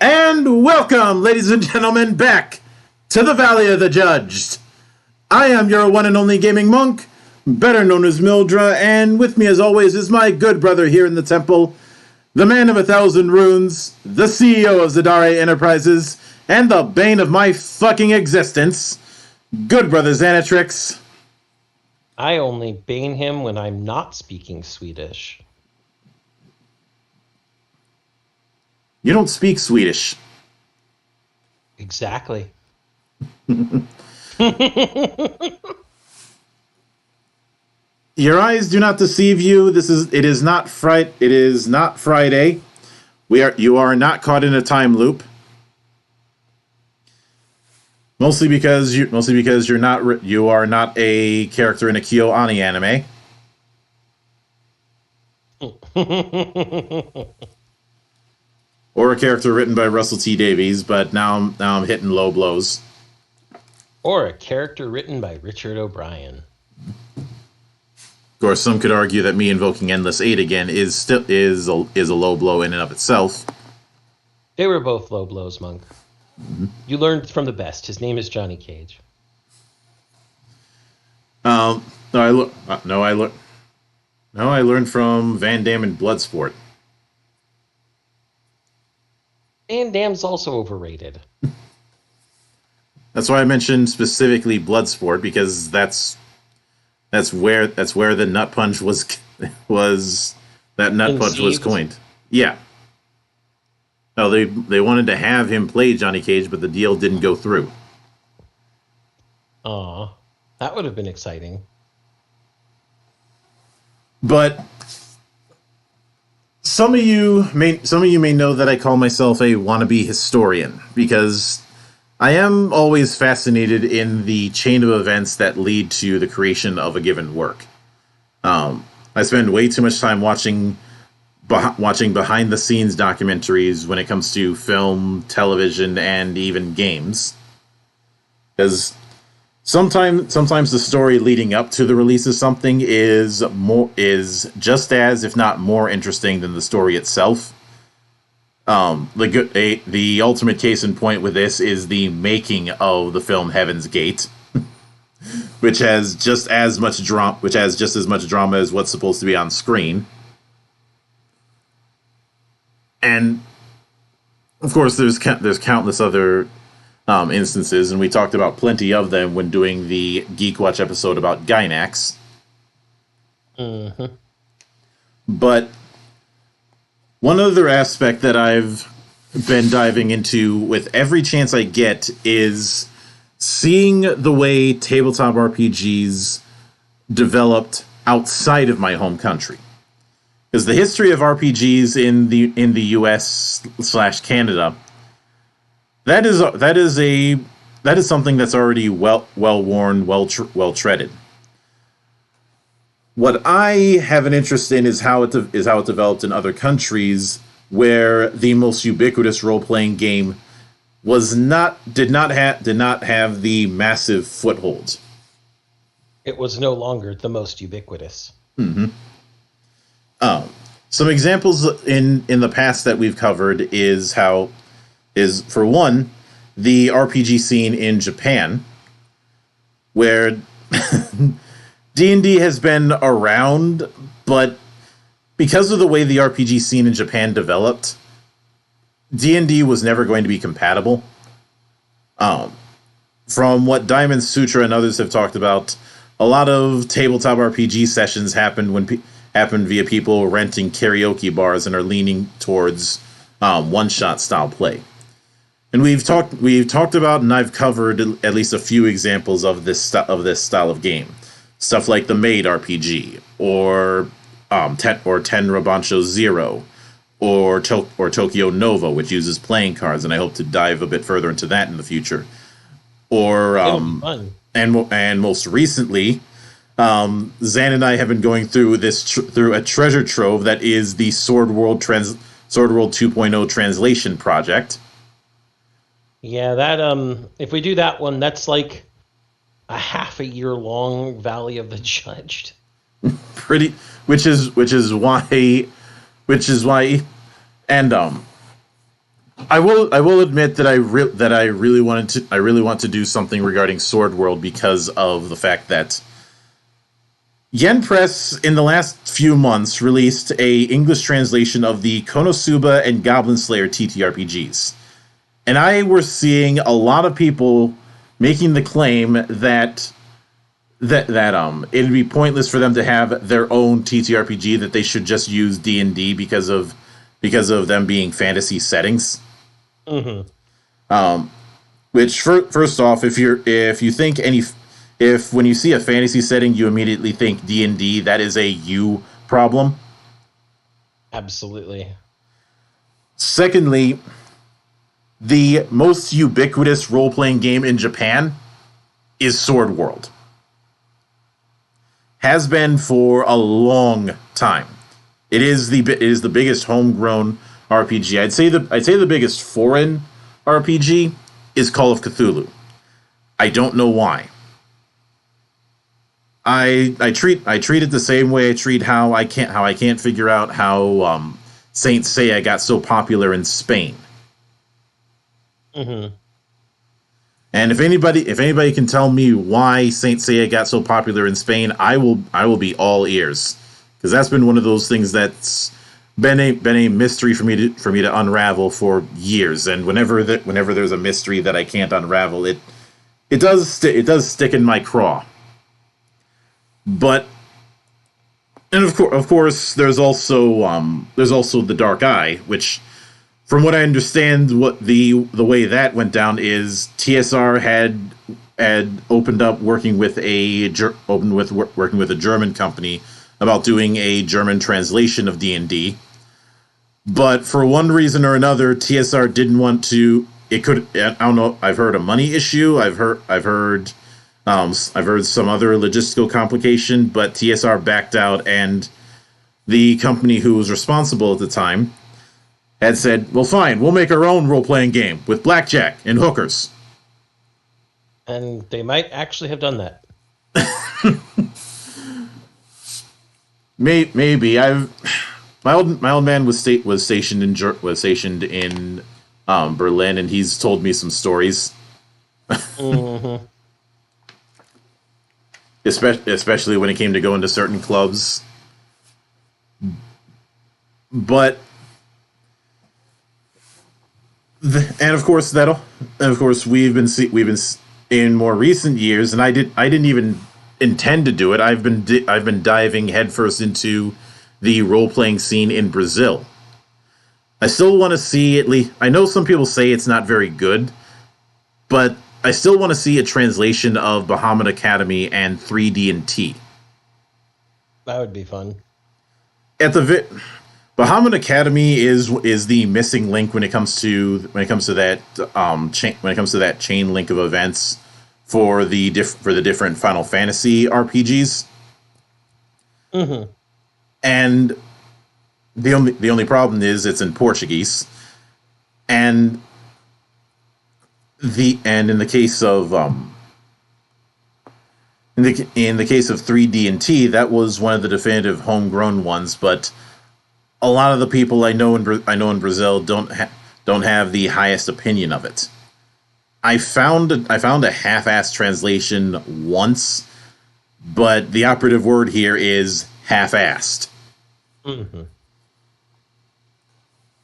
And welcome, ladies and gentlemen, back to the Valley of the Judged. I am your one and only gaming monk, better known as Mildra, and with me as always is my good brother here in the temple, the man of 1,000 runes, the CEO of Zadare Enterprises, and the bane of my fucking existence, good brother Xanatrix. I only bane him when I'm not speaking Swedish. You don't speak Swedish. Exactly. Your eyes do not deceive you. It is not Friday. You are not caught in a time loop. Mostly because you are not a character in a KyoAni anime. Or a character written by Russell T Davies, but now I'm hitting low blows. Or a character written by Richard O'Brien. Of course, some could argue that me invoking Endless 8 again is a low blow in and of itself. They were both low blows, Monk. Mm-hmm. You learned from the best. His name is Johnny Cage. I learned from Van Damme in Bloodsport. Van Damme's also overrated. That's why I mentioned specifically Bloodsport, because that's where the nut punch was coined. Yeah. No, they wanted to have him play Johnny Cage, but the deal didn't go through. Aw, that would have been exciting. But some of you may know that I call myself a wannabe historian, because I am always fascinated in the chain of events that lead to the creation of a given work. I spend way too much time watching behind-the-scenes documentaries when it comes to film, television, and even games. Because sometimes the story leading up to the release of something is just as, if not more, interesting than the story itself. The ultimate case in point with this is the making of the film Heaven's Gate, which has just as much drama as what's supposed to be on screen. And of course, there's countless other instances, and we talked about plenty of them when doing the Geek Watch episode about Gynax. Mm-hmm. But one other aspect that I've been diving into with every chance I get is seeing the way tabletop RPGs developed outside of my home country. Because the history of RPGs in the US / Canada, that is something that's already well worn, well treaded. What I have an interest in is how it developed in other countries where the most ubiquitous role-playing game did not have the massive foothold. It was no longer the most ubiquitous. Mm-hmm. Some examples in the past that we've covered is for one, the RPG scene in Japan, where D&D has been around, but because of the way the RPG scene in Japan developed, D&D was never going to be compatible. From what Diamond Sutra and others have talked about, a lot of tabletop RPG sessions happened via people renting karaoke bars and are leaning towards one-shot style play. And we've talked about, and I've covered at least a few examples of this style of game. Stuff like the Maid RPG, or Tenra Bancho Zero, or Tokyo Nova, which uses playing cards, and I hope to dive a bit further into that in the future. Or and most recently, Zan and I have been going through through a treasure trove that is the Sword World 2.0 translation project. Yeah, that if we do that one, that's like a half a year long Valley of the Judged. Which is why, and I will admit that I really want to do something regarding Sword World because of the fact that Yen Press in the last few months released a English translation of the Konosuba and Goblin Slayer TTRPGs. And I were seeing a lot of people making the claim that it'd be pointless for them to have their own TTRPG, that they should just use D&D because of them being fantasy settings. Mm-hmm. Which first off, if when you see a fantasy setting you immediately think D&D, that is a you problem. Absolutely. Secondly, the most ubiquitous role-playing game in Japan is Sword World. Has been for a long time. It is the biggest homegrown RPG. I'd say the biggest foreign RPG is Call of Cthulhu. I don't know why. I treat it the same way I treat how I can't figure out how Saint Seiya got so popular in Spain. Mm-hmm. And if anybody can tell me why Saint Seiya got so popular in Spain, I will be all ears, because that's been one of those things that's been a mystery for me to unravel for years. And whenever there's a mystery that I can't unravel, it does stick in my craw. But and of course there's also the Dark Eye, which, from what I understand, what the way that went down is TSR had opened up working with a German company about doing a German translation of D&D, but for one reason or another, TSR didn't want to. I don't know. I've heard a money issue. I've heard some other logistical complication, but TSR backed out, and the company who was responsible at the time had said, well, fine, we'll make our own role-playing game with blackjack and hookers. And they might actually have done that. Maybe. my old man was stationed in Berlin, and he's told me some stories. Mm-hmm. Especially when it came to going to certain clubs. But and of course we've been in more recent years, and I didn't even intend to do it. I've been diving headfirst into the role playing scene in Brazil. I still want to see at least. I know some people say it's not very good, but I still want to see a translation of Bahamut Academy and 3D&T. That would be fun. At the Bahamut Academy is the missing link when it comes to that chain link of events for the different Final Fantasy RPGs. Mm-hmm. And the only problem is it's in Portuguese, and in the case of in the case of 3D&T, that was one of the definitive homegrown ones, but a lot of the people I know in Brazil don't have the highest opinion of it. I found a half-assed translation once, but the operative word here is half-assed. Mm-hmm.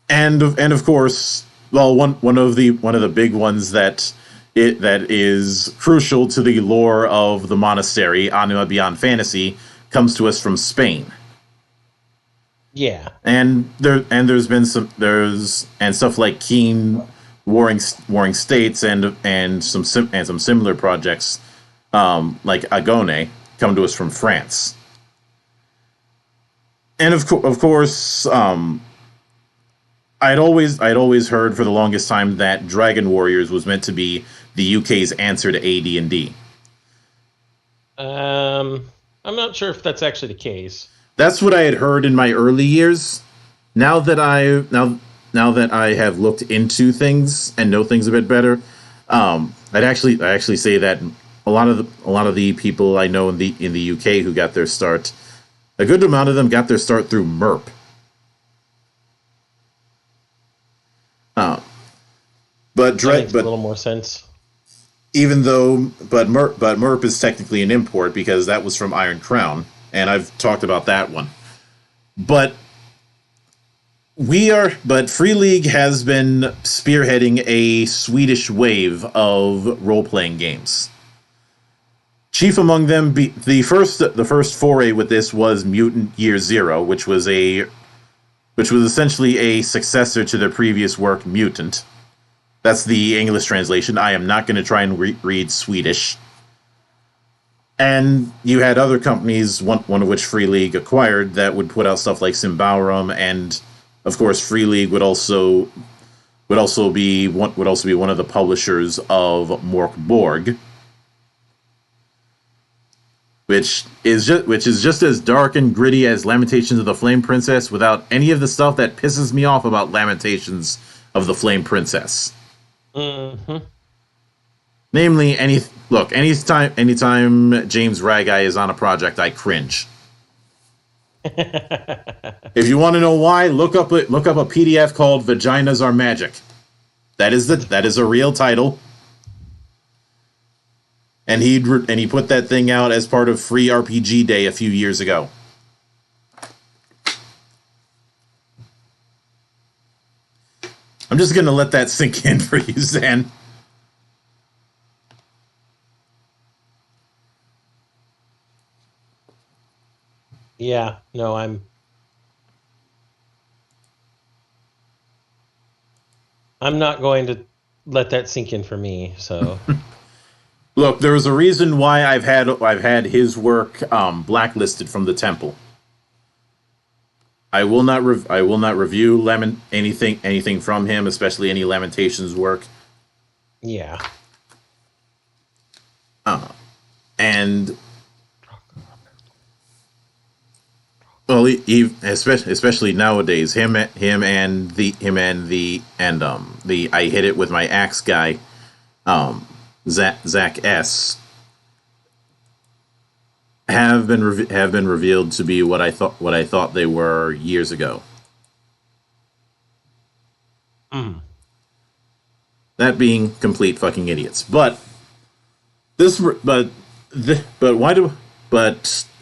And of course, well, one of the big ones that is crucial to the lore of the Monastery, Anima Beyond Fantasy, comes to us from Spain. Yeah, And there's been stuff like Keen, Warring States, and some similar projects like Agone come to us from France. And of course, I'd always heard for the longest time that Dragon Warriors was meant to be the UK's answer to AD&D. I'm not sure if that's actually the case. That's what I had heard in my early years. Now that I have looked into things and know things a bit better, I actually say that a lot of the people I know in the UK who got their start, a good amount of them got their start through MERP. But That makes a little more sense. But MERP is technically an import because that was from Iron Crown, and I've talked about that one. But Free League has been spearheading a Swedish wave of role-playing games. Chief among them, the first foray with this was Mutant Year Zero, which was essentially a successor to their previous work, Mutant. That's the English translation. I am not going to try and read Swedish. And you had other companies, one of which Free League acquired, that would put out stuff like Symbaurum, and of course Free League would also be one of the publishers of Mork Borg, which is just as dark and gritty as Lamentations of the Flame Princess, without any of the stuff that pisses me off about Lamentations of the Flame Princess. Mm-hmm. Namely, anytime James Ragai is on a project, I cringe. If you want to know why, look up a PDF called "Vaginas Are Magic." That is a real title, and he put that thing out as part of Free RPG Day a few years ago. I'm just gonna let that sink in for you, Zan. Yeah, no, I'm not going to let that sink in for me. So, look, there is a reason why I've had his work blacklisted from the temple. I will not review anything from him, especially any Lamentations work. yeah. And well, especially nowadays, him and the I hit it with my axe guy, Zach S. have been revealed to be what I thought they were years ago. That being complete fucking idiots. But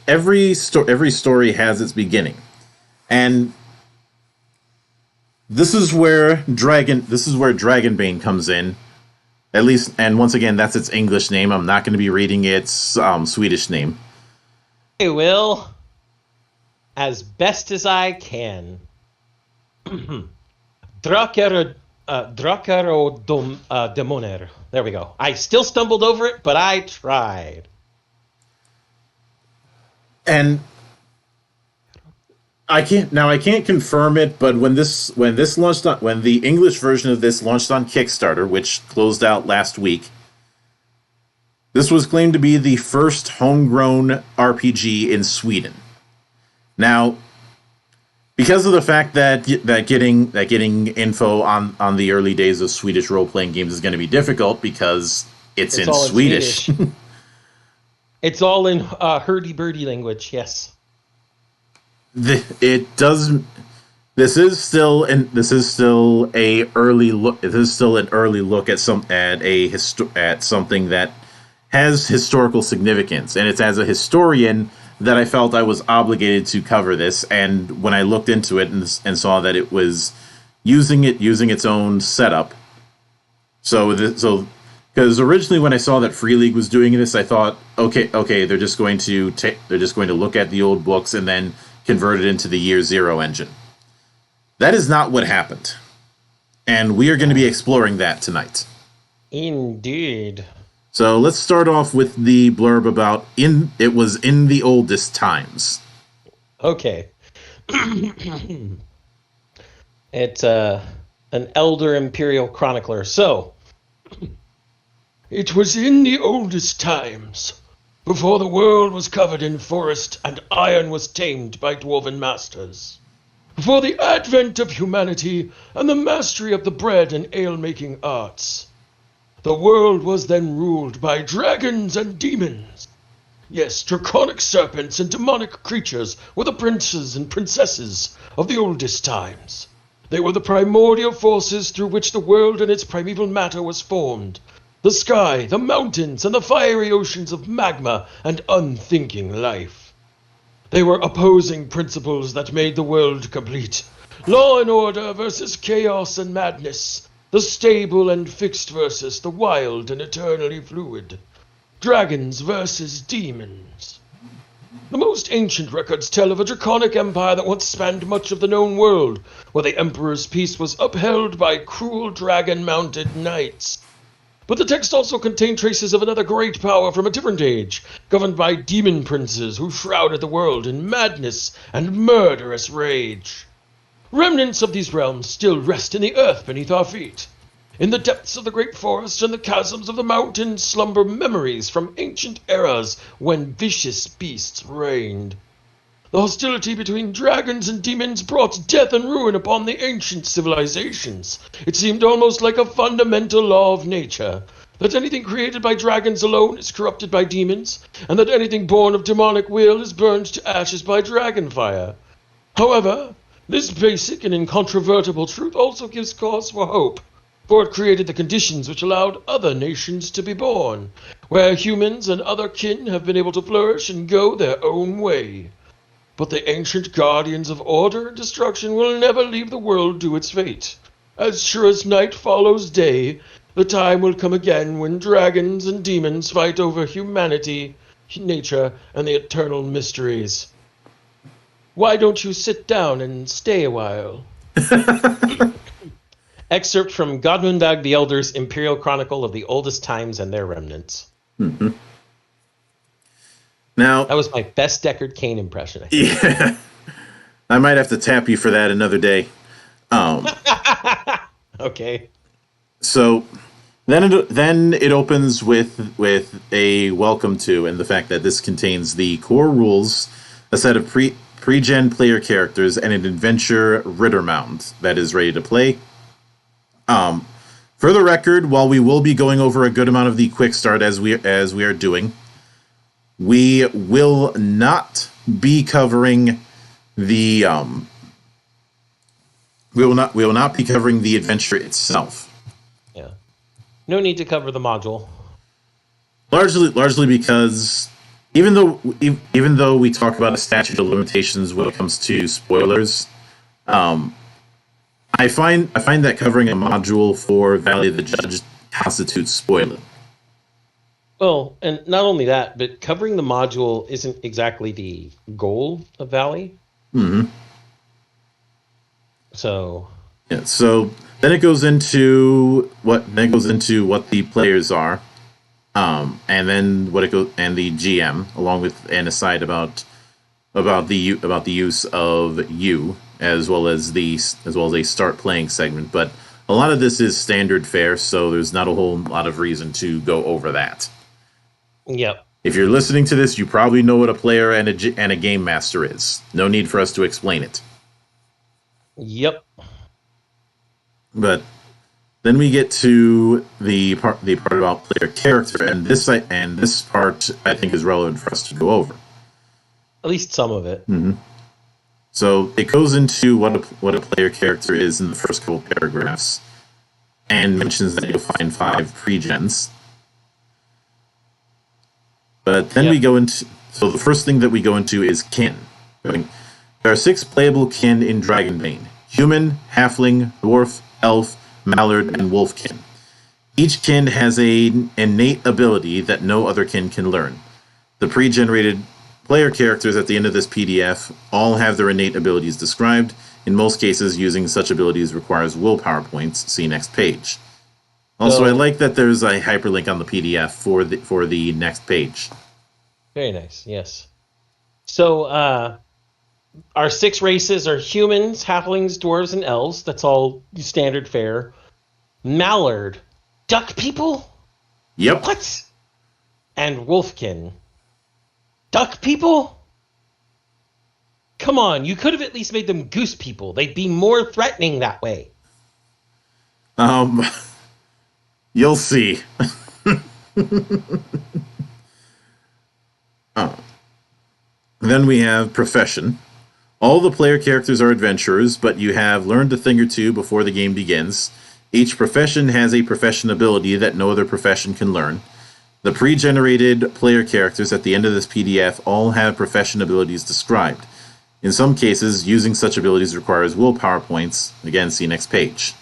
every story has its beginning, and this is where Dragonbane comes in. At least, and once again, that's its English name. I'm not going to be reading its Swedish name. I will, as best as I can. Drakar Demoner. There we go. I still stumbled over it, but I tried. And I can't confirm it, but when the English version of this launched on Kickstarter, which closed out last week, this was claimed to be the first homegrown RPG in Sweden. Now, because of the fact that getting info on the early days of Swedish role-playing games is going to be difficult because it's in Swedish. It's all in hurdy-burdy language, yes. This is still an early look at something that has historical significance, and it's as a historian that I felt I was obligated to cover this. And when I looked into it and saw that it was using its own setup, because originally when I saw that Free League was doing this, I thought, okay, they're just going to look at the old books and then convert it into the Year Zero engine. That is not what happened, and we are going to be exploring that tonight. Indeed. So let's start off with the blurb about it was in the oldest times. Okay. It's an elder imperial chronicler. So, it was in the oldest times, before the world was covered in forest and iron was tamed by dwarven masters, before the advent of humanity and the mastery of the bread and ale-making arts. The world was then ruled by dragons and demons. Yes, draconic serpents and demonic creatures were the princes and princesses of the oldest times. They were the primordial forces through which the world and its primeval matter was formed. The sky, the mountains, and the fiery oceans of magma and unthinking life. They were opposing principles that made the world complete. Law and order versus chaos and madness. The stable and fixed versus the wild and eternally fluid. Dragons versus demons. The most ancient records tell of a draconic empire that once spanned much of the known world, where the emperor's peace was upheld by cruel dragon-mounted knights. But the text also contained traces of another great power from a different age, governed by demon princes who shrouded the world in madness and murderous rage. Remnants of these realms still rest in the earth beneath our feet. In the depths of the great forests and the chasms of the mountains slumber memories from ancient eras when vicious beasts reigned. The hostility between dragons and demons brought death and ruin upon the ancient civilizations. It seemed almost like a fundamental law of nature, that anything created by dragons alone is corrupted by demons, and that anything born of demonic will is burned to ashes by dragon fire. However, this basic and incontrovertible truth also gives cause for hope, for it created the conditions which allowed other nations to be born, where humans and other kin have been able to flourish and go their own way. But the ancient guardians of order and destruction will never leave the world to its fate. As sure as night follows day, the time will come again when dragons and demons fight over humanity, nature, and the eternal mysteries. Why don't you sit down and stay a while? Excerpt from Godmundag the Elder's Imperial Chronicle of the Oldest Times and Their Remnants. Mm-hmm. Now, that was my best Deckard Cain impression, I think. Yeah. I might have to tap you for that another day. Okay. So then it opens with a welcome to, and the fact that this contains the core rules, a set of pre-gen player characters, and an adventure Rittermound that is ready to play. For the record, while we will be going over a good amount of the quick start as we are doing, We will not be covering the we will not be covering the adventure itself. Yeah. No need to cover the module. Largely because even though we talk about a statute of limitations when it comes to spoilers, I find that covering a module for Valley of the Judge constitutes spoiling. Well, and not only that, but covering the module isn't exactly the goal of Valley. Mm-hmm. So yeah. So then it goes into what the players are, and then the GM, along with an aside about the use of you, as well as a start playing segment. But a lot of this is standard fare, so there's not a whole lot of reason to go over that. Yep. If you're listening to this, you probably know what a player and a game master is. No need for us to explain it. Yep. But then we get to the part about player character, and this part I think is relevant for us to go over. At least some of it. Mm-hmm. So it goes into what a player character is in the first couple paragraphs, and mentions that you'll find 5 pre-gens. But then we go into... So the first thing that we go into is kin. There are 6 playable kin in Dragonbane. Human, halfling, dwarf, elf, mallard, and wolfkin. Each kin has an innate ability that no other kin can learn. The pre-generated player characters at the end of this PDF all have their innate abilities described. In most cases, using such abilities requires willpower points. See next page. Also, I like that there's a hyperlink on the PDF for the next page. Very nice, yes. So, our 6 races are humans, halflings, dwarves, and elves. That's all standard fare. Mallard. Duck people? Yep. What? And wolfkin. Duck people? Come on, you could have at least made them goose people. They'd be more threatening that way. You'll see. Then we have profession. All the player characters are adventurers, but you have learned a thing or two before the game begins. Each profession has a profession ability that no other profession can learn. The pre-generated player characters at the end of this PDF all have profession abilities described. In some cases, using such abilities requires willpower points. Again, see next page.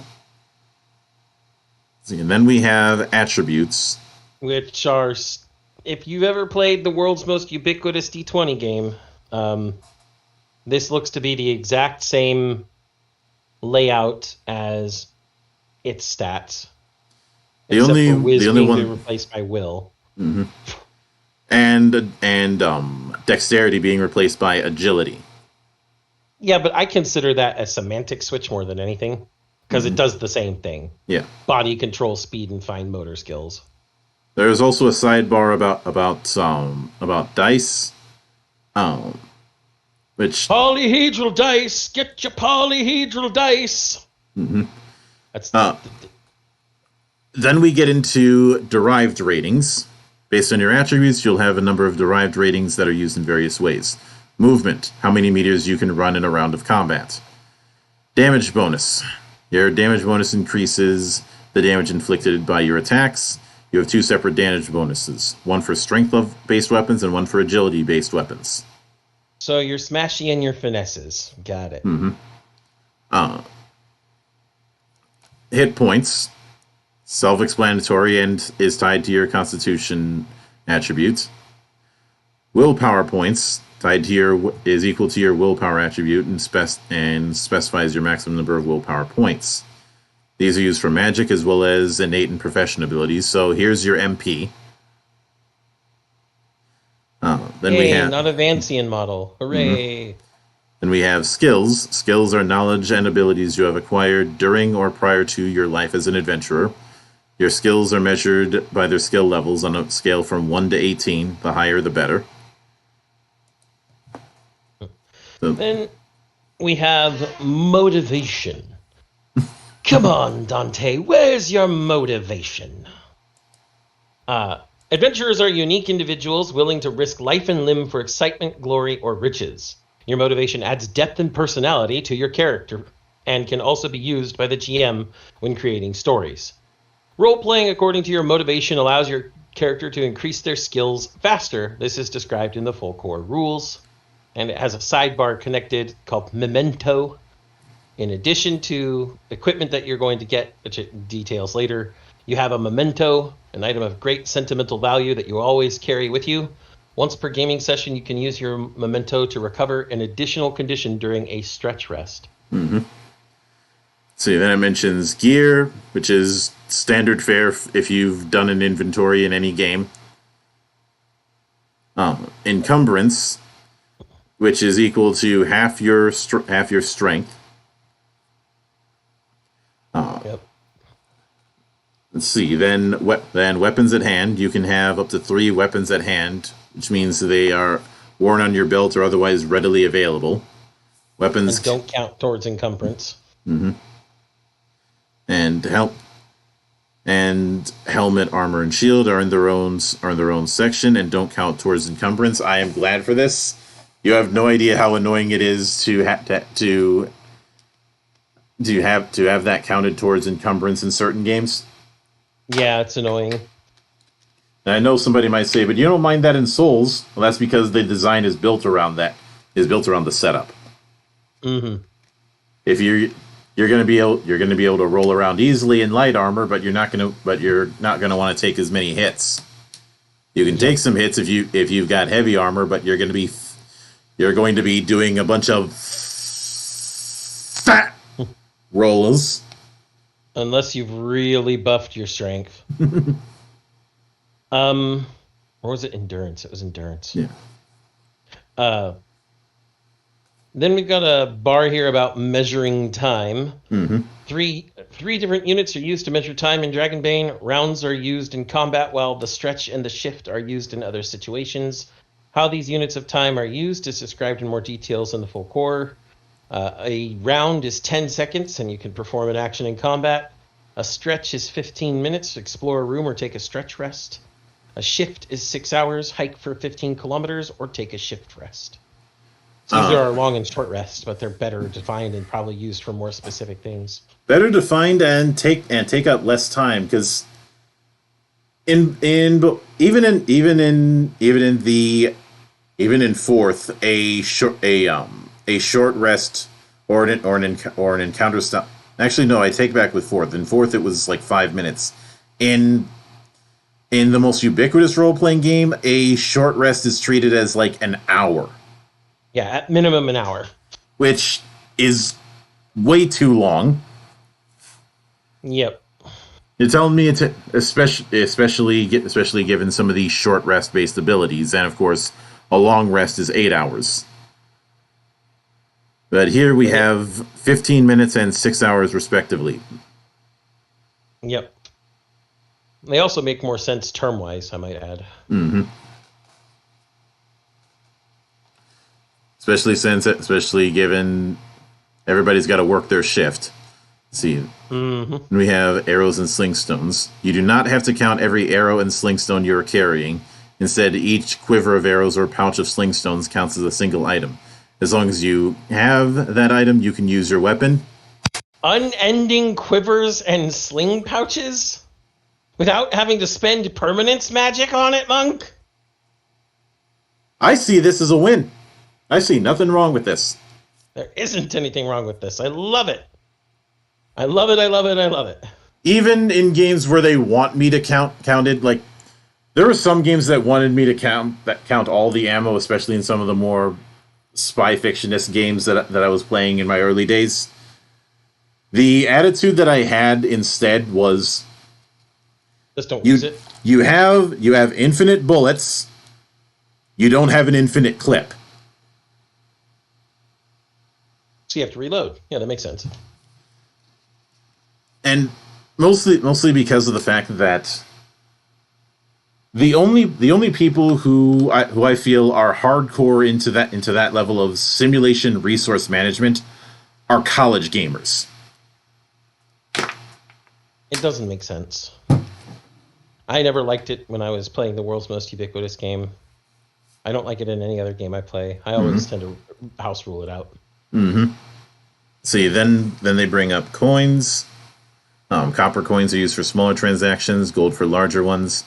And then we have attributes. Which are, if you've ever played the world's most ubiquitous D20 game, this looks to be the exact same layout as its stats. The only one replaced by will. Mm-hmm. And dexterity being replaced by agility. Yeah, but I consider that a semantic switch more than anything, because it does the same thing. Yeah. Body control, speed, and fine motor skills. There's also a sidebar about dice, which polyhedral dice. Get your polyhedral dice. Mm-hmm. That's Then we get into derived ratings. Based on your attributes, you'll have a number of derived ratings that are used in various ways. Movement, how many meters you can run in a round of combat. Damage bonus. Your damage bonus increases the damage inflicted by your attacks. You have 2 separate damage bonuses, one for strength-based weapons and one for agility-based weapons. So you're smashy and your finesses. Got it. Mm-hmm. Hit points. Self-explanatory and is tied to your constitution attribute. Willpower points is equal to your willpower attribute and specifies your maximum number of willpower points. These are used for magic as well as innate and profession abilities. So here's your MP. Then we have not a Vancian model. Hooray! Mm-hmm. Then we have skills. Skills are knowledge and abilities you have acquired during or prior to your life as an adventurer. Your skills are measured by their skill levels on a scale from 1 to 18. The higher, the better. So, then we have motivation. Come on, Dante. Where's your motivation? Adventurers are unique individuals willing to risk life and limb for excitement, glory, or riches. Your motivation adds depth and personality to your character and can also be used by the GM when creating stories. Role-playing according to your motivation allows your character to increase their skills faster. This is described in the full core rules, and it has a sidebar connected called Memento. In addition to equipment that you're going to get, which it details later, you have a memento, an item of great sentimental value that you always carry with you. Once per gaming session, you can use your memento to recover an additional condition during a stretch rest. Mm-hmm. So then it mentions gear, which is standard fare if you've done an inventory in any game. Encumbrance, which is equal to half your strength. Yep. Let's see. Then weapons at hand. You can have up to 3 weapons at hand, which means they are worn on your belt or otherwise readily available. Weapons and don't count towards encumbrance. Mm-hmm. And helmet, armor, and shield are in their own section and don't count towards encumbrance. I am glad for this. You have no idea how annoying it is to have that counted towards encumbrance in certain games. Yeah, it's annoying. And I know somebody might say, but you don't mind that in Souls. Well, that's because the design is built around the setup. Mm-hmm. If you're going to be able to roll around easily in light armor, but you're not going to want to take as many hits. You can take some hits if you've got heavy armor, but you're going to be doing a bunch of fat rolls. Unless you've really buffed your strength. Or was it endurance? It was endurance. Yeah. Then we've got a bar here about measuring time. Mm-hmm. Three different units are used to measure time in Dragonbane. Rounds are used in combat, while the stretch and the shift are used in other situations. How these units of time are used is described in more details in the full core. A round is 10 seconds, and you can perform an action in combat. A stretch is 15 minutes to explore a room or take a stretch rest. A shift is 6 hours, hike for 15 kilometers, or take a shift rest. So these are long and short rests, but they're better defined and probably used for more specific things. Better defined and take up less time, because even in fourth, a short rest or an encounter stop. Actually, no, I take back with fourth. In fourth, it was like 5 minutes. In the most ubiquitous role-playing game, a short rest is treated as like an hour. Yeah, at minimum an hour. Which is way too long. Yep. You're telling me it's especially given some of these short rest-based abilities, and of course, a long rest is 8 hours. But here we have 15 minutes and 6 hours, respectively. Yep. They also make more sense term-wise, I might add. Mm-hmm. Especially given everybody's got to work their shift. Let's see. Mm-hmm. We have arrows and slingstones. You do not have to count every arrow and slingstone you are carrying. Instead, each quiver of arrows or pouch of slingstones counts as a single item. As long as you have that item, you can use your weapon. Unending quivers and sling pouches? Without having to spend permanence magic on it, Monk? I see this as a win. I see nothing wrong with this. There isn't anything wrong with this. I love it. I love it, I love it, I love it. Even in games where they want me to count it, like, there were some games that wanted me to count all the ammo, especially in some of the more spy fictionist games that I was playing in my early days. The attitude that I had instead was, just don't use it. You have infinite bullets. You don't have an infinite clip. So you have to reload. Yeah, that makes sense. And mostly because of the fact that the only people who I feel are hardcore into that level of simulation resource management are college gamers. It doesn't make sense. I never liked it when I was playing the world's most ubiquitous game. I don't like it in any other game I play. I always tend to house rule it out. Mm-hmm. See, then they bring up coins. Copper coins are used for smaller transactions, gold for larger ones,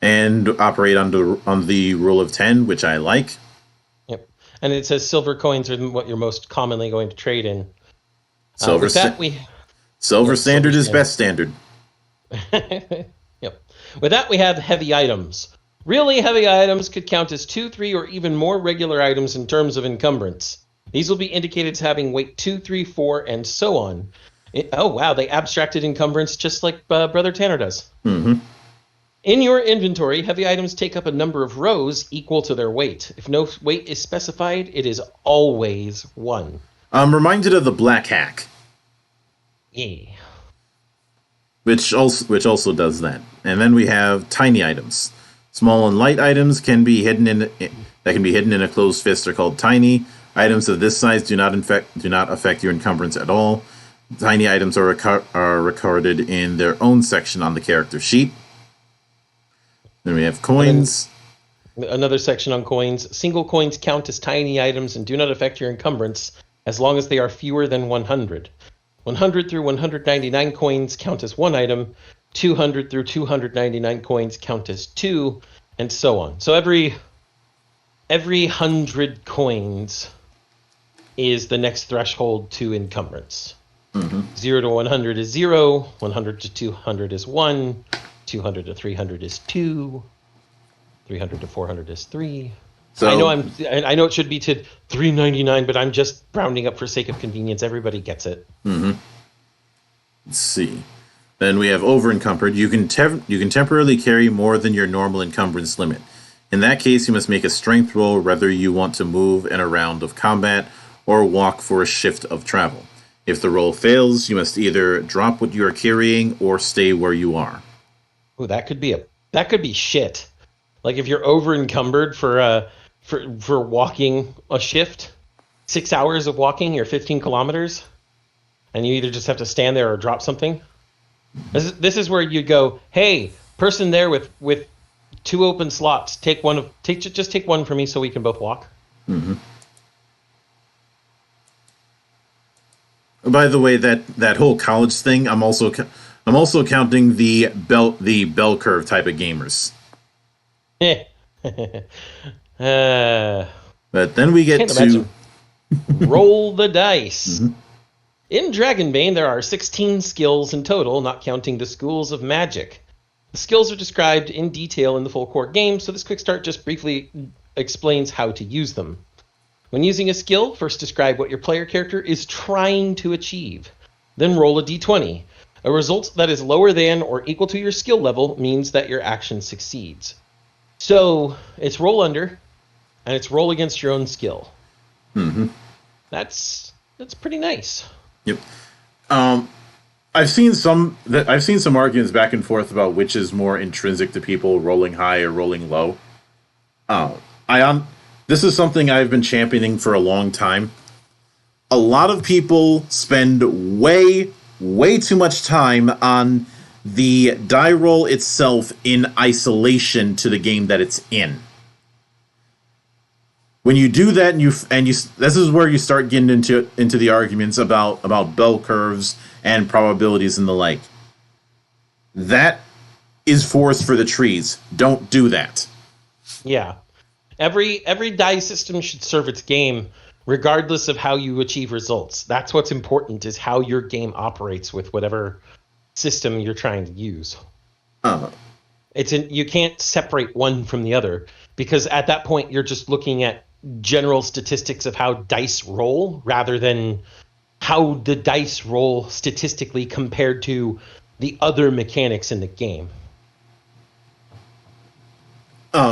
and operate on the rule of 10, which I like. Yep. And it says silver coins are what you're most commonly going to trade in. Silver standard is best standard. Yep. With that, we have heavy items. Really heavy items could count as 2, 3, or even more regular items in terms of encumbrance. These will be indicated as having weight 2, 3, 4, and so on. Oh, wow, they abstracted encumbrance just like Brother Tanner does. Mm-hmm. In your inventory, heavy items take up a number of rows equal to their weight. If no weight is specified, it is always 1. I'm reminded of the Black Hack. Yeah. Which also does that. And then we have tiny items. Small and light items can be hidden in a closed fist are called tiny. Items of this size do not affect your encumbrance at all. Tiny items are recorded in their own section on the character sheet. Then we have coins. Another section on coins. Single coins count as tiny items and do not affect your encumbrance as long as they are fewer than 100. 100 through 199 coins count as 1 item. 200 through 299 coins count as 2, and so on. So every 100 coins is the next threshold to encumbrance. 0 to 100 is 0, 100 to 200 is 1, 200 to 300 is 2, 300 to 400 is 3. So I know it should be to 399, but I'm just rounding up for sake of convenience. Everybody gets it. Let's see. Then we have over-encumbered. You can temporarily carry more than your normal encumbrance limit. In that case, you must make a strength roll whether you want to move in a round of combat or walk for a shift of travel. If the roll fails, you must either drop what you are carrying or stay where you are. Oh, that could be shit. Like if you're over-encumbered for walking a shift, 6 hours of walking or 15 kilometers, and you either just have to stand there or drop something. This is where you go, hey, person there with 2 open slots, take one for me so we can both walk. Mm-hmm. By the way, that whole college thing, I'm also counting the bell curve type of gamers. But then we get to roll the dice. Mm-hmm. In Dragonbane, there are 16 skills in total, not counting the schools of magic. The skills are described in detail in the full core game, so this quick start just briefly explains how to use them. When using a skill, first describe what your player character is trying to achieve. Then roll a d20. A result that is lower than or equal to your skill level means that your action succeeds. So, it's roll under, and it's roll against your own skill. Mm-hmm. That's pretty nice. Yep. I've seen some arguments back and forth about which is more intrinsic to people, rolling high or rolling low. This is something I've been championing for a long time. A lot of people spend way too much time on the die roll itself in isolation to the game that it's in. When you do that, and you this is where you start getting into the arguments about bell curves and probabilities and the like. That is forest for the trees. Don't do that. Yeah. Every die system should serve its game, regardless of how you achieve results. That's what's important, is how your game operates with whatever system you're trying to use. You can't separate one from the other, because at that point you're just looking at general statistics of how dice roll rather than how the dice roll statistically compared to the other mechanics in the game.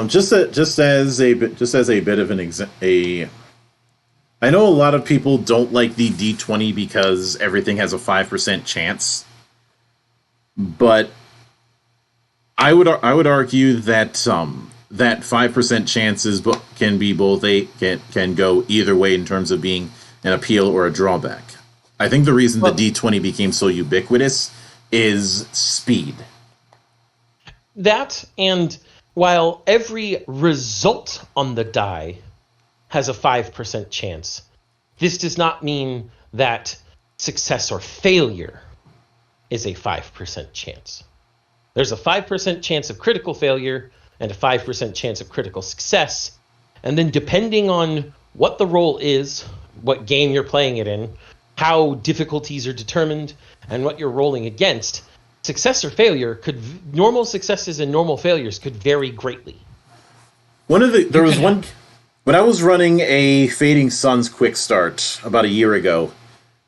Just as a bit of I know a lot of people don't like the D20 because everything has a 5% chance, but I would argue that that 5% chances can be can go either way in terms of being an appeal or a drawback. I think the reason the D20 became so ubiquitous is speed. That, and while every result on the die has a 5% chance, this does not mean that success or failure is a 5% chance. There's a 5% chance of critical failure and a 5% chance of critical success. And then depending on what the roll is, what game you're playing it in, how difficulties are determined, and what you're rolling against, success or failure normal successes and normal failures could vary greatly. When I was running a Fading Suns Quickstart about a year ago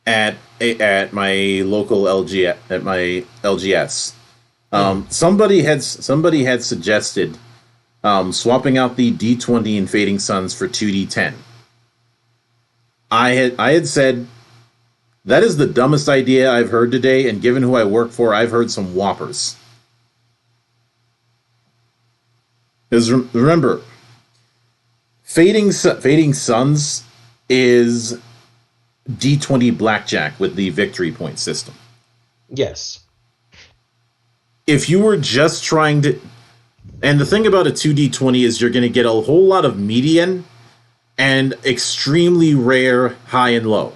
at my local LGS, somebody had suggested swapping out the D20 in Fading Suns for 2D10. I had said, that is the dumbest idea I've heard today, and given who I work for, I've heard some whoppers. Because remember, Fading Suns is D20 blackjack with the victory point system. Yes. If you were just trying to... And the thing about a 2D20 is you're going to get a whole lot of median and extremely rare high and low.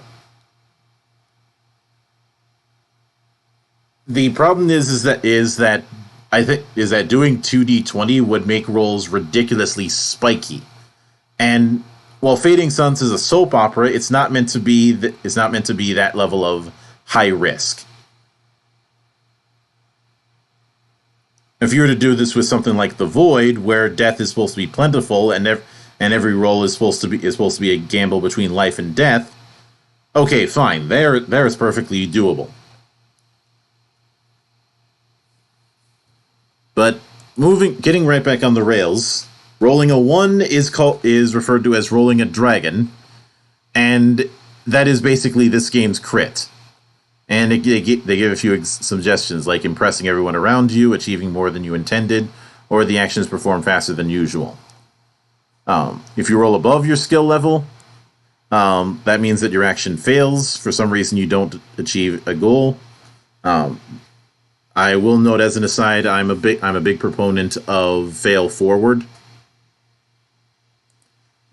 The problem is that doing 2D20 would make rolls ridiculously spiky. And while Fading Suns is a soap opera, it's not meant to be that level of high risk. If you were to do this with something like The Void, where death is supposed to be plentiful and every roll is supposed to be a gamble between life and death, okay, fine. There is perfectly doable. But getting right back on the rails, rolling a 1 is referred to as rolling a dragon, and that is basically this game's crit. And they give a few suggestions, like impressing everyone around you, achieving more than you intended, or the actions performed faster than usual. If you roll above your skill level, that means that your action fails. For some reason, you don't achieve a goal. I will note as an aside, I'm a big proponent of fail forward.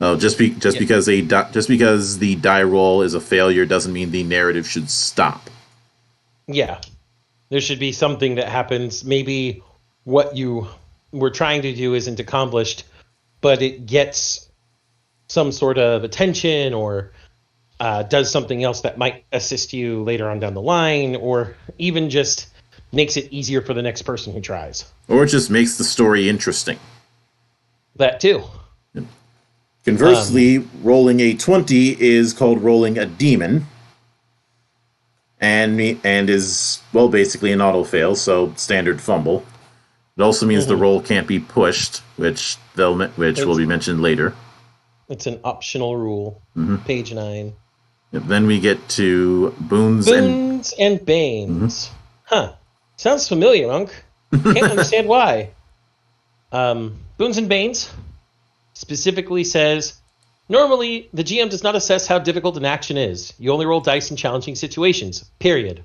Just because the die roll is a failure doesn't mean the narrative should stop. Yeah, there should be something that happens. Maybe what you were trying to do isn't accomplished, but it gets some sort of attention or does something else that might assist you later on down the line, or even just makes it easier for the next person who tries. Or it just makes the story interesting. That too. Conversely, rolling a 20 is called rolling a demon, and is, well, basically an auto fail, so standard fumble. It also means the roll can't be pushed, which will be mentioned later. It's an optional rule. Page 9. Yep, then we get to Boons and Banes. Huh. Sounds familiar, Monk. Can't understand why. Boons and Banes specifically says, normally, the GM does not assess how difficult an action is. You only roll dice in challenging situations, period.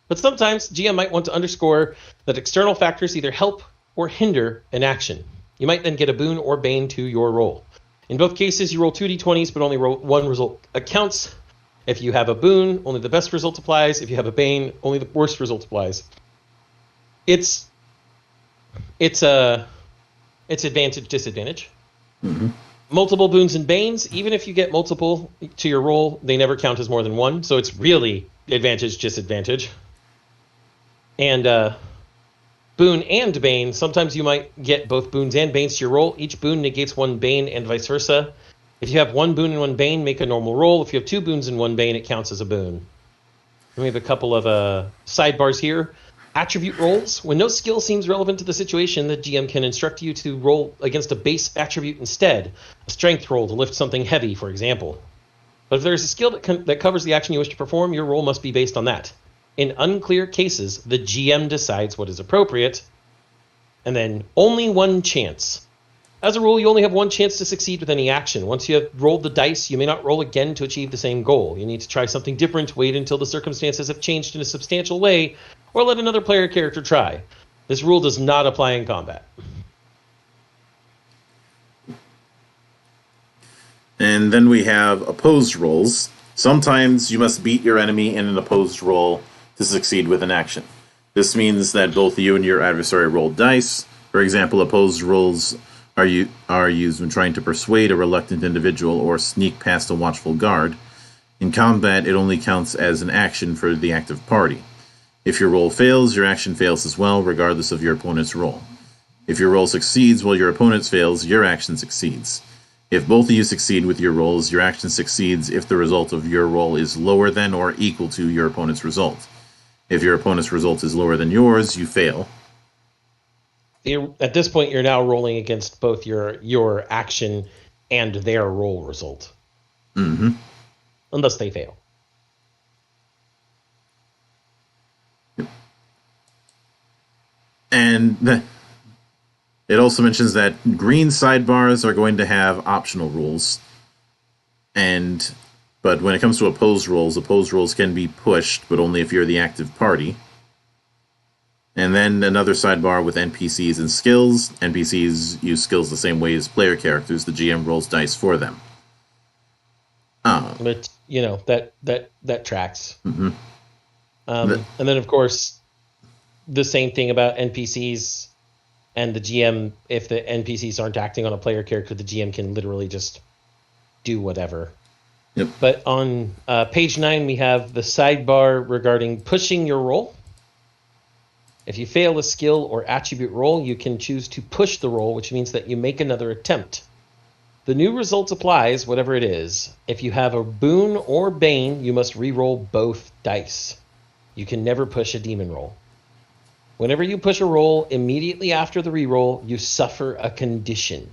But sometimes, GM might want to underscore that external factors either help or hinder an action. You might then get a boon or bane to your roll. In both cases, you roll 2d20s, but only one result accounts. If you have a boon, only the best result applies. If you have a bane, only the worst result applies. It's advantage, disadvantage. Multiple boons and banes, even if you get multiple to your roll, they never count as more than one, so it's really advantage, disadvantage. And boon and bane, sometimes you might get both boons and banes to your roll. Each boon negates one bane and vice versa. If you have one boon and one bane, make a normal roll. If you have two boons and one bane, it counts as a boon. We have a couple of sidebars here. Attribute rolls. When no skill seems relevant to the situation, the GM can instruct you to roll against a base attribute instead. A strength roll to lift something heavy, for example. But if there's a skill that covers the action you wish to perform, your roll must be based on that. In unclear cases, the GM decides what is appropriate. And then only one chance. As a rule, you only have one chance to succeed with any action. Once you have rolled the dice, you may not roll again to achieve the same goal. You need to try something different, wait until the circumstances have changed in a substantial way, or let another player character try. This rule does not apply in combat. And then we have opposed rolls. Sometimes you must beat your enemy in an opposed roll to succeed with an action. This means that both you and your adversary roll dice. For example, opposed rolls are used when trying to persuade a reluctant individual or sneak past a watchful guard. In combat, it only counts as an action for the active party. If your roll fails, your action fails as well, regardless of your opponent's roll. If your roll succeeds while your opponent's fails, your action succeeds. If both of you succeed with your rolls, your action succeeds if the result of your roll is lower than or equal to your opponent's result. If your opponent's result is lower than yours, you fail. At this point, you're now rolling against both your action and their roll result. Mm-hmm. Unless they fail. And it also mentions that green sidebars are going to have optional rules. But when it comes to opposed rolls can be pushed, but only if you're the active party. And then another sidebar with NPCs and skills. NPCs use skills the same way as player characters. The GM rolls dice for them. But, that tracks. Mm-hmm. And then, of course, the same thing about NPCs and the GM. If the NPCs aren't acting on a player character, the GM can literally just do whatever. Yep. But on page 9, we have the sidebar regarding pushing your roll. If you fail a skill or attribute roll, you can choose to push the roll, which means that you make another attempt. The new result applies, whatever it is. If you have a Boon or Bane, you must re-roll both dice. You can never push a demon roll. Whenever you push a roll, immediately after the re-roll, you suffer a condition.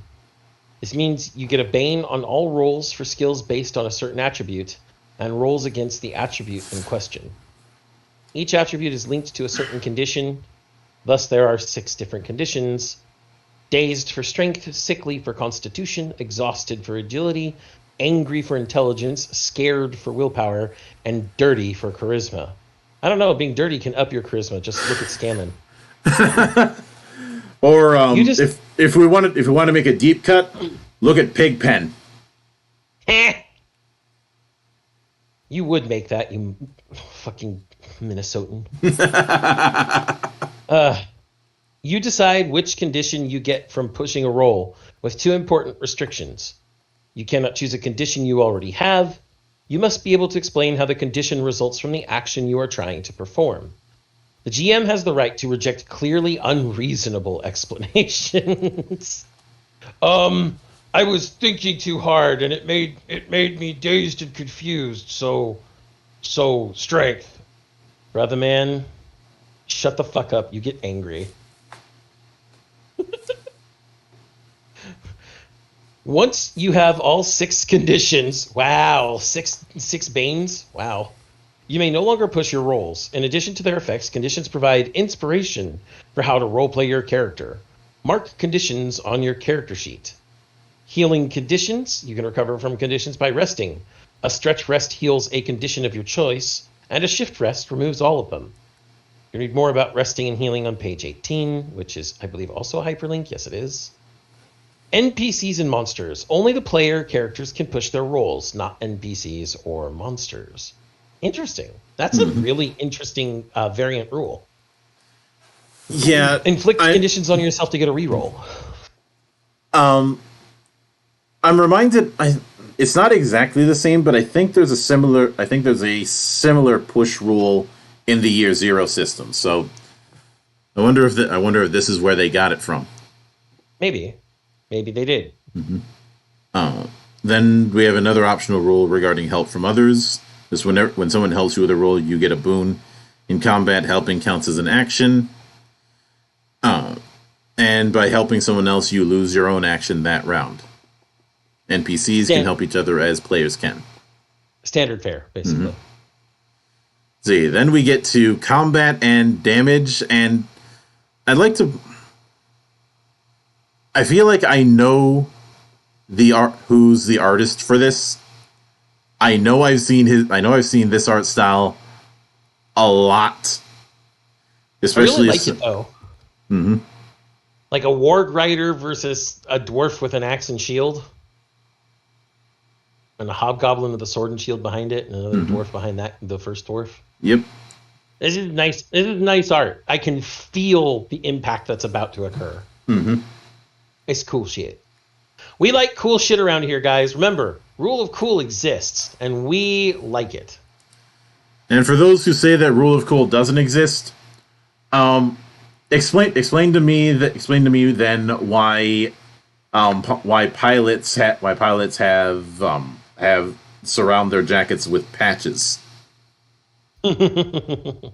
This means you get a Bane on all rolls for skills based on a certain attribute, and rolls against the attribute in question. Each attribute is linked to a certain condition. Thus, there are 6 different conditions. Dazed for strength, sickly for constitution, exhausted for agility, angry for intelligence, scared for willpower, and dirty for charisma. I don't know, being dirty can up your charisma. Just look at Scanlan. Or if we want to make a deep cut, look at Pigpen. You would make that, you fucking Minnesotan. You decide which condition you get from pushing a roll, with 2 important restrictions. You cannot choose a condition you already have. You must be able to explain how the condition results from the action you are trying to perform. The GM has the right to reject clearly unreasonable explanations. I was thinking too hard, and it made me dazed and confused. So strength. Brother man, shut the fuck up. You get angry. Once you have all 6 conditions, wow, six Banes, wow. You may no longer push your rolls. In addition to their effects, conditions provide inspiration for how to roleplay your character. Mark conditions on your character sheet. Healing conditions. You can recover from conditions by resting. A stretch rest heals a condition of your choice, and a shift rest removes all of them. You read more about resting and healing on page 18, which is, I believe, also a hyperlink. Yes, it is. NPCs and monsters. Only the player characters can push their rolls, not NPCs or monsters. Interesting. That's a really interesting variant rule. Yeah. Inflict conditions on yourself to get a reroll. I'm reminded. It's not exactly the same, but I think there's a similar push rule in the Year Zero system. So I wonder if this is where they got it from. Maybe they did. Mm-hmm. Then we have another optional rule regarding help from others. This when someone helps you with a roll, you get a boon. In combat, helping counts as an action. And by helping someone else, you lose your own action that round. NPCs can help each other as players can. Standard fare, basically. Mm-hmm. See, then we get to combat and damage, and I feel like I know who's the artist for this. I know I've seen this art style a lot. Especially I really like it though. Mm-hmm. Like a ward rider versus a dwarf with an axe and shield. And a hobgoblin with a sword and shield behind it, and another dwarf behind that, the first dwarf. Yep. This is nice. This is nice art. I can feel the impact that's about to occur. Mm-hmm. It's cool shit. We like cool shit around here, guys. Remember, rule of cool exists, and we like it. And for those who say that rule of cool doesn't exist, explain to me then why pilots have surround their jackets with patches. For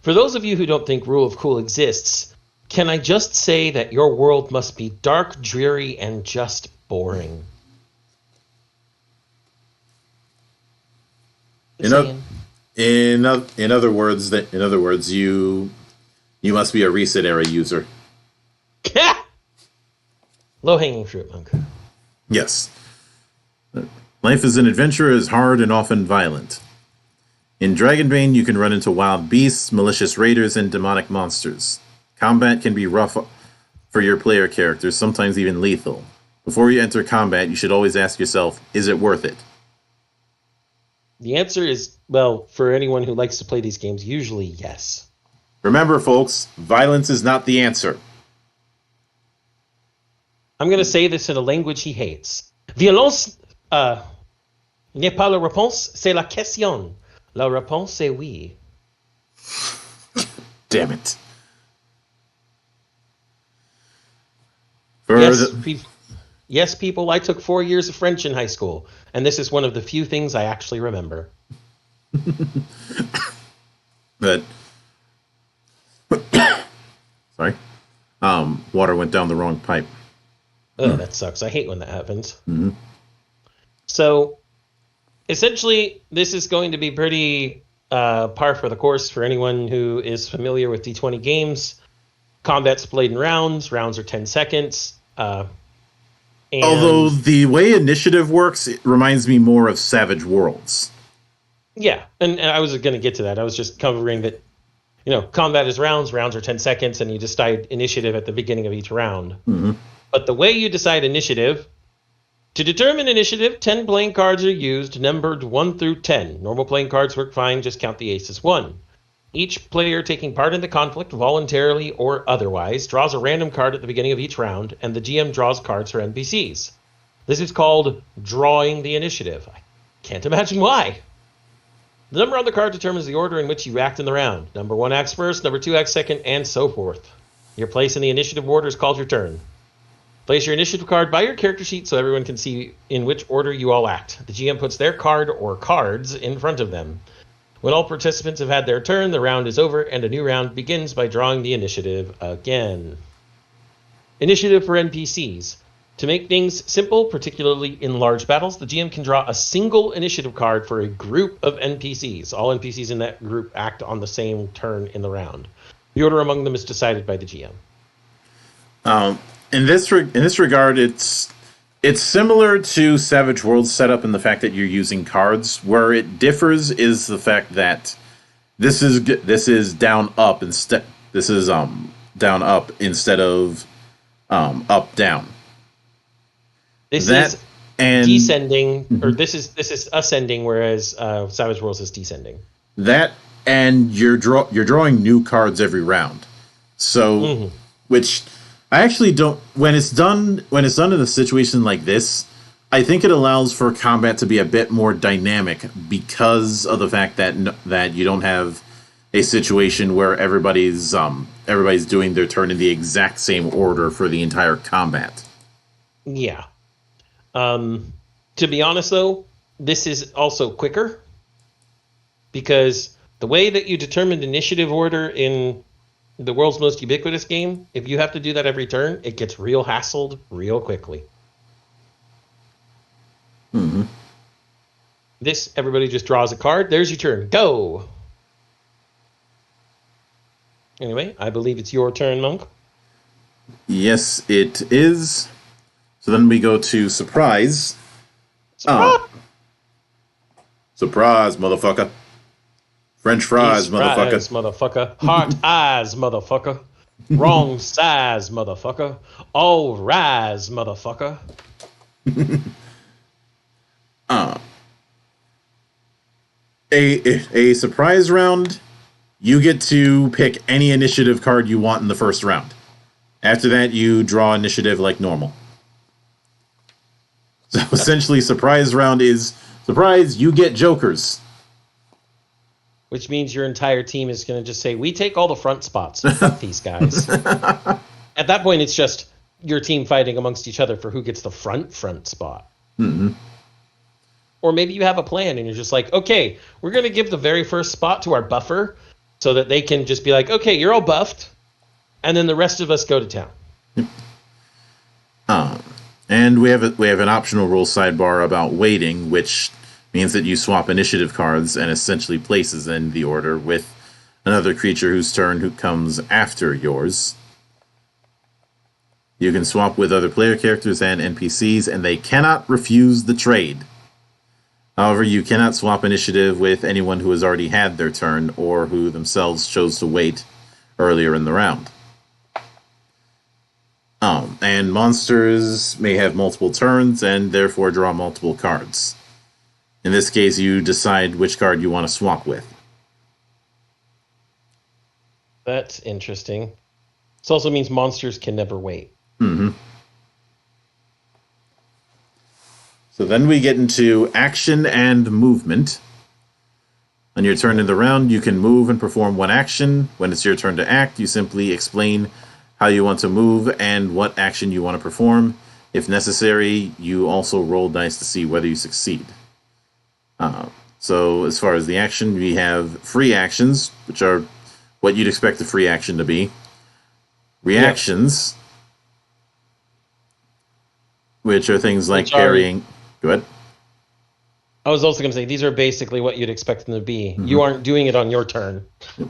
those of you who don't think rule of cool exists, can I just say that your world must be dark, dreary, and just boring? In other words, you must be a Reset era user. Low-hanging fruit, monk. Yes. Life as an adventurer is hard and often violent. In Dragonbane, you can run into wild beasts, malicious raiders, and demonic monsters. Combat can be rough for your player characters, sometimes even lethal. Before you enter combat, you should always ask yourself, is it worth it? The answer is, well, for anyone who likes to play these games, usually yes. Remember, folks, violence is not the answer. I'm going to say this in a language he hates. Violence n'est pas la réponse, c'est la question. La réponse c'est oui. Damn it. Yes, people, I took 4 years of French in high school, and this is one of the few things I actually remember. But sorry. Water went down the wrong pipe. Oh, that sucks. I hate when that happens. Mm-hmm. So, essentially, this is going to be pretty par for the course for anyone who is familiar with D20 games. Combat's played in rounds. Rounds are 10 seconds. Although the way initiative works, it reminds me more of Savage Worlds. Yeah, and I was going to get to that. I was just covering that, combat is rounds. Rounds are 10 seconds, and you decide initiative at the beginning of each round. Mm-hmm. But the way you decide initiative, to determine initiative, 10 playing cards are used, numbered 1 through 10. Normal playing cards work fine, just count the ace as 1. Each player taking part in the conflict, voluntarily or otherwise, draws a random card at the beginning of each round, and the GM draws cards for NPCs. This is called drawing the initiative. I can't imagine why. The number on the card determines the order in which you act in the round. Number 1 acts first, number 2 acts second, and so forth. Your place in the initiative order is called your turn. Place your initiative card by your character sheet so everyone can see in which order you all act. The GM puts their card or cards in front of them. When all participants have had their turn, the round is over, and a new round begins by drawing the initiative again. Initiative for NPCs. To make things simple, particularly in large battles, the GM can draw a single initiative card for a group of NPCs. All NPCs in that group act on the same turn in the round. The order among them is decided by the GM. In this regard, it's similar to Savage Worlds setup in the fact that you're using cards. Where it differs is the fact that this is down up instead. This is down up instead of up down. This is descending, or this is ascending, whereas Savage Worlds is descending. That, and you're drawing new cards every round. So, which I actually don't. When it's done in a situation like this, I think it allows for combat to be a bit more dynamic because of the fact that you don't have a situation where everybody's doing their turn in the exact same order for the entire combat. Yeah. To be honest, though, this is also quicker because the way that you determine initiative order in the world's most ubiquitous game, if you have to do that every turn, it gets real hassled real quickly. Mm-hmm. This, everybody just draws a card. There's your turn. Go! Anyway, I believe it's your turn, Monk. Yes, it is. So then we go to surprise. Surprise, motherfucker. French fries, motherfucker. Heart eyes, motherfucker. Wrong size, motherfucker. All rise, motherfucker. A surprise round, you get to pick any initiative card you want in the first round. After that, you draw initiative like normal. So essentially, surprise round is, surprise, you get jokers. Which means your entire team is going to just say, we take all the front spots. Fuck these guys. At that point, it's just your team fighting amongst each other for who gets the front spot. Mm-hmm. Or maybe you have a plan and you're just like, okay, we're going to give the very first spot to our buffer so that they can just be like, okay, you're all buffed. And then the rest of us go to town. And we have an optional rule sidebar about waiting, which means that you swap initiative cards and essentially places in the order with another creature whose turn who comes after yours. You can swap with other player characters and NPCs, and they cannot refuse the trade. However, you cannot swap initiative with anyone who has already had their turn or who themselves chose to wait earlier in the round. And monsters may have multiple turns and therefore draw multiple cards. In this case, you decide which card you want to swap with. That's interesting. This also means monsters can never wait. Mm-hmm. So then we get into action and movement. On your turn in the round, you can move and perform one action. When it's your turn to act, you simply explain how you want to move and what action you want to perform. If necessary, you also roll dice to see whether you succeed. So as far as the action, we have free actions, which are what you'd expect a free action to be. Reactions, which are things like parrying. Go ahead. I was also going to say, these are basically what you'd expect them to be. Mm-hmm. You aren't doing it on your turn. Yep.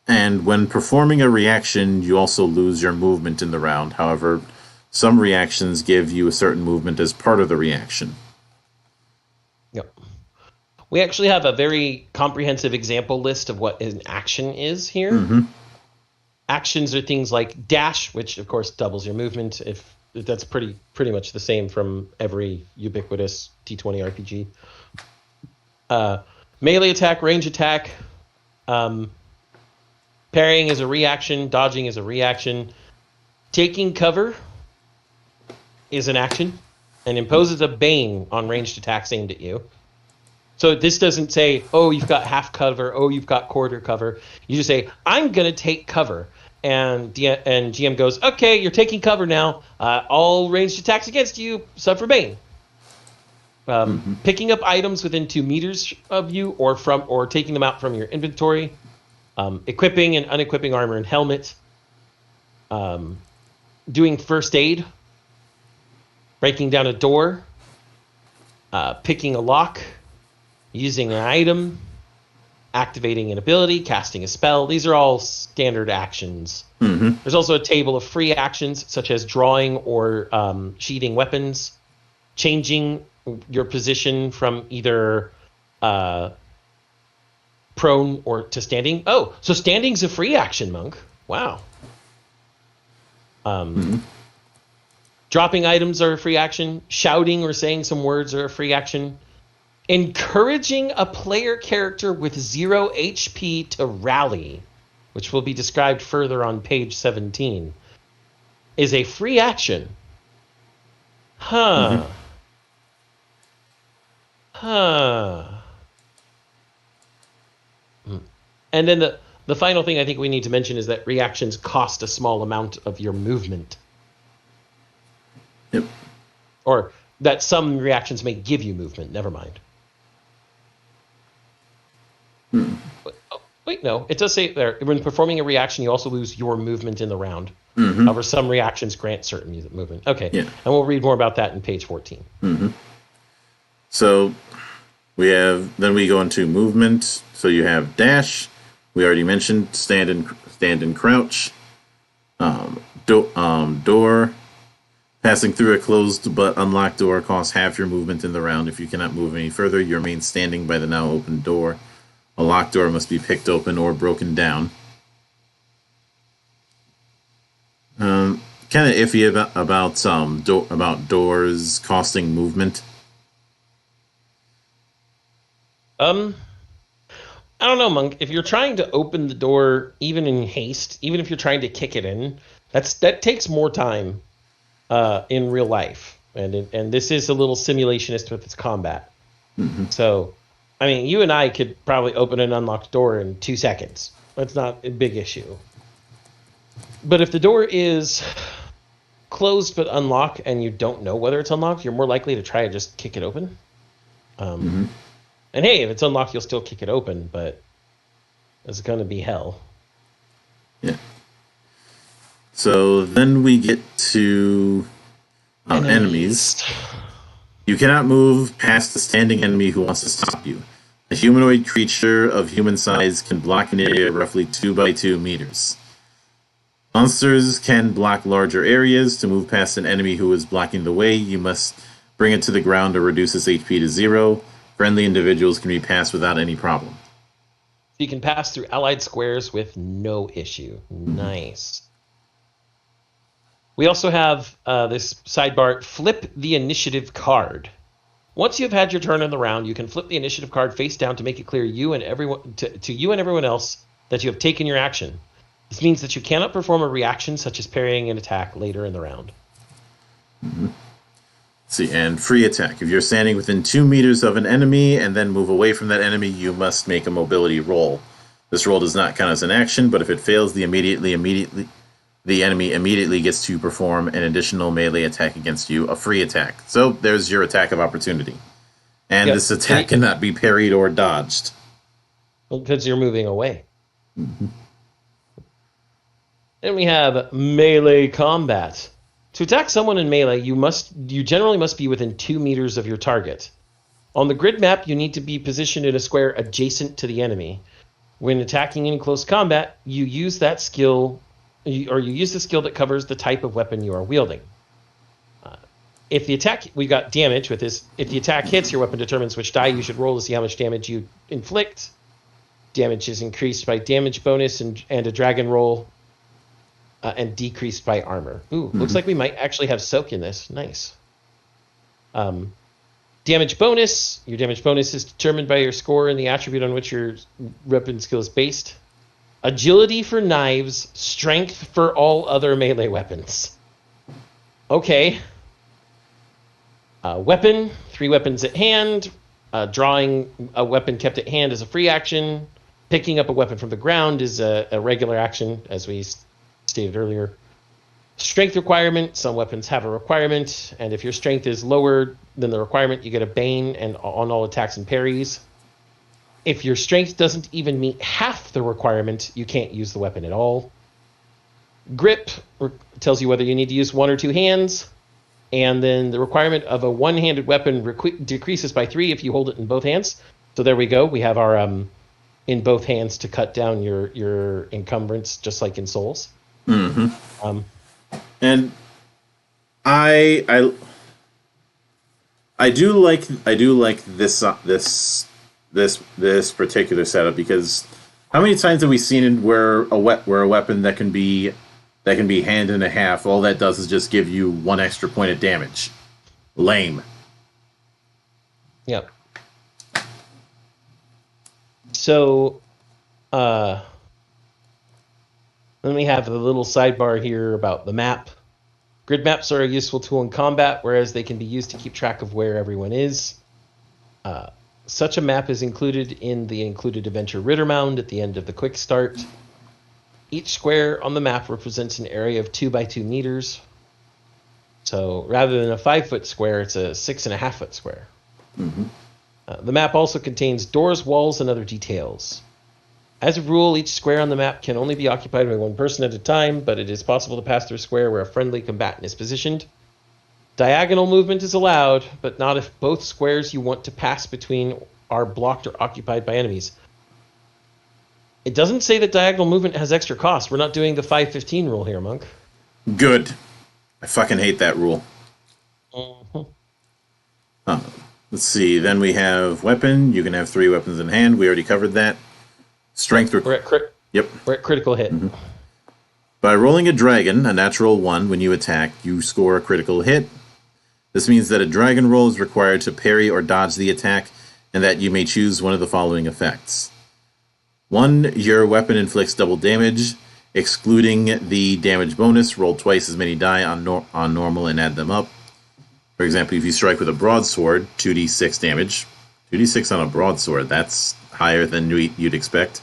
And when performing a reaction, you also lose your movement in the round. However, some reactions give you a certain movement as part of the reaction. Yep. We actually have a very comprehensive example list of what an action is here. Mm-hmm. Actions are things like dash, which of course doubles your movement. If that's pretty much the same from every ubiquitous T20 RPG. Melee attack, range attack. Parrying is a reaction. Dodging is a reaction. Taking cover is an action and imposes a bane on ranged attacks aimed at you. So this doesn't say, oh, you've got half cover, oh, you've got quarter cover. You just say, I'm going to take cover. And GM goes, okay, you're taking cover now. All ranged attacks against you suffer bane. Picking up items within 2 meters of you or taking them out from your inventory. Equipping and unequipping armor and helmet. Doing first aid. Breaking down a door. Picking a lock. Using an item. Activating an ability. Casting a spell. These are all standard actions. Mm-hmm. There's also a table of free actions, such as drawing or sheathing weapons. Changing your position from either... prone or to standing. Oh, so standing's a free action, Monk. Wow. Dropping items are a free action. Shouting or saying some words are a free action. Encouraging a player character with 0 HP to rally, which will be described further on page 17, is a free action. Huh. And then the final thing I think we need to mention is that reactions cost a small amount of your movement. Yep. Or that some reactions may give you movement. Never mind. Wait, no. It does say there, when performing a reaction, you also lose your movement in the round. Mm-hmm. However, some reactions grant certain movement. Okay. Yeah. And we'll read more about that in page 14. Mm-hmm. So then we go into movement. So you have dash. We already mentioned stand and crouch. Door. Passing through a closed but unlocked door costs half your movement in the round. If you cannot move any further, you remain standing by the now open door. A locked door must be picked open or broken down. Kind of iffy about doors costing movement. I don't know, Monk. If you're trying to open the door, even in haste, even if you're trying to kick it in, that takes more time in real life, and this is a little simulationist with its combat. Mm-hmm. So, I mean, you and I could probably open an unlocked door in 2 seconds. That's not a big issue. But if the door is closed but unlocked, and you don't know whether it's unlocked, you're more likely to try to just kick it open. And hey, if it's unlocked, you'll still kick it open, but it's going to be hell. Yeah. So then we get to enemies. You cannot move past the standing enemy who wants to stop you. A humanoid creature of human size can block an area roughly 2 by 2 meters. Monsters can block larger areas. To move past an enemy who is blocking the way, you must bring it to the ground or reduce its HP to 0. Friendly individuals can be passed without any problem. You can pass through allied squares with no issue. Nice. We also have this sidebar, flip the initiative card. Once you have had your turn in the round, you can flip the initiative card face down to make it clear you and everyone to you and everyone else that you have taken your action. This means that you cannot perform a reaction such as parrying an attack later in the round. Let's see, and free attack. If you're standing within 2 meters of an enemy and then move away from that enemy, you must make a mobility roll. This roll does not count as an action, but if it fails, the enemy immediately gets to perform an additional melee attack against you, a free attack. So there's your attack of opportunity. And this attack cannot be parried or dodged. Well, because you're moving away. Then we have melee combat. To attack someone in melee, you generally must be within 2 meters of your target. On the grid map, you need to be positioned in a square adjacent to the enemy. When attacking in close combat, you use that skill, or you use the skill that covers the type of weapon you are wielding. If the attack, we got damage with this. If the attack hits, your weapon determines which die you should roll to see how much damage you inflict. Damage is increased by damage bonus and a dragon roll. And decreased by armor. Ooh, looks like we might actually have soak in this. Nice. Damage bonus. Your damage bonus is determined by your score and the attribute on which your weapon skill is based. Agility for knives. Strength for all other melee weapons. Okay. Weapon. 3 weapons at hand. Drawing a weapon kept at hand is a free action. Picking up a weapon from the ground is a regular action, as we stated earlier. Strength requirement. Some weapons have a requirement, and if your strength is lower than the requirement, you get a Bane and on all attacks and parries. If your strength doesn't even meet half the requirement, you can't use the weapon at all. Grip tells you whether you need to use 1 or 2 hands, and then the requirement of a one-handed weapon decreases by 3 if you hold it in both hands. So there we go. We have our in both hands to cut down your encumbrance, just like in Souls. Mm-hmm. And I do like this particular setup, because how many times have we seen it where a weapon that can be hand and a half, all that does is just give you 1 extra point of damage? Lame. Yep. So, then we have the little sidebar here about the map. Grid maps are a useful tool in combat, whereas they can be used to keep track of where everyone is. Such a map is included in the included adventure Rittermound at the end of the Quickstart. Each square on the map represents an area of 2 by 2 meters. So rather than a 5-foot square, it's a 6.5-foot square. Mm-hmm. The map also contains doors, walls, and other details. As a rule, each square on the map can only be occupied by 1 person at a time, but it is possible to pass through a square where a friendly combatant is positioned. Diagonal movement is allowed, but not if both squares you want to pass between are blocked or occupied by enemies. It doesn't say that diagonal movement has extra cost. We're not doing the 5-15 rule here, Monk. Good. I fucking hate that rule. Mm-hmm. Let's see. Then we have weapon. You can have 3 weapons in hand. We already covered that. Strength. We're at critical hit. Mm-hmm. By rolling a dragon, a natural 1, when you attack, you score a critical hit. This means that a dragon roll is required to parry or dodge the attack, and that you may choose one of the following effects. 1, your weapon inflicts double damage, excluding the damage bonus. Roll twice as many die on normal and add them up. For example, if you strike with a broadsword, 2d6 damage. 2d6 on a broadsword, that's higher than you'd expect.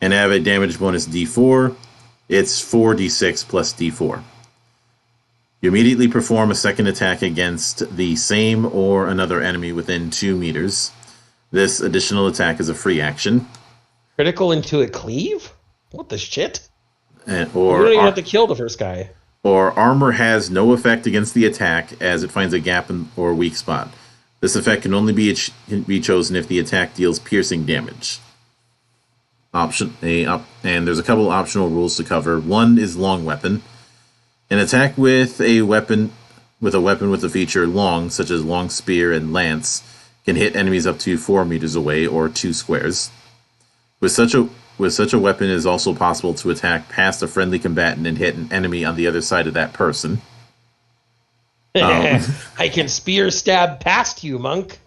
And have a damage bonus d4, it's 4d6 plus d4. You immediately perform a second attack against the same or another enemy within 2 meters. This additional attack is a free action. Critical into a cleave? What the shit? Or you don't even have to kill the first guy. Or armor has no effect against the attack as it finds a gap or weak spot. This effect can only be chosen if the attack deals piercing damage. And there's a couple optional rules to cover. 1 is long weapon. An attack with a weapon with a feature long, such as long spear and lance, can hit enemies up to 4 meters away or 2 squares. With such a weapon, it is also possible to attack past a friendly combatant and hit an enemy on the other side of that person. I can spear stab past you, monk.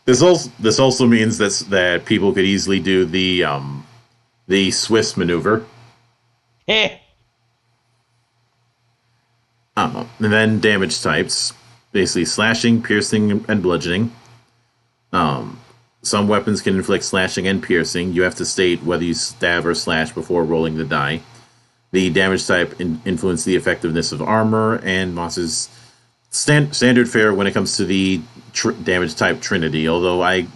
This also means that people could easily do the Swiss maneuver. And then damage types, basically slashing, piercing, and bludgeoning. Some weapons can inflict slashing and piercing. You have to state whether you stab or slash before rolling the die. The damage type influences the effectiveness of armor, and Moss's standard fare when it comes to the damage type Trinity. Although I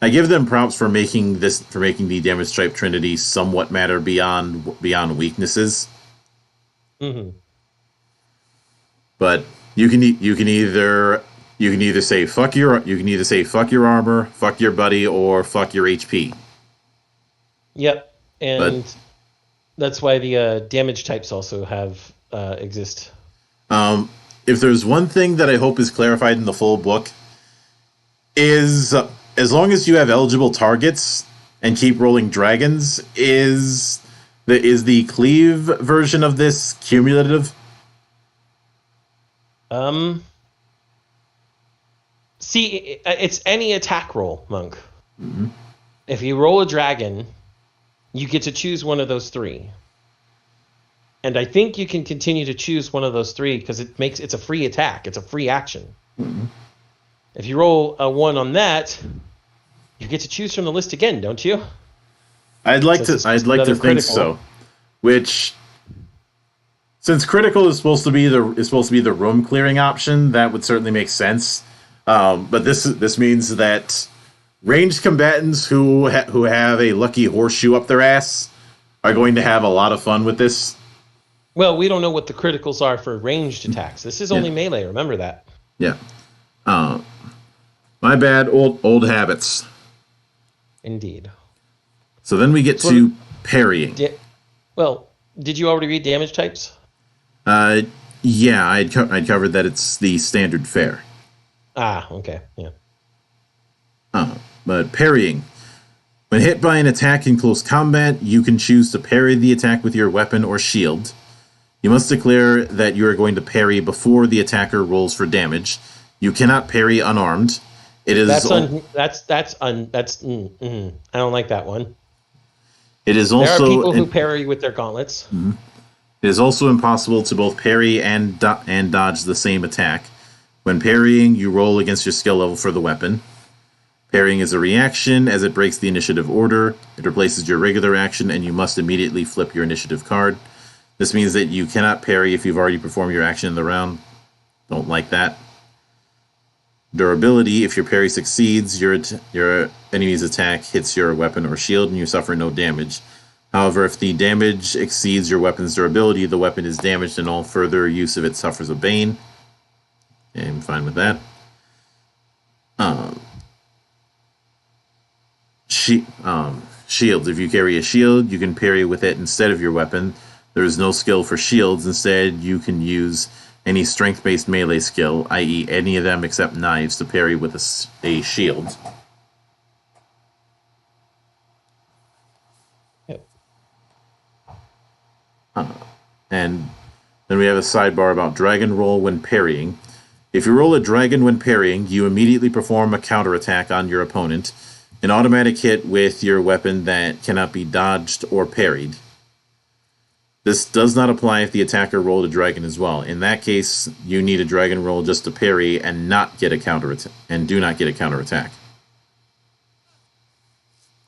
give them props for making the damage type Trinity somewhat matter beyond weaknesses. Mm-hmm. But you can either say fuck your armor, fuck your buddy, or fuck your HP. Yep, and that's why the damage types also have exist. If there's one thing that I hope is clarified in the full book, is as long as you have eligible targets and keep rolling dragons, is the cleave version of this cumulative? See, it's any attack roll, monk. Mm-hmm. If you roll a dragon, you get to choose one of those 3. And I think you can continue to choose one of those 3 because it's a free attack. It's a free action. Mm-hmm. If you roll a 1 on that, you get to choose from the list again, don't you? I'd like to think critical. So. Which, since critical is supposed to be the room clearing option, that would certainly make sense. But this means that ranged combatants who have a lucky horseshoe up their ass are going to have a lot of fun with this. Well, we don't know what the criticals are for ranged attacks. This is only melee. Remember that. Yeah. My bad. Old habits. Indeed. So then we get to parrying. Well, did you already read damage types? Yeah, I'd covered that it's the standard fare. Ah, okay, yeah. But parrying. When hit by an attack in close combat, you can choose to parry the attack with your weapon or shield. You must declare that you are going to parry before the attacker rolls for damage. You cannot parry unarmed. It is I don't like that one. It is also there are people who parry with their gauntlets. Mm-hmm. It is also impossible to both parry and dodge the same attack. When parrying, you roll against your skill level for the weapon. Parrying is a reaction as it breaks the initiative order. It replaces your regular action, and you must immediately flip your initiative card. This means that you cannot parry if you've already performed your action in the round. Don't like that. Durability. If your parry succeeds, your enemy's attack hits your weapon or shield, and you suffer no damage. However, if the damage exceeds your weapon's durability, the weapon is damaged, and all further use of it suffers a bane. Okay, I'm fine with that. Shields. If you carry a shield, you can parry with it instead of your weapon. There is no skill for shields. Instead, you can use any strength-based melee skill, i.e. any of them except knives, to parry with a shield. Yep. And then we have a sidebar about dragon roll when parrying. If you roll a dragon when parrying, you immediately perform a counterattack on your opponent, an automatic hit with your weapon that cannot be dodged or parried. This does not apply if the attacker rolled a dragon as well. In that case, you need a dragon roll just to parry and not get a counterattack, and do not get a counterattack.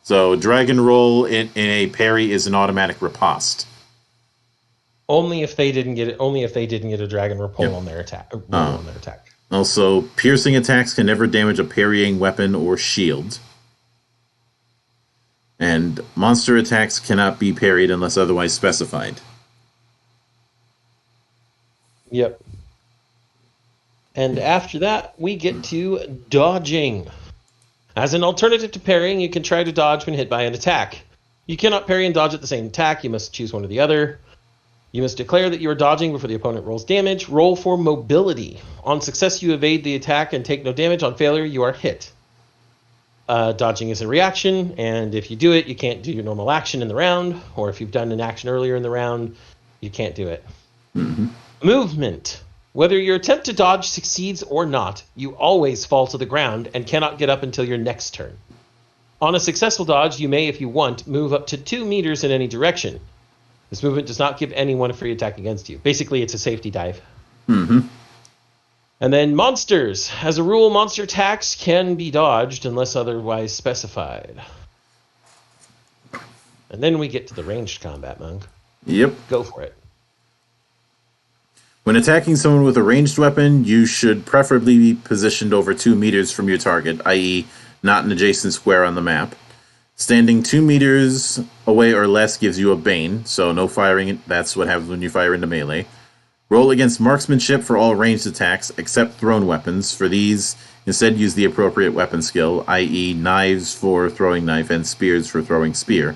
So dragon roll in a parry is an automatic riposte. Only if they didn't get it. Only if they didn't get a dragon repel on their attack. On their attack. Also, piercing attacks can never damage a parrying weapon or shield. And monster attacks cannot be parried unless otherwise specified. Yep. And after that, we get to dodging. As an alternative to parrying, you can try to dodge when hit by an attack. You cannot parry and dodge at the same attack. You must choose one or the other. You must declare that you are dodging before the opponent rolls damage. Roll for mobility. On success, you evade the attack and take no damage. On failure, you are hit. Dodging is a reaction, and if you do it, you can't do your normal action in the round, or if you've done an action earlier in the round, you can't do it. Mm-hmm. Movement. Whether your attempt to dodge succeeds or not, you always fall to the ground and cannot get up until your next turn. On a successful dodge, you may, if you want, move up to 2 meters in any direction. This movement does not give anyone a free attack against you. Basically, it's a safety dive. Mm-hmm. And then monsters. As a rule, monster attacks can be dodged unless otherwise specified. And then we get to the ranged combat, Monk. Yep. Go for it. When attacking someone with a ranged weapon, you should preferably be positioned over 2 meters from your target, i.e. not an adjacent square on the map. Standing 2 meters away or less gives you a Bane, so no firing. That's what happens when you fire into melee. Roll against marksmanship for all ranged attacks, except thrown weapons. For these, instead use the appropriate weapon skill, i.e. knives for throwing knife and spears for throwing spear.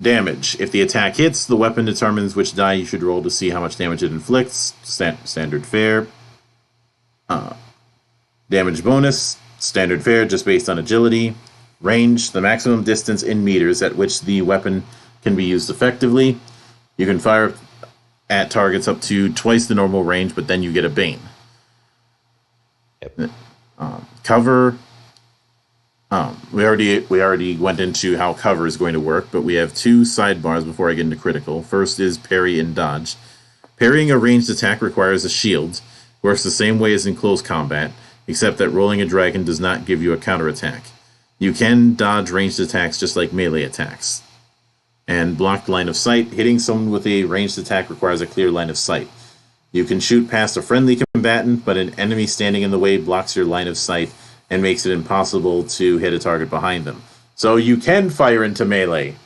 Damage. If the attack hits, the weapon determines which die you should roll to see how much damage it inflicts. Standard fare. Damage bonus. Standard fare, just based on agility. Range. The maximum distance in meters at which the weapon can be used effectively. You can fire at targets up to twice the normal range, but then you get a Bane. Yep. Cover. We already went into how cover is going to work, but we have 2 sidebars before I get into critical. First is parry and dodge. Parrying a ranged attack requires a shield. Works the same way as in close combat, except that rolling a dragon does not give you a counterattack. You can dodge ranged attacks just like melee attacks. And blocked line of sight. Hitting someone with a ranged attack requires a clear line of sight. You can shoot past a friendly combatant, but an enemy standing in the way blocks your line of sight and makes it impossible to hit a target behind them. So you can fire into melee.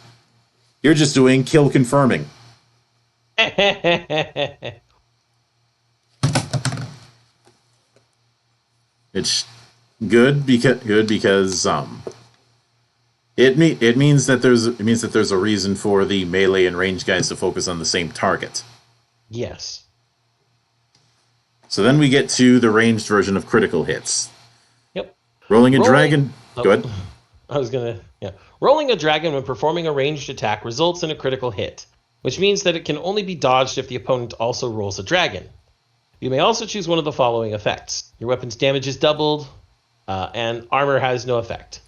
You're just doing kill confirming. It's good because it means that there's a reason for the melee and range guys to focus on the same target. Yes. So then we get to the ranged version of critical hits. Yep. Rolling a dragon. Go ahead. Rolling a dragon when performing a ranged attack results in a critical hit, which means that it can only be dodged if the opponent also rolls a dragon. You may also choose one of the following effects. Your weapon's damage is doubled, and armor has no effect.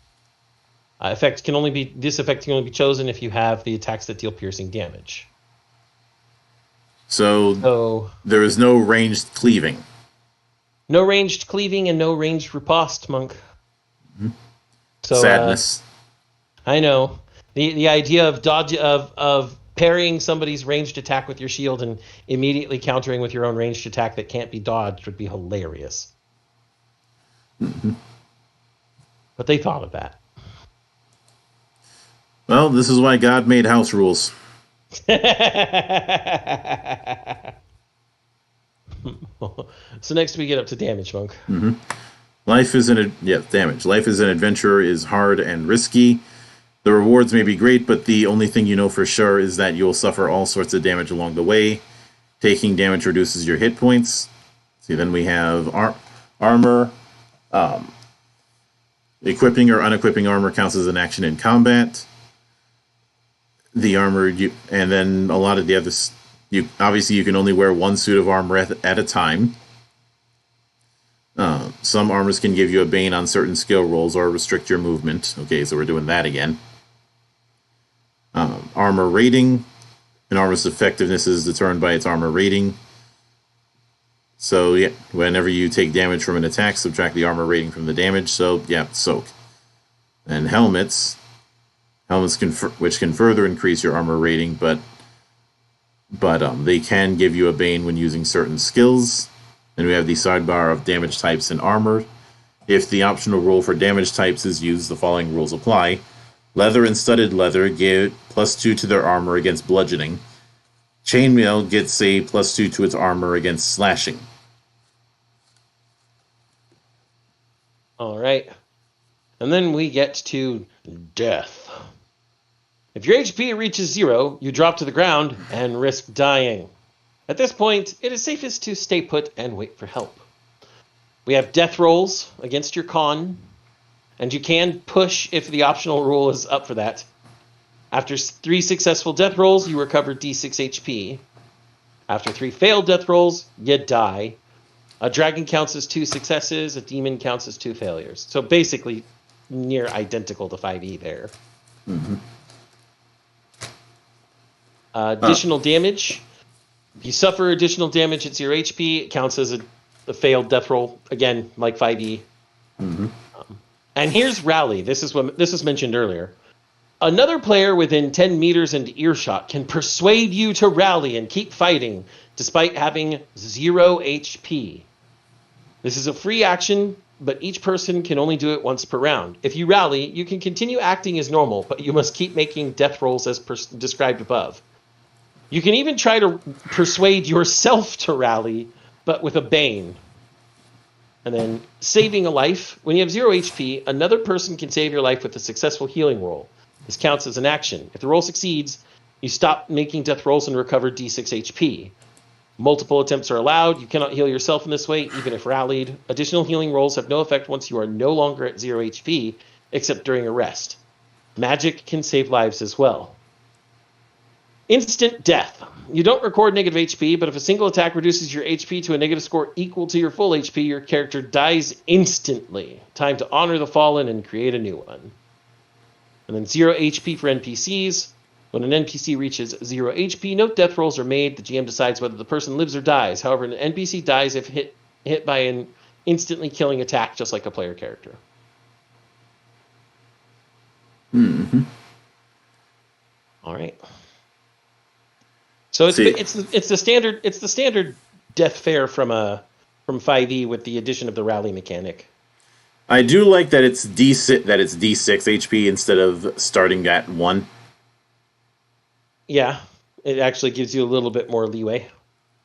This effect can only be chosen if you have the attacks that deal piercing damage. So there is no ranged cleaving. No ranged cleaving and no ranged riposte, Monk. Mm-hmm. So, sadness. I know. The idea of parrying somebody's ranged attack with your shield and immediately countering with your own ranged attack that can't be dodged would be hilarious. Mm-hmm. But they thought of that. Well, this is why God made house rules. So next we get up to damage, Monk. Mm-hmm. Damage. Life as an adventurer is hard and risky. The rewards may be great, but the only thing you know for sure is that you'll suffer all sorts of damage along the way. Taking damage reduces your hit points. See, then we have armor. Equipping or unequipping armor counts as an action in combat. the armor, and then a lot of the others. You can only wear one suit of armor at a time. Some armors can give you a bane on certain skill rolls or restrict your movement. Okay, so we're doing that again. Armor rating. An armor's effectiveness is determined by its armor rating. So, yeah, whenever you take damage from an attack, subtract the armor rating from the damage. So, yeah, soak. And helmets. Helmets which can further increase your armor rating, but they can give you a bane when using certain skills. Then we have the sidebar of damage types and armor. If the optional rule for damage types is used, the following rules apply. Leather and studded leather get +2 to their armor against bludgeoning. Chainmail gets a +2 to its armor against slashing. All right. And then we get to death. If your HP reaches 0, you drop to the ground and risk dying. At this point, it is safest to stay put and wait for help. We have death rolls against your con, and you can push if the optional rule is up for that. After 3 successful death rolls, you recover D6 HP. After 3 failed death rolls, you die. A dragon counts as 2 successes, a demon counts as 2 failures. So basically, near identical to 5e there. Mm-hmm. Additional damage. If you suffer additional damage at 0 HP, it counts as a failed death roll. Again, like 5e. Mm-hmm. And here's Rally. This was mentioned earlier. Another player within 10 meters and earshot can persuade you to rally and keep fighting despite having 0 HP. This is a free action, but each person can only do it once per round. If you rally, you can continue acting as normal, but you must keep making death rolls as described above. You can even try to persuade yourself to rally, but with a bane. And then saving a life. When you have 0 HP, another person can save your life with a successful healing roll. This counts as an action. If the roll succeeds, you stop making death rolls and recover D6 HP. Multiple attempts are allowed. You cannot heal yourself in this way, even if rallied. Additional healing rolls have no effect once you are no longer at 0 HP, except during a rest. Magic can save lives as well. Instant death. You don't record negative HP, but if a single attack reduces your HP to a negative score equal to your full HP, your character dies instantly. Time to honor the fallen and create a new one. And then 0 HP for NPCs. When an NPC reaches 0 HP, no death rolls are made. The GM decides whether the person lives or dies. However, an NPC dies if hit by an instantly killing attack, just like a player character. Mm-hmm. All right. So it's the standard death fare from 5e with the addition of the rally mechanic. I do like that it's D6 HP instead of starting at 1. Yeah, it actually gives you a little bit more leeway,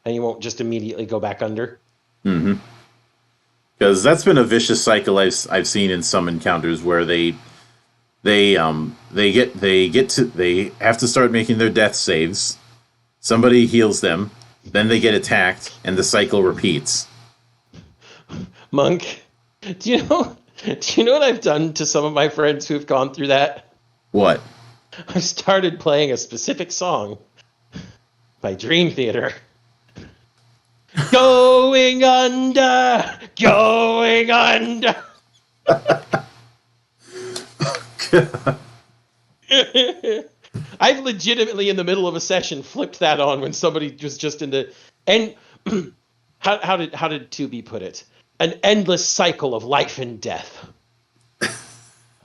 and you won't just immediately go back under. Mm-hmm. Because that's been a vicious cycle I've seen in some encounters where they have to start making their death saves. Somebody heals them, then they get attacked, and the cycle repeats. Monk, do you know what I've done to some of my friends who've gone through that? What? I've started playing a specific song by Dream Theater. Going under, going under. I've legitimately, in the middle of a session, flipped that on when somebody was just in the and how did 2B put it? An endless cycle of life and death.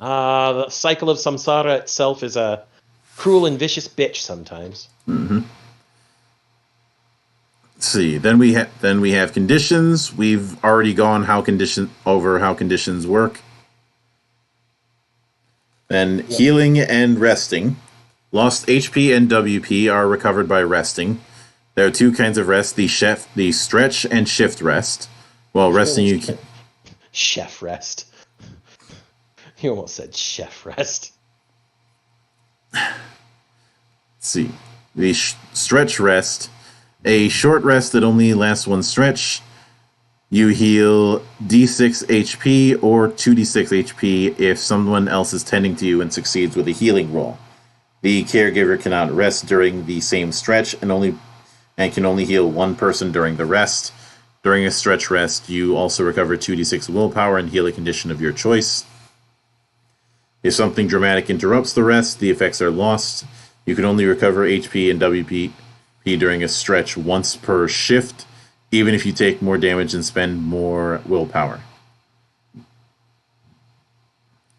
The cycle of samsara itself is a cruel and vicious bitch sometimes. Mm-hmm. Let's see. Then we have conditions. We've already gone over how conditions work. Then healing and resting. Lost HP and WP are recovered by resting. There are 2 kinds of rest: the stretch and shift rest. While resting, you can chef rest. You almost said chef rest. Let's see. The stretch rest. A short rest that only lasts 1 stretch. You heal D6 HP or 2d6 HP if someone else is tending to you and succeeds with a healing roll. The caregiver cannot rest during the same stretch and can only heal one person during the rest. During a stretch rest, you also recover 2d6 willpower and heal a condition of your choice. If something dramatic interrupts the rest, the effects are lost. You can only recover HP and WP during a stretch once per shift, even if you take more damage and spend more willpower.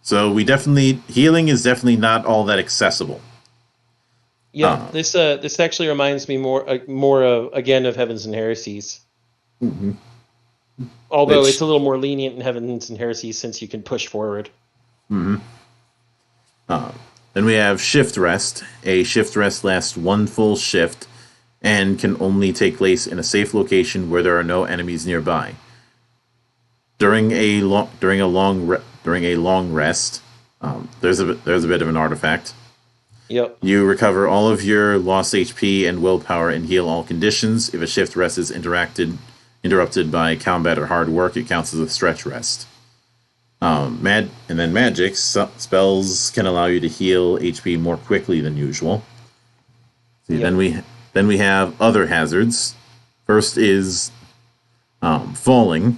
So healing is definitely not all that accessible. Yeah, this actually reminds me more of Heavens and Heresies. Mm-hmm. Although it's a little more lenient in Heavens and Heresies since you can push forward. Mm-hmm. Then we have shift rest. A shift rest lasts one full shift and can only take place in a safe location where there are no enemies nearby. During a long rest, there's a bit of an artifact. Yep. You recover all of your lost HP and willpower and heal all conditions. If a shift rest is interrupted by combat or hard work, it counts as a stretch rest. Magic spells can allow you to heal HP more quickly than usual. Yep. Then we have other hazards. First is falling.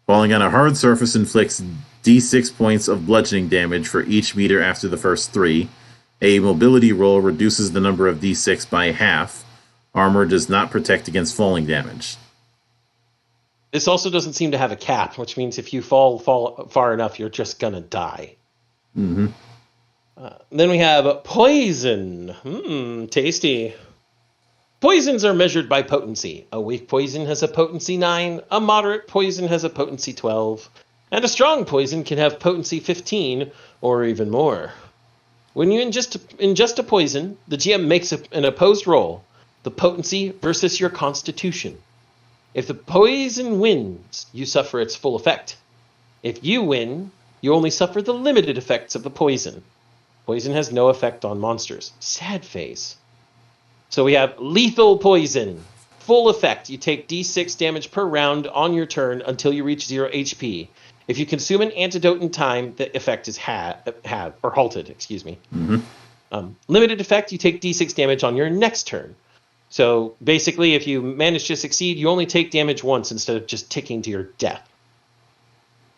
Falling on a hard surface inflicts d6 points of bludgeoning damage for each meter after the first 3. A mobility roll reduces the number of d6 by half. Armor does not protect against falling damage. This also doesn't seem to have a cap, which means if you fall far enough, you're just gonna die. Mm-hmm. Then we have poison. Tasty. Poisons are measured by potency. A weak poison has a potency 9, a moderate poison has a potency 12, and a strong poison can have potency 15 or even more. When you ingest a poison, the GM makes an opposed roll, the potency versus your constitution. If the poison wins, you suffer its full effect. If you win, you only suffer the limited effects of the poison. Poison has no effect on monsters. Sad face. So we have lethal poison. Full effect. You take d6 damage per round on your turn until you reach 0 HP. If you consume an antidote in time, the effect is halted. Excuse me. Mm-hmm. Limited effect. You take d6 damage on your next turn. So basically, if you manage to succeed, you only take damage once instead of just ticking to your death.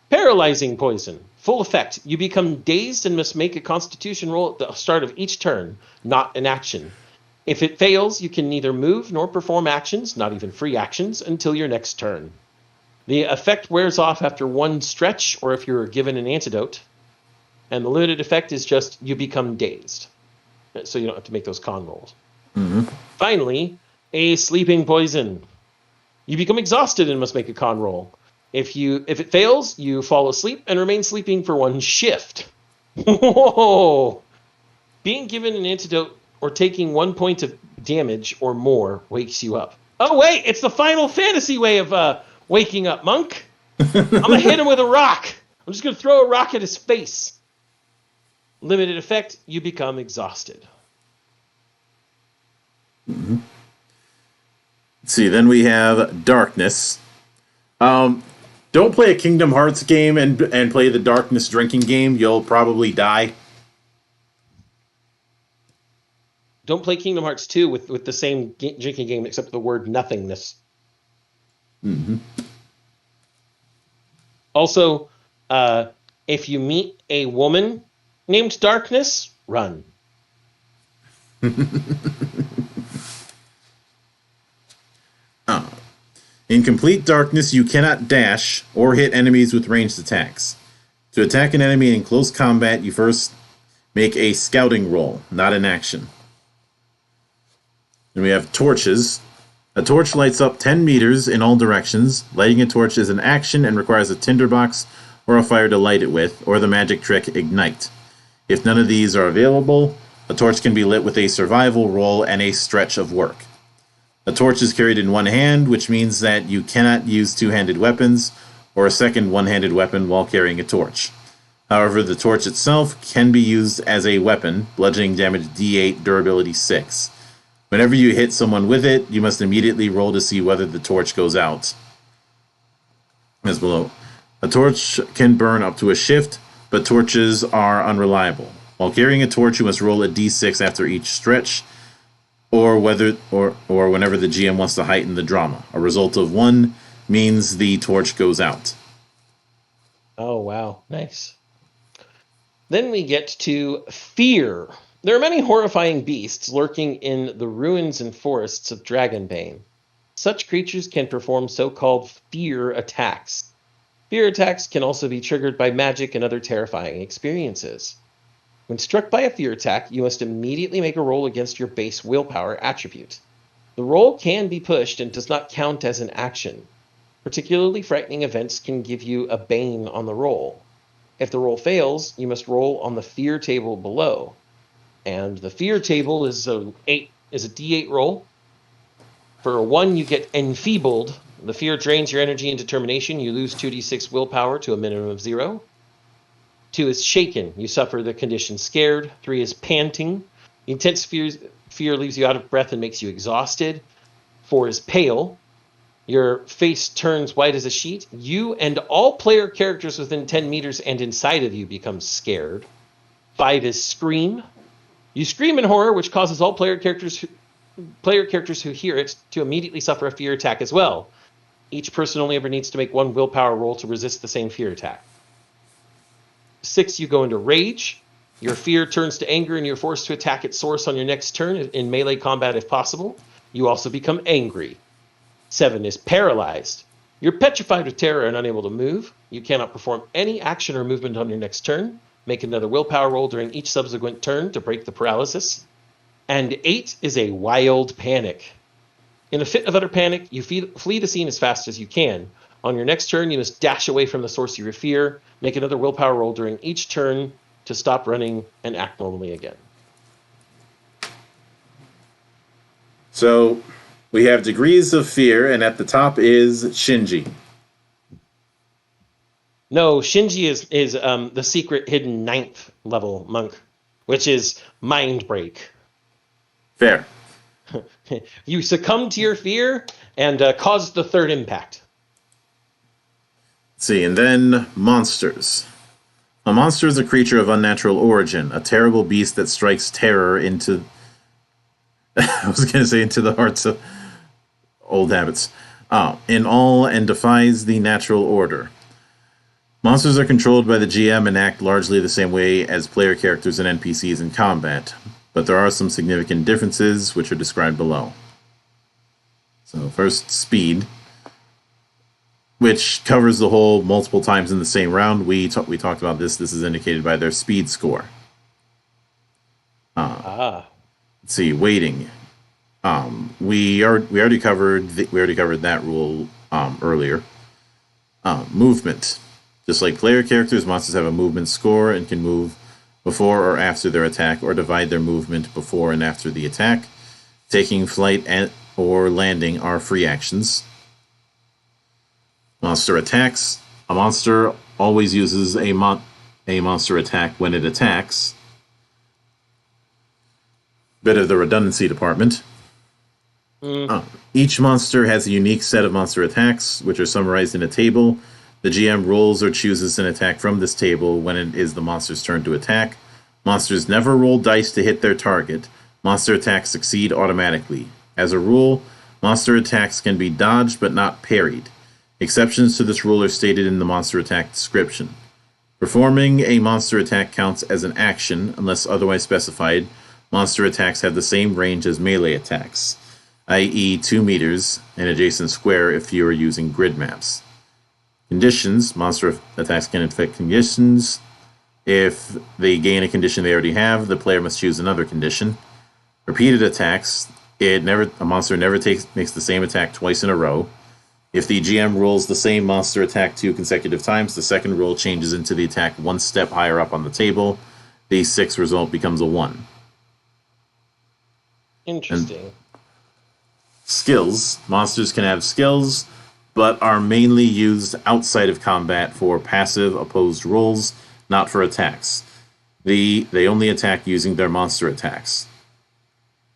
Paralyzing poison. Full effect. You become dazed and must make a constitution roll at the start of each turn, not an action. If it fails, you can neither move nor perform actions, not even free actions, until your next turn. The effect wears off after one stretch or if you're given an antidote. And the limited effect is just you become dazed. So you don't have to make those con rolls. Mm-hmm. Finally, a sleeping poison. You become exhausted and must make a con roll. If it fails, you fall asleep and remain sleeping for one shift. Whoa! Being given an antidote or taking 1 point of damage or more wakes you up. Oh wait, it's the Final Fantasy way of waking up, Monk. I'm gonna hit him with a rock. I'm just gonna throw a rock at his face. Limited effect, you become exhausted. Mm-hmm. Let's see, then we have Darkness. Don't play a Kingdom Hearts game and play the Darkness drinking game. You'll probably die. Don't play Kingdom Hearts 2 with the same drinking game except the word nothingness. Mm-hmm. Also, if you meet a woman named Darkness, run. In complete darkness, you cannot dash or hit enemies with ranged attacks. To attack an enemy in close combat, you first make a scouting roll, not an action. Then we have torches. A torch lights up 10 meters in all directions. Lighting a torch is an action and requires a tinderbox or a fire to light it with, or the magic trick Ignite. If none of these are available, a torch can be lit with a survival roll and a stretch of work. A torch is carried in one hand, which means that you cannot use two-handed weapons or a second one-handed weapon while carrying a torch. However, the torch itself can be used as a weapon, bludgeoning damage D8, durability 6. Whenever you hit someone with it, you must immediately roll to see whether the torch goes out. As below. A torch can burn up to a shift, but torches are unreliable. While carrying a torch, you must roll a d6 after each stretch, or whenever the GM wants to heighten the drama. A result of 1 means the torch goes out. Oh, wow. Nice. Then we get to fear. There are many horrifying beasts lurking in the ruins and forests of Dragonbane. Such creatures can perform so-called fear attacks. Fear attacks can also be triggered by magic and other terrifying experiences. When struck by a fear attack, you must immediately make a roll against your base willpower attribute. The roll can be pushed and does not count as an action. Particularly frightening events can give you a bane on the roll. If the roll fails, you must roll on the fear table below. And the fear table is a d8 roll. For a 1, you get enfeebled. The fear drains your energy and determination. You lose 2d6 willpower to a minimum of 0. 2 is shaken. You suffer the condition scared. 3 is panting. Intense fear leaves you out of breath and makes you exhausted. 4 is pale. Your face turns white as a sheet. You and all player characters within 10 meters and inside of you become scared. 5 is scream. You scream in horror, which causes all player characters who hear it to immediately suffer a fear attack as well. Each person only ever needs to make 1 willpower roll to resist the same fear attack. 6, you go into rage. Your fear turns to anger and you're forced to attack its source on your next turn in melee combat if possible. You also become angry. 7 is paralyzed. You're petrified with terror and unable to move. You cannot perform any action or movement on your next turn. Make another willpower roll during each subsequent turn to break the paralysis. And 8 is a wild panic. In a fit of utter panic, you flee the scene as fast as you can. On your next turn, you must dash away from the source of your fear. Make another willpower roll during each turn to stop running and act normally again. So we have degrees of fear, and at the top is Shinji. No, Shinji is the secret hidden 9th level monk, which is Mind Break. Fair. You succumb to your fear and cause the 3rd impact. Let's see, and then monsters. A monster is a creature of unnatural origin, a terrible beast that strikes terror into... I was going to say into the hearts of old habits. In all and defies the natural order. Monsters are controlled by the GM and act largely the same way as player characters and NPCs in combat, but there are some significant differences which are described below. So first, speed, which covers the whole multiple times in the same round. We talked about this. This is indicated by their speed score. Let's see, waiting. We already covered that rule earlier. Movement. Just like player characters, monsters have a movement score and can move before or after their attack, or divide their movement before and after the attack. Taking flight or landing are free actions. Monster attacks. A monster always uses a monster attack when it attacks. Bit of the redundancy department. Each monster has a unique set of monster attacks, which are summarized in a table. The GM rolls or chooses an attack from this table when it is the monster's turn to attack. Monsters never roll dice to hit their target. Monster attacks succeed automatically. As a rule, monster attacks can be dodged but not parried. Exceptions to this rule are stated in the monster attack description. Performing a monster attack counts as an action unless otherwise specified. Monster attacks have the same range as melee attacks, i.e. 2 meters, an adjacent square if you are using grid maps. Conditions. Monster attacks can inflict conditions. If they gain a condition they already have, the player must choose another condition. Repeated attacks. A monster never makes the same attack twice in a row. If the GM rolls the same monster attack 2 consecutive times, the second roll changes into the attack 1 step higher up on the table. The 6th result becomes a 1. Interesting. And skills. Monsters can have skills, but are mainly used outside of combat for passive opposed rolls, not for attacks. They only attack using their monster attacks.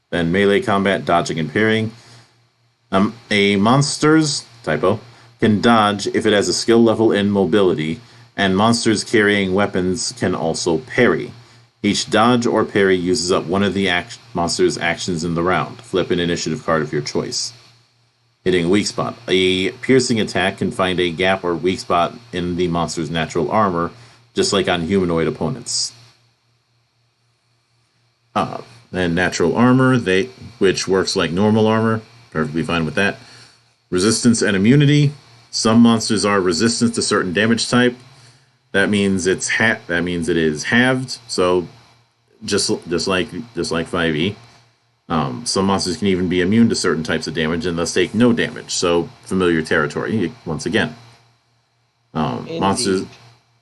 Then melee combat, dodging and parrying. A monster's can dodge if it has a skill level in mobility, and monsters carrying weapons can also parry. Each dodge or parry uses up one of the monster's actions in the round. Flip an initiative card of your choice. Hitting a weak spot. A piercing attack can find a gap or weak spot in the monster's natural armor, just like on humanoid opponents. And natural armor, which works like normal armor. Perfectly fine with that. Resistance and immunity. Some monsters are resistant to certain damage type. That means it is halved. So just like 5e. Some monsters can even be immune to certain types of damage and thus take no damage. So familiar territory once again. Monsters,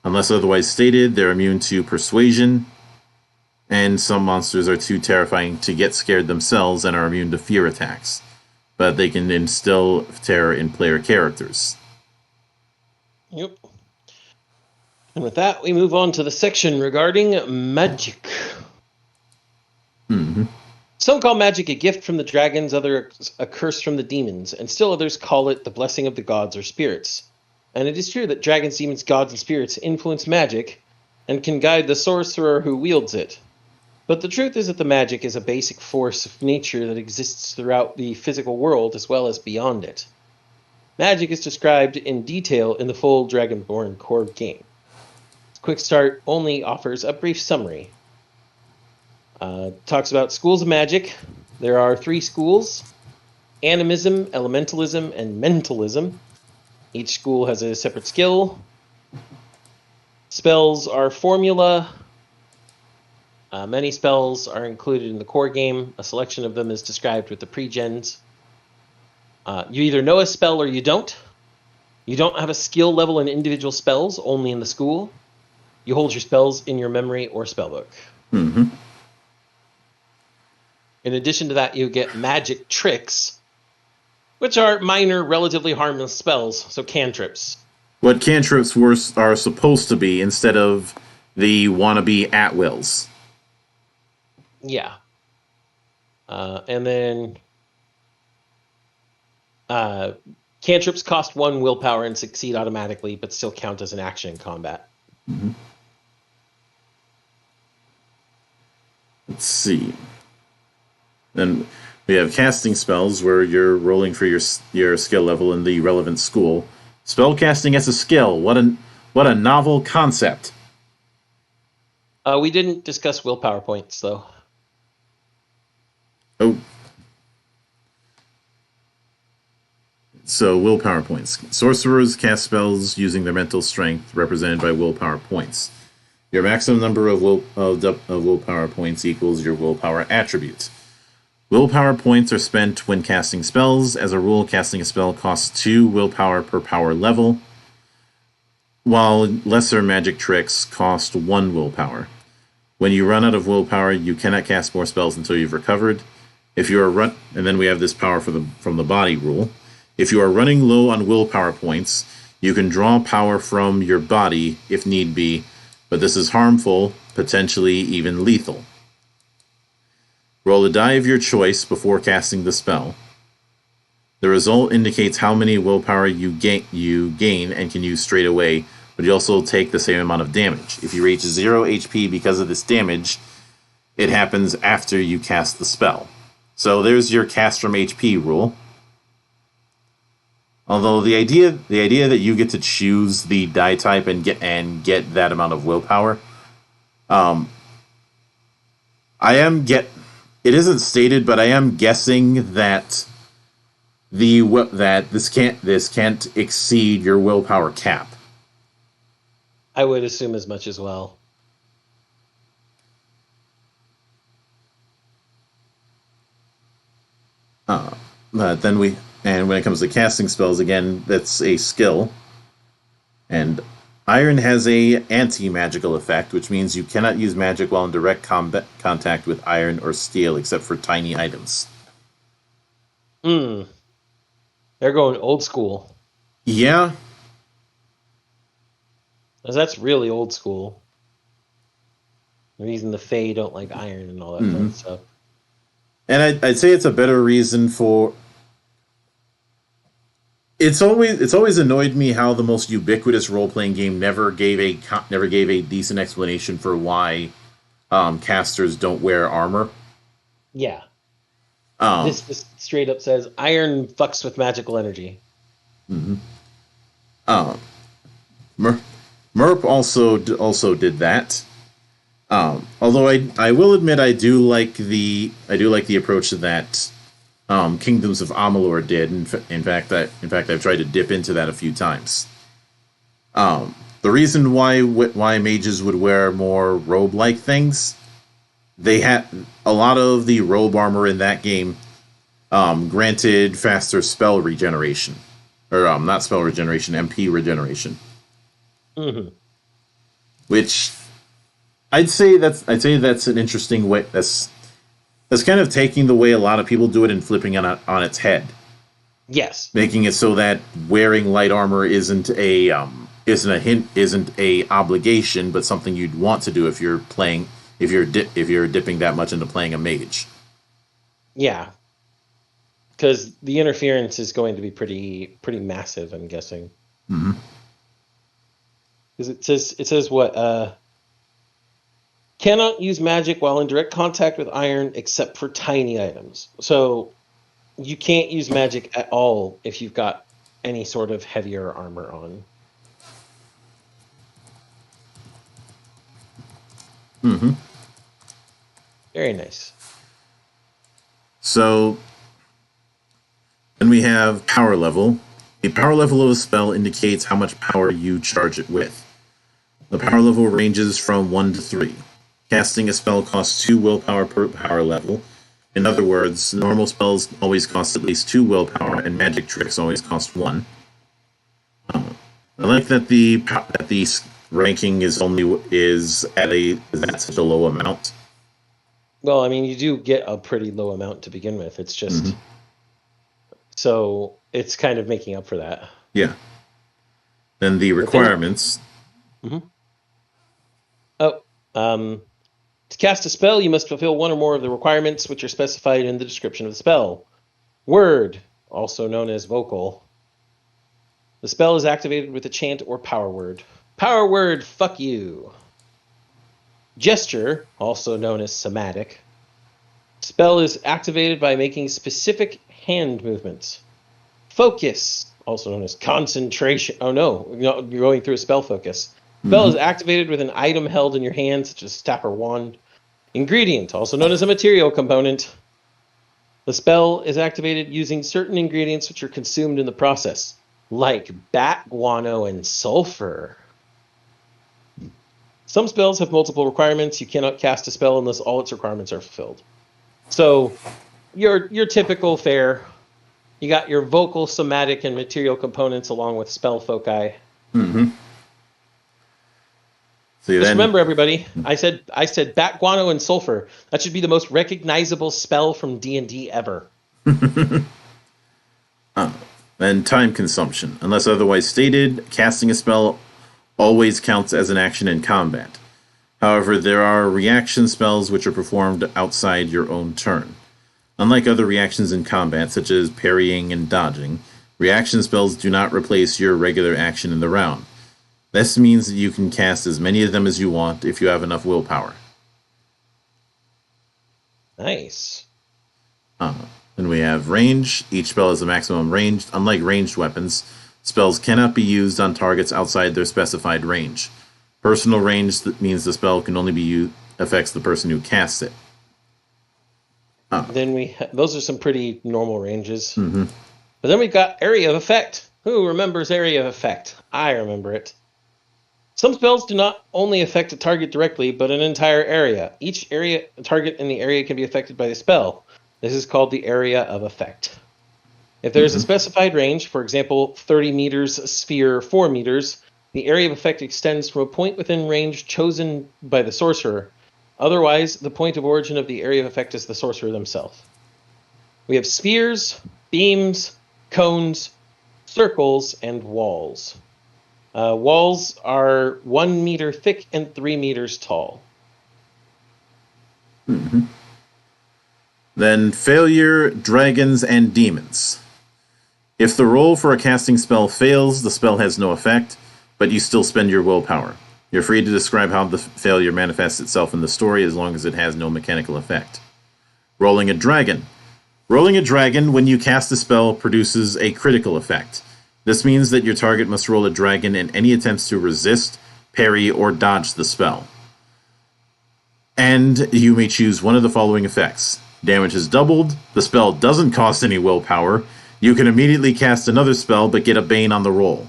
unless otherwise stated, they're immune to persuasion. And some monsters are too terrifying to get scared themselves and are immune to fear attacks. But they can instill terror in player characters. Yep. And with that, we move on to the section regarding magic. Mm-hmm. Some call magic a gift from the dragons, others a curse from the demons, and still others call it the blessing of the gods or spirits. And it is true that dragons, demons, gods, and spirits influence magic and can guide the sorcerer who wields it. But the truth is that the magic is a basic force of nature that exists throughout the physical world as well as beyond it. Magic is described in detail in the full Dragonbane core game. Quickstart only offers a brief summary. Talks about schools of magic. There are 3 schools: animism, elementalism, and mentalism. Each school has a separate skill. Spells are formula. Many spells are included in the core game. A selection of them is described with the pre-gens. You either know a spell or you don't. You don't have a skill level in individual spells, only in the school. You hold your spells in your memory or spellbook. Mm-hmm. In addition to that, you get magic tricks, which are minor, relatively harmless spells, so cantrips. What cantrips are supposed to be instead of the wannabe at-wills. Yeah. And then cantrips cost 1 willpower and succeed automatically, but still count as an action in combat. Mm-hmm. Let's see. Then we have casting spells, where you're rolling for your skill level in the relevant school. Spellcasting as a skill. What a novel concept. We didn't discuss willpower points, though. Oh. So, willpower points. Sorcerers cast spells using their mental strength, represented by willpower points. Your maximum number of willpower points equals your willpower attribute. Willpower points are spent when casting spells. As a rule, casting a spell costs 2 willpower per power level, while lesser magic tricks cost 1 willpower. When you run out of willpower, you cannot cast more spells until you've recovered. If you are and then we have this power from the body rule. If you are running low on willpower points, you can draw power from your body if need be, but this is harmful, potentially even lethal. Roll a die of your choice before casting the spell. The result indicates how many willpower you gain and can use straight away, but you also take the same amount of damage. If you reach 0 HP because of this damage, it happens after you cast the spell. So there's your cast from HP rule. Although the idea that you get to choose the die type and get that amount of willpower, it isn't stated, but I am guessing that this can't exceed your willpower cap. I would assume as much as well. But then when it comes to casting spells, again, that's a skill. And iron has a anti-magical effect, which means you cannot use magic while in direct contact with iron or steel, except for tiny items. They're going old school. Yeah. That's really old school. The reason the Fae don't like iron and all that fun stuff. And I'd say it's a better reason for... It's always annoyed me how the most ubiquitous role-playing game never gave a decent explanation for why casters don't wear armor. Yeah. This just straight up says iron fucks with magical energy. Mm-hmm. Merp also did that. Although I will admit I do like the approach that Kingdoms of Amalur did. In fact, I've tried to dip into that a few times. The reason why mages would wear more robe-like things, they had a lot of the robe armor in that game granted faster spell regeneration, or not spell regeneration, MP regeneration. Mm-hmm. Which I'd say that's an interesting way. That's kind of taking the way a lot of people do it and flipping it on its head. Yes, making it so that wearing light armor isn't a obligation, but something you'd want to do if you're dipping that much into playing a mage. Yeah, because the interference is going to be pretty massive, I'm guessing. Mm-hmm. Because it says what cannot use magic while in direct contact with iron except for tiny items. So you can't use magic at all if you've got any sort of heavier armor on. Mm-hmm. Very nice. So then we have power level. The power level of a spell indicates how much power you charge it with. The power level ranges from 1 to 3. Casting a spell costs 2 willpower per power level. In other words, normal spells always cost at least 2 willpower, and magic tricks always cost 1. I like that the ranking is at such a low amount. Well, I mean, you do get a pretty low amount to begin with. It's just so it's kind of making up for that. Yeah. Then the requirements. To cast a spell, you must fulfill one or more of the requirements which are specified in the description of the spell. Word, also known as vocal. The spell is activated with a chant or power word. Power word, fuck you. Gesture, also known as somatic. Spell is activated by making specific hand movements. Focus, also known as concentration. Oh no, you're going through a spell focus. Spell is activated with an item held in your hand, such as staff or wand. Ingredient, also known as a material component. The spell is activated using certain ingredients which are consumed in the process, like bat guano and sulfur. Some spells have multiple requirements. You cannot cast a spell unless all its requirements are fulfilled. So, your typical fare. You got your vocal, somatic, and material components along with spell foci. Mm-hmm. Just remember, everybody, I said bat guano and sulfur. That should be the most recognizable spell from D&D ever. And time consumption. Unless otherwise stated, casting a spell always counts as an action in combat. However, there are reaction spells which are performed outside your own turn. Unlike other reactions in combat, such as parrying and dodging, reaction spells do not replace your regular action in the round. This means that you can cast as many of them as you want if you have enough willpower. Nice. Then we have range. Each spell has a maximum range. Unlike ranged weapons, spells cannot be used on targets outside their specified range. Personal range means the spell can only be affects the person who casts it. Then those are some pretty normal ranges. Mm-hmm. But then we've got area of effect. Who remembers area of effect? I remember it. Some spells do not only affect a target directly, but an entire area. Each target in the area can be affected by the spell. This is called the area of effect. If there is a specified range, for example, 30 meters, sphere, 4 meters, the area of effect extends from a point within range chosen by the sorcerer. Otherwise, the point of origin of the area of effect is the sorcerer themselves. We have spheres, beams, cones, circles, and walls. Walls are 1 meter thick and 3 meters tall. Mm-hmm. Then failure, dragons, and demons. If the roll for a casting spell fails, the spell has no effect, but you still spend your willpower. You're free to describe how the failure manifests itself in the story as long as it has no mechanical effect. Rolling a dragon. Rolling a dragon when you cast a spell produces a critical effect. This means that your target must roll a dragon in any attempts to resist, parry, or dodge the spell. And you may choose one of the following effects. Damage is doubled, the spell doesn't cost any willpower, you can immediately cast another spell but get a Bane on the roll.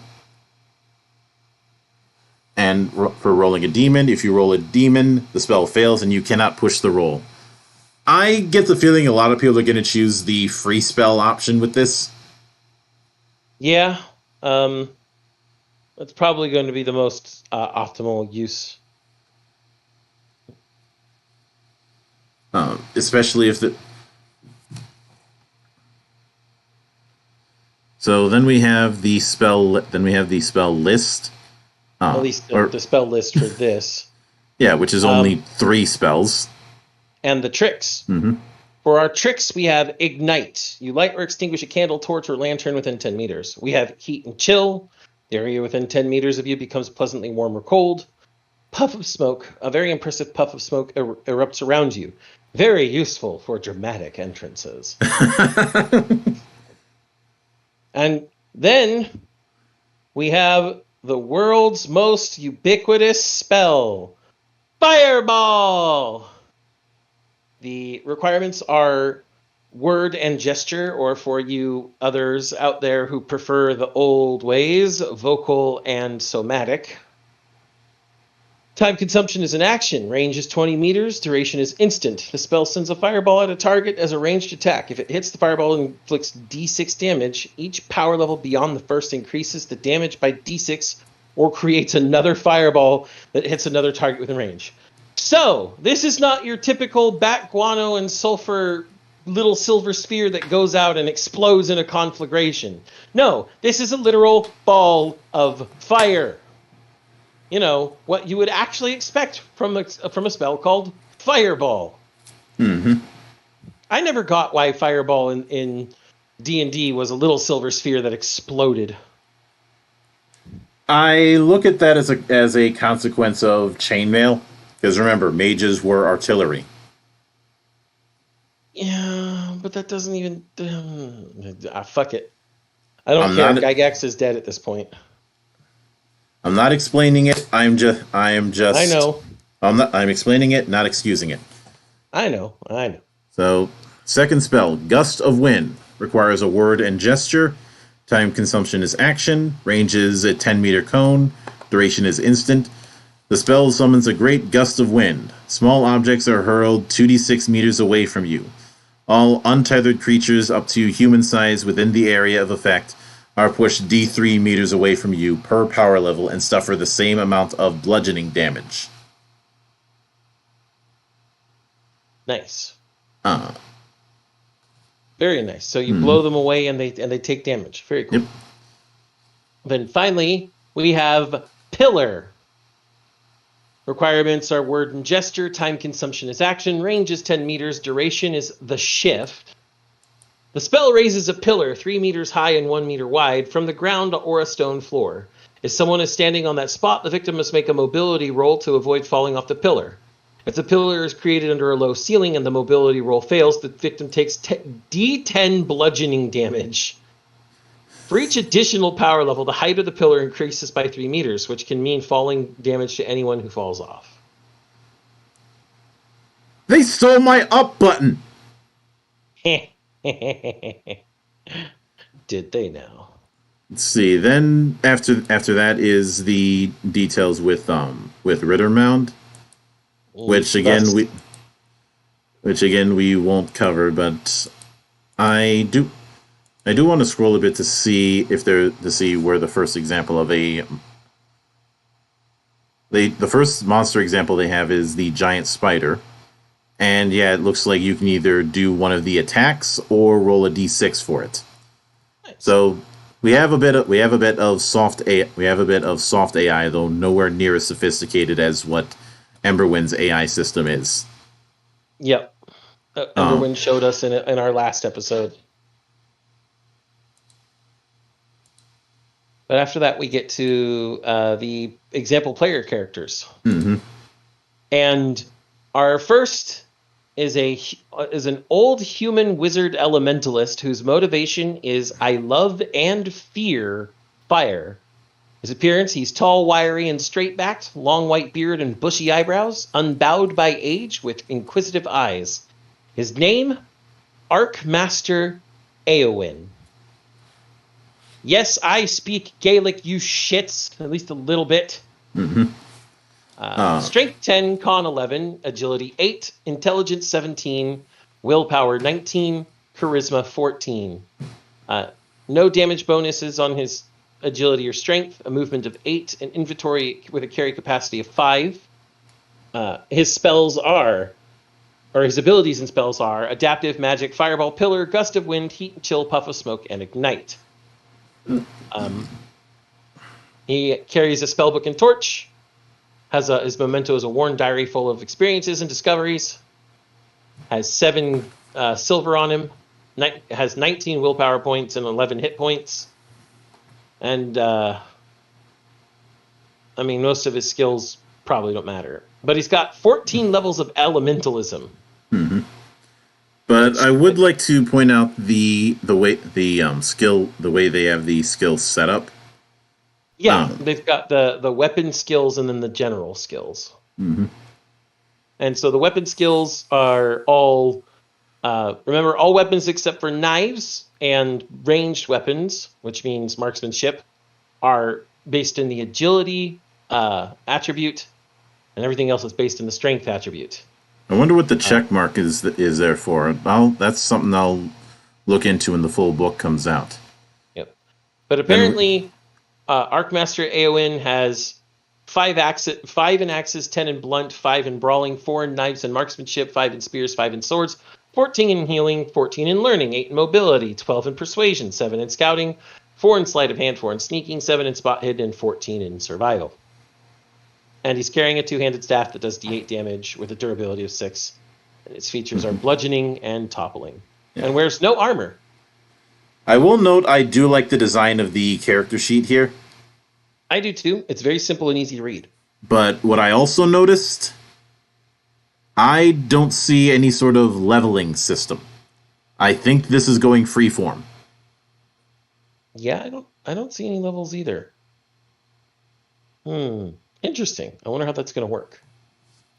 And for rolling a demon, if you roll a demon, the spell fails and you cannot push the roll. I get the feeling a lot of people are going to choose the free spell option with this. Yeah, it's probably going to be the most optimal use. Especially if the... So then we have the spell. Then we have the spell list. At least the spell list for this. Yeah, which is only 3 spells. And the tricks. Mm-hmm. For our tricks, we have Ignite. You light or extinguish a candle, torch, or lantern within 10 meters. We have Heat and Chill. The area within 10 meters of you becomes pleasantly warm or cold. Puff of Smoke. A very impressive puff of smoke erupts around you. Very useful for dramatic entrances. And then we have the world's most ubiquitous spell, Fireball! The requirements are word and gesture, or for you others out there who prefer the old ways, vocal and somatic. Time consumption is an action. Range is 20 meters. Duration is instant. The spell sends a fireball at a target as a ranged attack. If it hits the fireball and inflicts d6 damage, each power level beyond the first increases the damage by d6 or creates another fireball that hits another target within range. So, this is not your typical bat guano and sulfur little silver sphere that goes out and explodes in a conflagration. No, this is a literal ball of fire. You know, what you would actually expect from a spell called Fireball. Mm-hmm. I never got why Fireball in D&D was a little silver sphere that exploded. I look at that as a consequence of chainmail, because remember, mages were artillery. Yeah, but that doesn't even... fuck it. I don't care. Gygax is dead at this point. I'm not explaining it. I am just. I know. I'm explaining it, not excusing it. I know. So, second spell, Gust of Wind, requires a word and gesture. Time consumption is action. Range is a 10-meter cone. Duration is instant. The spell summons a great gust of wind. Small objects are hurled 2d6 meters away from you. All untethered creatures up to human size within the area of effect are pushed d3 meters away from you per power level and suffer the same amount of bludgeoning damage. Nice. Very nice. So you blow them away and they take damage. Very cool. Yep. Then finally, we have Pillar. Requirements are word and gesture. Time consumption is action. Range is 10 meters. Duration is the shift. The spell raises a pillar 3 meters high and 1 meter wide from the ground or a stone floor. If someone is standing on that spot, the victim must make a mobility roll to avoid falling off the pillar. If the pillar is created under a low ceiling and the mobility roll fails, the victim takes d10 bludgeoning damage. For each additional power level, the height of the pillar increases by 3 meters, which can mean falling damage to anyone who falls off. They stole my up button! Did they now? Let's see. Then after that is the details with Rittermound, which again we won't cover. But I do want to scroll a bit to see where the first example of the first monster example they have is the giant spider. And yeah, it looks like you can either do one of the attacks or roll a d6 for it. Nice. So we have a bit of soft AI, though nowhere near as sophisticated as what Emberwind's AI system is. Yep, Emberwind showed us in our last episode. But after that, we get to the example player characters. Mm-hmm. And our first is an old human wizard elementalist whose motivation is I love and fear fire. His appearance, he's tall, wiry, and straight-backed, long white beard and bushy eyebrows, unbowed by age with inquisitive eyes. His name, Archmaster Eowyn. Yes, I speak Gaelic, you shits, at least a little bit. Mm-hmm. Strength 10, Con 11, Agility 8, Intelligence 17, Willpower 19, Charisma 14. No damage bonuses on his agility or strength, a movement of 8, an inventory with a carry capacity of 5. His spells are, or his abilities and spells are, Adaptive, Magic, Fireball, Pillar, Gust of Wind, Heat and Chill, Puff of Smoke, and Ignite. He carries a spellbook and torch, his memento is a worn diary full of experiences and discoveries, has 7 silver on him, has 19 willpower points and 11 hit points. And, most of his skills probably don't matter. But he's got 14 levels of elementalism. Mm-hmm. But I would like to point out the way they have the skills set up. Yeah, they've got the weapon skills and then the general skills. Mm-hmm. And so the weapon skills are all, remember, all weapons except for knives and ranged weapons, which means marksmanship, are based in the agility attribute, and everything else is based in the strength attribute. I wonder what the check mark is there for. That's something I'll look into when the full book comes out. Yep. But apparently, Archmaster Eowyn has 5 in axes, 10 in blunt, 5 in brawling, 4 in knives and marksmanship, 5 in spears, 5 in swords, 14 in healing, 14 in learning, 8 in mobility, 12 in persuasion, 7 in scouting, 4 in sleight of hand, 4 in sneaking, 7 in spot hidden, and 14 in survival. And he's carrying a 2-handed staff that does d8 damage with a durability of 6. And its features are bludgeoning and toppling. Yeah. And wears no armor. I will note I do like the design of the character sheet here. I do too. It's very simple and easy to read. But what I also noticed, I don't see any sort of leveling system. I think this is going freeform. Yeah, I don't see any levels either. Interesting. I wonder how that's going to work.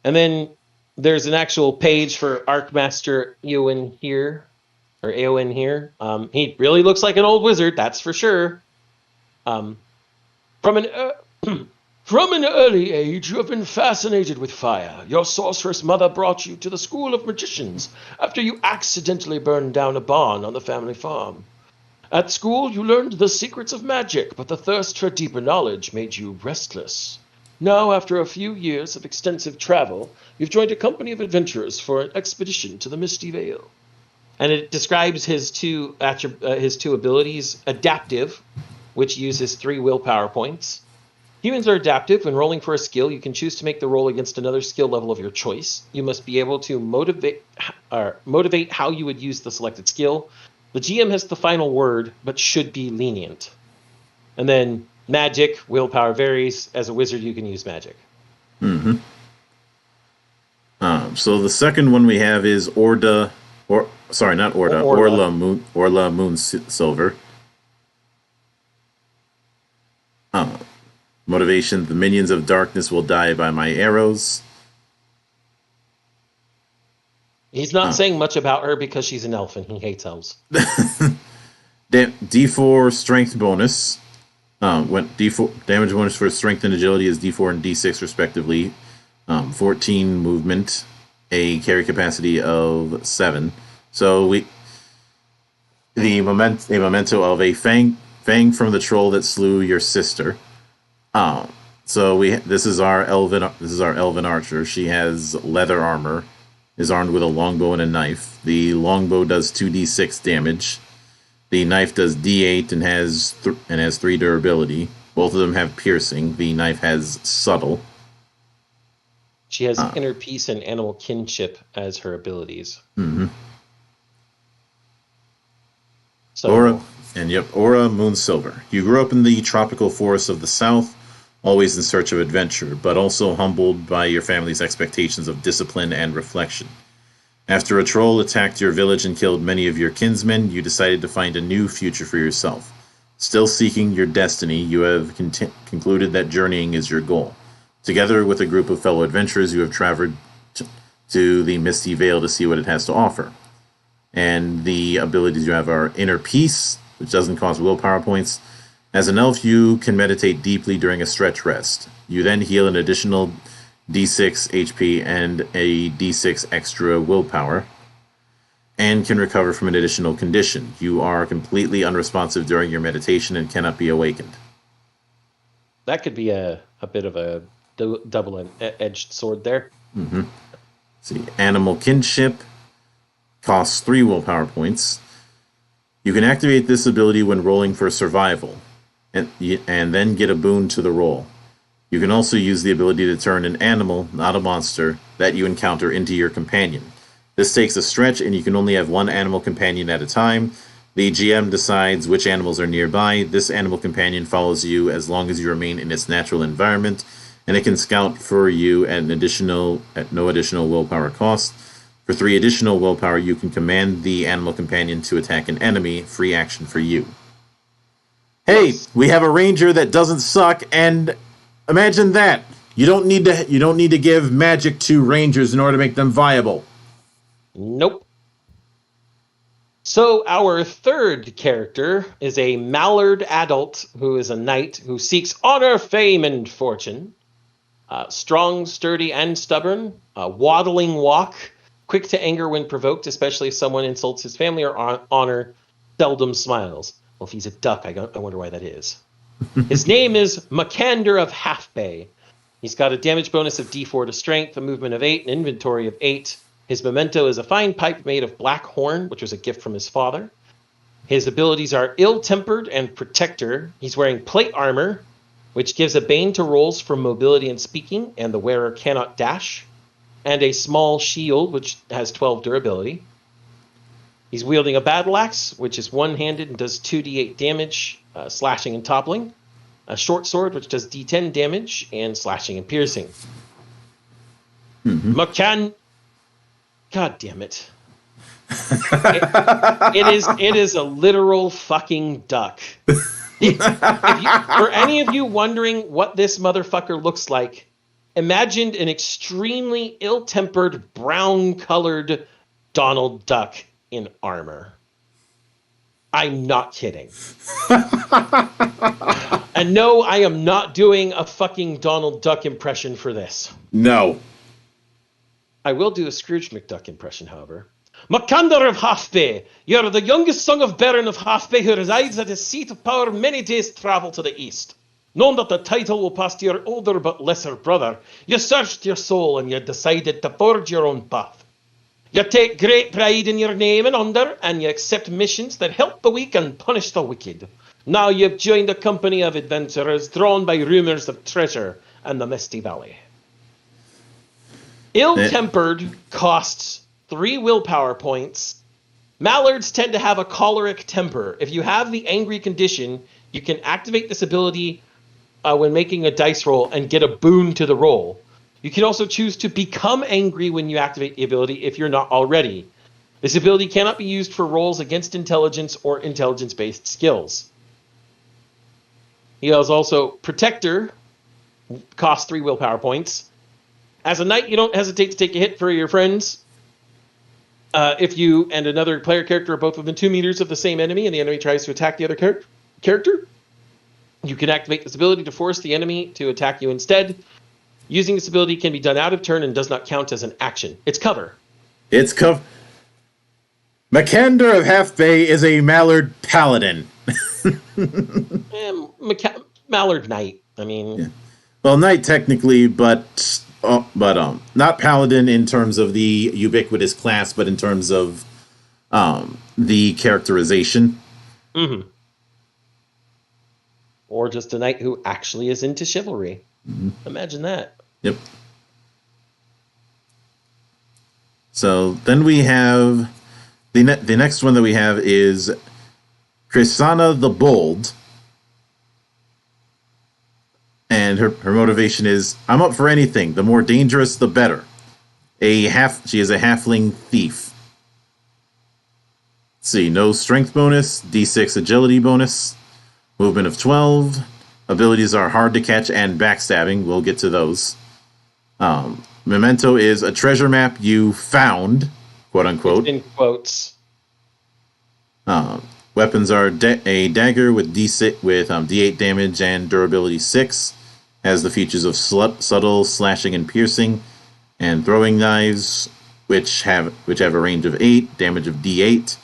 And then there's an actual page for Archmaster Eowyn here, or Eowyn here. He really looks like an old wizard, that's for sure. From an early age, you have been fascinated with fire. Your sorceress mother brought you to the School of Magicians after you accidentally burned down a barn on the family farm. At school, you learned the secrets of magic, but the thirst for deeper knowledge made you restless. Now, after a few years of extensive travel, you've joined a company of adventurers for an expedition to the Misty Vale. And it describes his two abilities: adaptive, which uses 3 willpower points. Humans are adaptive. When rolling for a skill, you can choose to make the roll against another skill level of your choice. You must be able to motivate how you would use the selected skill. The GM has the final word, but should be lenient. And then magic, willpower varies. As a wizard, you can use magic. Mm-hmm. So the second one we have is Orla Moonsilver. Motivation: the minions of darkness will die by my arrows. He's not saying much about her because she's an elf and he hates elves. D4 strength bonus. When D4 damage bonus for strength and agility is D4 and D6 respectively. 14 movement, a carry capacity of 7. So a memento of a fang from the troll that slew your sister. This is our elven archer. She has leather armor, is armed with a longbow and a knife. The longbow does 2d6 damage. The knife does d8 and has 3 durability. Both of them have piercing. The knife has subtle. She has inner peace and animal kinship as her abilities. Mm-hmm. So And yep, Aura Moonsilver. You grew up in the tropical forests of the south, always in search of adventure, but also humbled by your family's expectations of discipline and reflection. After a troll attacked your village and killed many of your kinsmen, you decided to find a new future for yourself. Still seeking your destiny, you have concluded that journeying is your goal. Together with a group of fellow adventurers, you have traveled to the Misty Vale to see what it has to offer. And the abilities you have are Inner Peace, which doesn't cost willpower points. As an elf, you can meditate deeply during a stretch rest. You then heal an additional d6 HP and a d6 extra willpower, and can recover from an additional condition. You are completely unresponsive during your meditation and cannot be awakened. That could be a bit of a double-edged sword there. Mm-hmm. See, Animal Kinship costs 3 willpower points. You can activate this ability when rolling for survival, and then get a boon to the roll. You can also use the ability to turn an animal, not a monster, that you encounter into your companion. This takes a stretch, and you can only have one animal companion at a time. The GM decides which animals are nearby. This animal companion follows you as long as you remain in its natural environment, and it can scout for you at no additional willpower cost. For 3 additional willpower, you can command the animal companion to attack an enemy, free action for you. Hey, we have a ranger that doesn't suck, and imagine that. You don't need to give magic to rangers in order to make them viable. Nope. So our third character is a mallard adult who is a knight who seeks honor, fame, and fortune. Strong, sturdy, and stubborn. Waddling walk. Quick to anger when provoked, especially if someone insults his family or honor. Seldom smiles. Well, if he's a duck, I wonder why that is. His name is Makander of Halfbay. He's got a damage bonus of d4 to strength, a movement of 8, an inventory of 8. His memento is a fine pipe made of black horn, which was a gift from his father. His abilities are ill-tempered and protector. He's wearing plate armor, which gives a bane to rolls for mobility and speaking, and the wearer cannot dash. And a small shield, which has 12 durability. He's wielding a battle axe, which is one-handed and does 2d8 damage, slashing and toppling. A short sword, which does d10 damage, and slashing and piercing. Mm-hmm. God damn it. It is a literal fucking duck. For any of you wondering what this motherfucker looks like, imagine an extremely ill-tempered, brown-colored Donald Duck in armor. I'm not kidding. And no, I am not doing a fucking Donald Duck impression for this. No. I will do a Scrooge McDuck impression, however. Makander of Halfbay, you're the youngest son of Baron of Halfbay who resides at his seat of power many days' travel to the east. Knowing that the title will pass to your older but lesser brother, you searched your soul and you decided to forge your own path. You take great pride in your name and honour, and you accept missions that help the weak and punish the wicked. Now you've joined a company of adventurers drawn by rumours of treasure and the Misty Valley. Ill-tempered costs 3 willpower points. Mallards tend to have a choleric temper. If you have the angry condition, you can activate this ability when making a dice roll and get a boon to the roll. You can also choose to become angry when you activate the ability if you're not already. This ability cannot be used for rolls against intelligence or intelligence-based skills. He has also Protector, costs 3 willpower points. As a knight, you don't hesitate to take a hit for your friends. If you and another player character are both within 2 meters of the same enemy and the enemy tries to attack the other character, you can activate this ability to force the enemy to attack you instead. Using this ability can be done out of turn and does not count as an action. It's cover. It's cover. Makander of Halfbay is a Mallard Paladin. Mallard Knight. I mean... Yeah. Well, Knight technically, but not Paladin in terms of the ubiquitous class, but in terms of the characterization. Mm-hmm. Or just a knight who actually is into chivalry. Mm-hmm. Imagine that. Yep. So then we have the next one that we have is Krisana the Bold. And her motivation is, I'm up for anything. The more dangerous, the better. She is a halfling thief. Let's see, no strength bonus, d6 agility bonus, movement of 12. Abilities are hard to catch and backstabbing. We'll get to those. Memento is a treasure map you found, quote unquote. In quotes. Weapons are a dagger with d8 damage and durability 6. Has the features of subtle, slashing, and piercing, and throwing knives, which have a range of 8, damage of d8,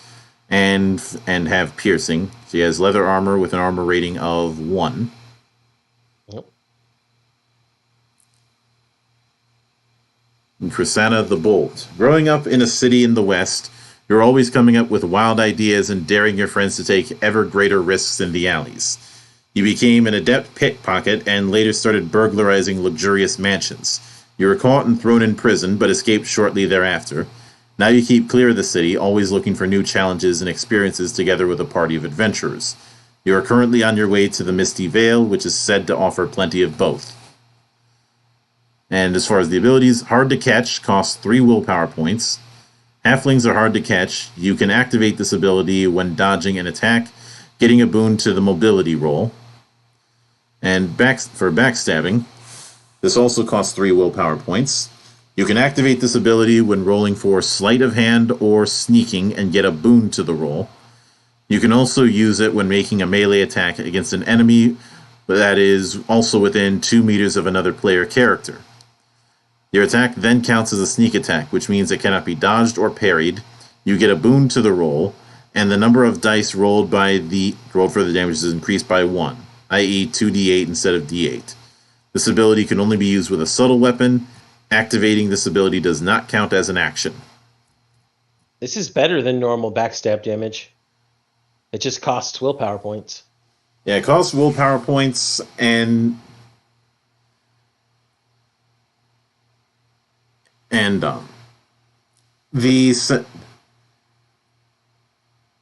and have piercing. She has leather armor with an armor rating of 1. Yep. And Krisana the Bold. Growing up in a city in the West, you're always coming up with wild ideas and daring your friends to take ever greater risks in the alleys. You became an adept pickpocket and later started burglarizing luxurious mansions. You were caught and thrown in prison, but escaped shortly thereafter. Now you keep clear of the city, always looking for new challenges and experiences together with a party of adventurers. You are currently on your way to the Misty Vale, which is said to offer plenty of both. And as far as the abilities, hard to catch, costs 3 willpower points. Halflings are hard to catch. You can activate this ability when dodging an attack, getting a boon to the mobility roll. And for backstabbing, this also costs 3 willpower points. You can activate this ability when rolling for sleight of hand or sneaking and get a boon to the roll. You can also use it when making a melee attack against an enemy that is also within 2 meters of another player character. Your attack then counts as a sneak attack, which means it cannot be dodged or parried. You get a boon to the roll, and the number of dice rolled for the damage is increased by 1, i.e. 2d8 instead of d8. This ability can only be used with a subtle weapon. Activating this ability does not count as an action. This is better than normal backstab damage. It just costs willpower points. Yeah, it costs willpower points,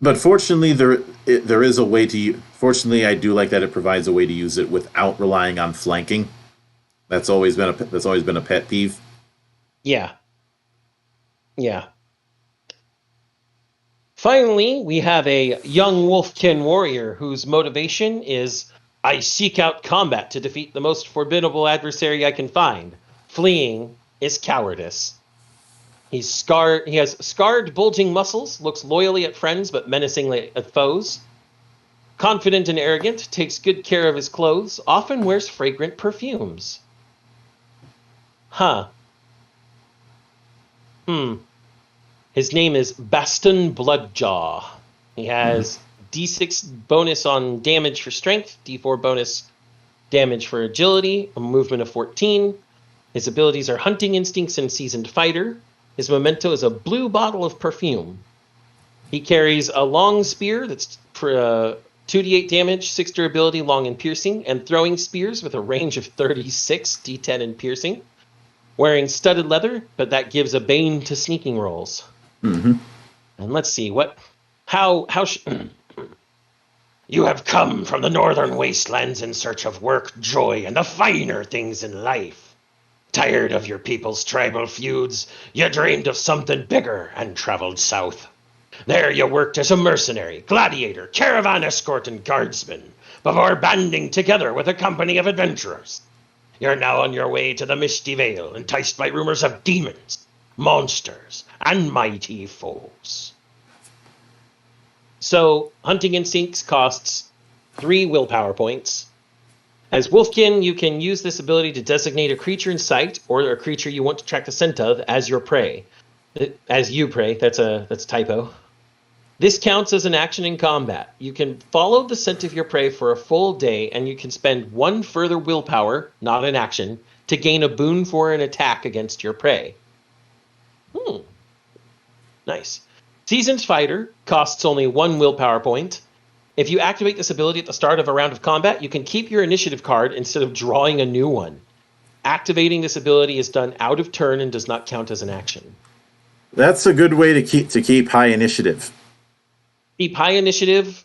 but fortunately there is a way to. Fortunately, I do like that it provides a way to use it without relying on flanking. That's always been a pet peeve. Yeah. Finally, we have a young wolfkin warrior whose motivation is, I seek out combat to defeat the most formidable adversary I can find. Fleeing is cowardice. He has scarred, bulging muscles, looks loyally at friends but menacingly at foes. Confident and arrogant, takes good care of his clothes, often wears fragrant perfumes. His name is Baston Bloodjaw. He has D6 bonus on damage for strength, D4 bonus damage for agility, a movement of 14. His abilities are hunting instincts and seasoned fighter. His memento is a blue bottle of perfume. He carries a long spear that's for 2d8 damage, 6 durability, long and piercing, and throwing spears with a range of 36, d10 and piercing. Wearing studded leather, but that gives a bane to sneaking rolls. Mm-hmm. And let's see, You have come from the northern wastelands in search of work, joy, and the finer things in life. Tired of your people's tribal feuds, you dreamed of something bigger and traveled south. There you worked as a mercenary, gladiator, caravan escort, and guardsman, before banding together with a company of adventurers. You're now on your way to the Misty Vale, enticed by rumors of demons, monsters, and mighty foes. So, Hunting Instincts costs 3 willpower points. As Wolfkin, you can use this ability to designate a creature in sight or a creature you want to track the scent of as your prey. As you prey, that's a typo. This counts as an action in combat. You can follow the scent of your prey for a full day, and you can spend 1 further willpower, not an action, to gain a boon for an attack against your prey. Nice. Seasoned Fighter costs only 1 willpower point. If you activate this ability at the start of a round of combat, you can keep your initiative card instead of drawing a new one. Activating this ability is done out of turn and does not count as an action. That's a good way to keep high initiative. Keep high initiative,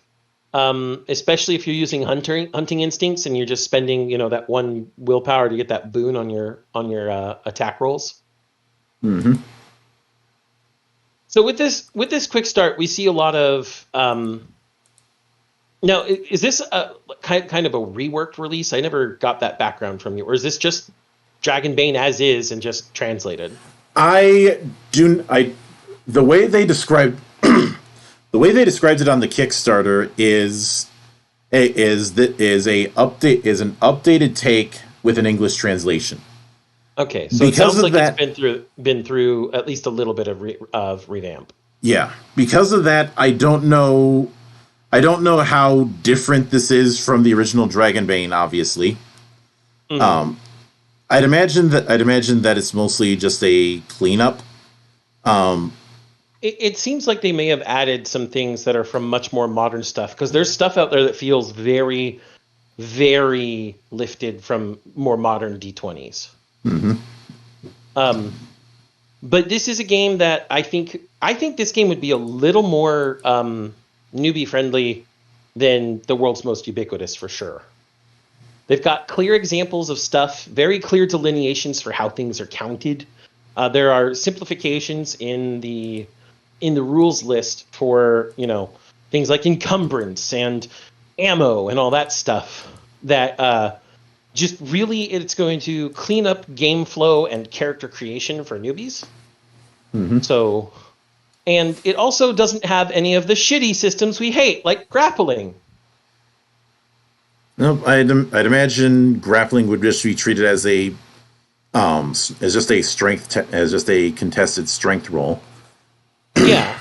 especially if you're using hunting instincts and you're just spending, that one willpower to get that boon on your attack rolls. Mm-hmm. So with this quick start, we see a lot of. Now, is this a kind of a reworked release? I never got that background from you, or is this just Dragonbane as is and just translated? The way they described it on the Kickstarter is an updated take with an English translation. Okay, so because it sounds like it's been through at least a little bit of revamp. Yeah, because of that, I don't know how different this is from the original Dragonbane. Obviously, I'd imagine that it's mostly just a cleanup. It seems like they may have added some things that are from much more modern stuff, because there's stuff out there that feels very, very lifted from more modern D20s. Mm-hmm. But this is a game that I think this game would be a little more newbie friendly than the world's most ubiquitous, for sure. They've got clear examples of stuff, very clear delineations for how things are counted. There are simplifications in the rules list for, things like encumbrance and ammo and all that stuff that just really it's going to clean up game flow and character creation for newbies. Mm-hmm. So, and it also doesn't have any of the shitty systems we hate, like grappling. No, I'd imagine grappling would just be treated as a just a contested strength roll. Yeah,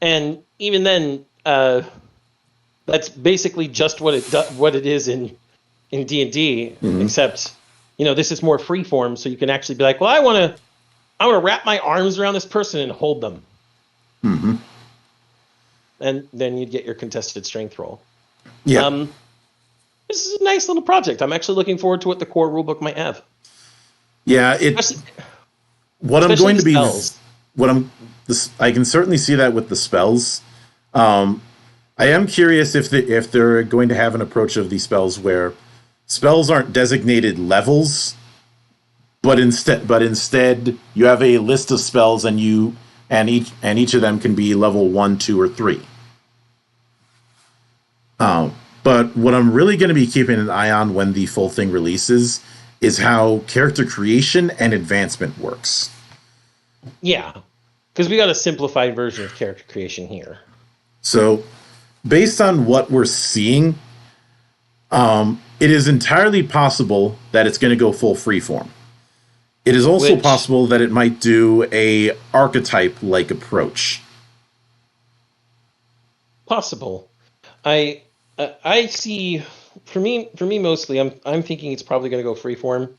and even then, that's basically just what it is in D&D, mm-hmm. except this is more freeform, so you can actually be like, well, I want to wrap my arms around this person and hold them, mm-hmm. and then you'd get your contested strength roll. Yeah. This is a nice little project. I'm actually looking forward to what the core rulebook might have. Yeah, I can certainly see that with the spells. I am curious if they're going to have an approach of these spells where spells aren't designated levels, but instead you have a list of spells and each of them can be level 1, 2, or 3. But what I'm really going to be keeping an eye on when the full thing releases is how character creation and advancement works. Yeah, because we got a simplified version of character creation here. So, based on what we're seeing, it is entirely possible that it's going to go full freeform. It is also possible that it might do a archetype-like approach. Possible. I see. For me mostly, I'm thinking it's probably going to go freeform,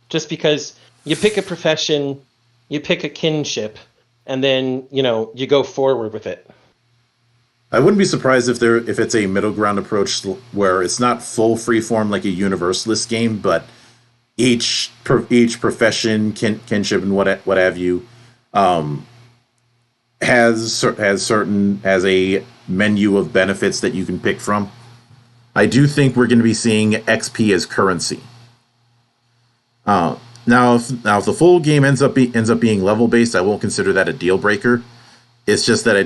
just because you pick a profession, you pick a kinship, and then you go forward with it. I wouldn't be surprised if it's a middle ground approach where it's not full freeform like a universalist game, but each profession, kinship, and what have you, has a menu of benefits that you can pick from. I do think we're going to be seeing XP as currency. Now, if the full game ends up being level based, I won't consider that a deal breaker. It's just that I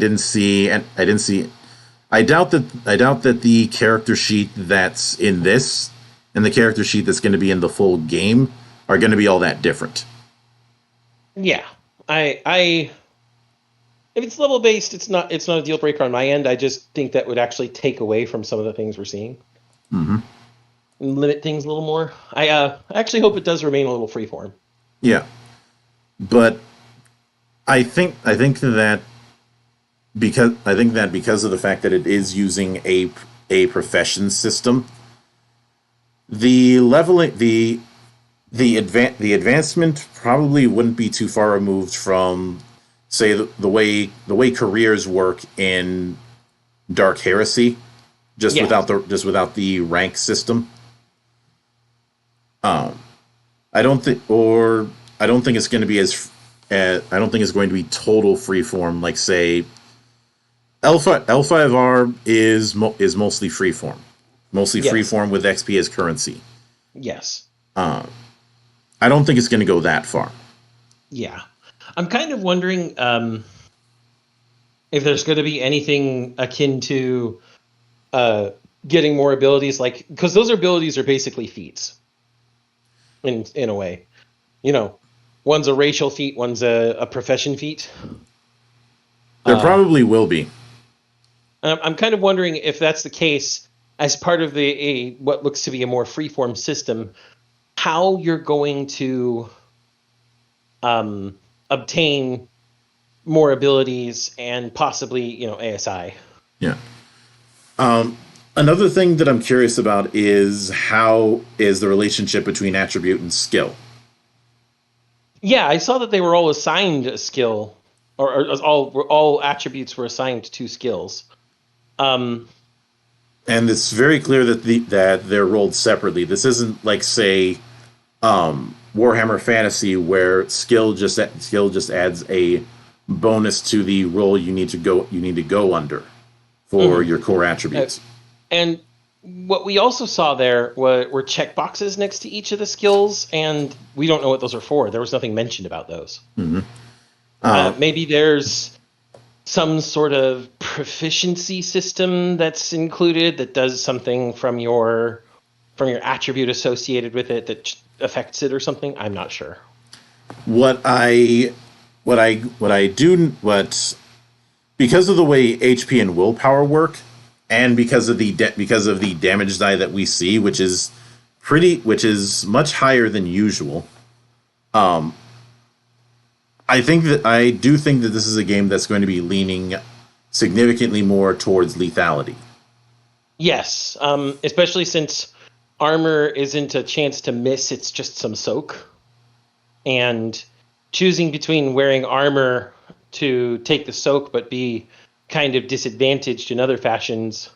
doubt that the character sheet that's in this and the character sheet that's going to be in the full game are going to be all that different. Yeah, if it's level based, it's not a deal breaker on my end. I just think that would actually take away from some of the things we're seeing. Mm-hmm. And limit things a little more. I actually hope it does remain a little freeform. Yeah, but I think that because of the fact that it is using a profession system, the leveling the advancement probably wouldn't be too far removed from, say, the way careers work in Dark Heresy, without the rank system. I don't think it's going to be total freeform like, say, L5R is mostly freeform. Mostly Yes. freeform with XP as currency. Yes. I don't think it's going to go that far. Yeah. I'm kind of wondering if there's going to be anything akin to getting more abilities, like, because those abilities are basically feats in a way. You know, one's a racial feat, one's a profession feat. There probably will be. I'm kind of wondering if that's the case as part of what looks to be a more freeform system, how you're going to obtain more abilities and possibly, ASI. Yeah. Another thing that I'm curious about is how is the relationship between attribute and skill. Yeah, I saw that they were all assigned a skill, or all attributes were assigned 2 skills. And it's very clear that they're rolled separately. This isn't like, say, Warhammer Fantasy, where skill just adds a bonus to the roll you need to go under for your core attributes. And what we also saw there were checkboxes next to each of the skills, and we don't know what those are for. There was nothing mentioned about those. Mm-hmm. Maybe there's some sort of proficiency system that's included that does something from your attribute associated with it that affects it or something. I'm not sure. Because of the way HP and willpower work, and because of the damage die that we see, which is much higher than usual, I do think that this is a game that's going to be leaning significantly more towards lethality. Yes, especially since armor isn't a chance to miss; it's just some soak, and choosing between wearing armor to take the soak but be kind of disadvantaged in other fashions,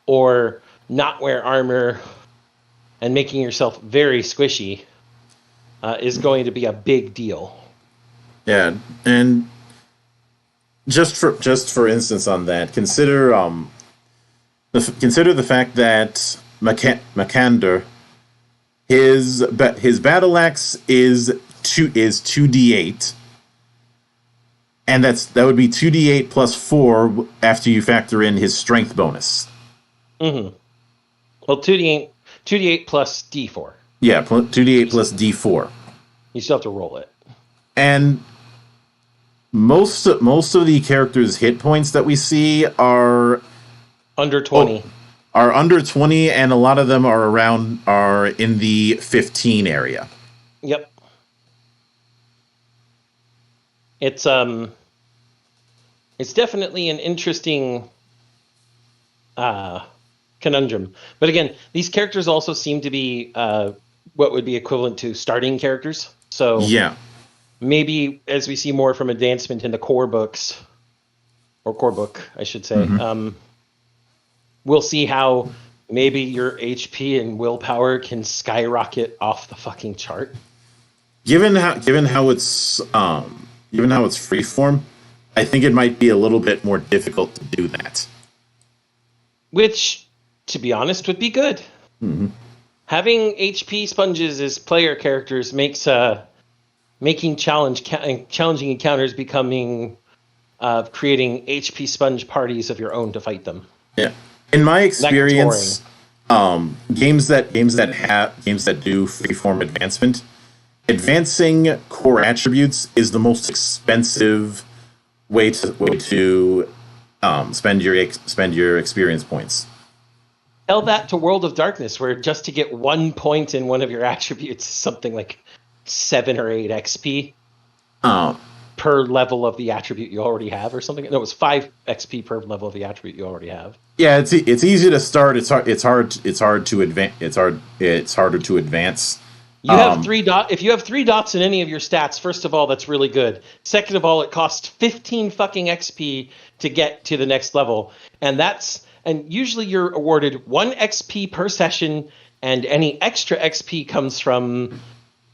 or not wear armor and making yourself very squishy is going to be a big deal. Yeah, and just for instance on that, consider the fact that Makander, his battle axe is 2d8. And that would be 2d8 plus 4 after you factor in his strength bonus. Mm-hmm. Well, 2d8 plus d4. Yeah, 2d8 plus d4. You still have to roll it. And most of the characters' hit points that we see are under 20. Are under 20, and a lot of them are in the 15 area. Yep. It's definitely an interesting conundrum. But again, these characters also seem to be what would be equivalent to starting characters. So yeah, maybe as we see more from advancement in the core books, or core book, I should say, we'll see how maybe your HP and willpower can skyrocket off the fucking chart. Given how it's freeform, I think it might be a little bit more difficult to do that. Which, to be honest, would be good. Mm-hmm. Having HP sponges as player characters makes making challenging encounters becoming creating HP sponge parties of your own to fight them. Yeah, in my experience, games that do freeform advancement. Advancing core attributes is the most expensive way to spend your experience points. Tell that to World of Darkness, where just to get 1 point in one of your attributes is something like 7 or 8 XP per level of the attribute you already have, or something. No, it was 5 XP per level of the attribute you already have. Yeah, it's easy to start. It's hard to advance. It's harder to advance. You have 3 dots. If you have 3 dots in any of your stats, first of all, that's really good. Second of all, it costs 15 fucking XP to get to the next level, and usually you're awarded 1 XP per session, and any extra XP comes from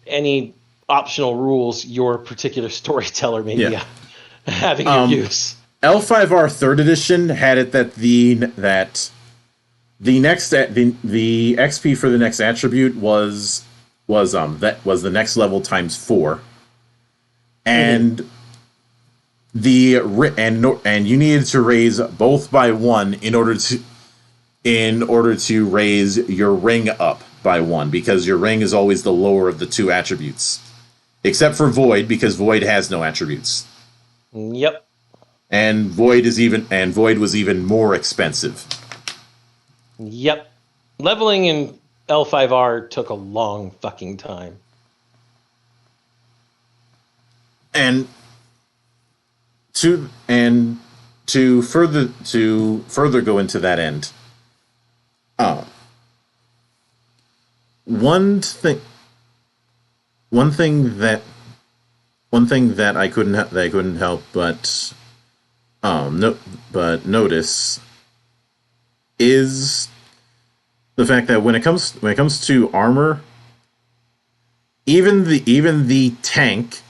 any optional rules your particular storyteller may be having you use. L5R Third Edition had it that the XP for the next attribute was the next level times 4, and and you needed to raise both by 1 in order to raise your ring up by 1, because your ring is always the lower of the 2 attributes, except for Void, because Void has no attributes. Yep. And Void was even more expensive. Yep. Leveling in L5R took a long fucking time. And to further go into that end, one thing that I couldn't help but notice is the fact that when it comes to armor, even the tank,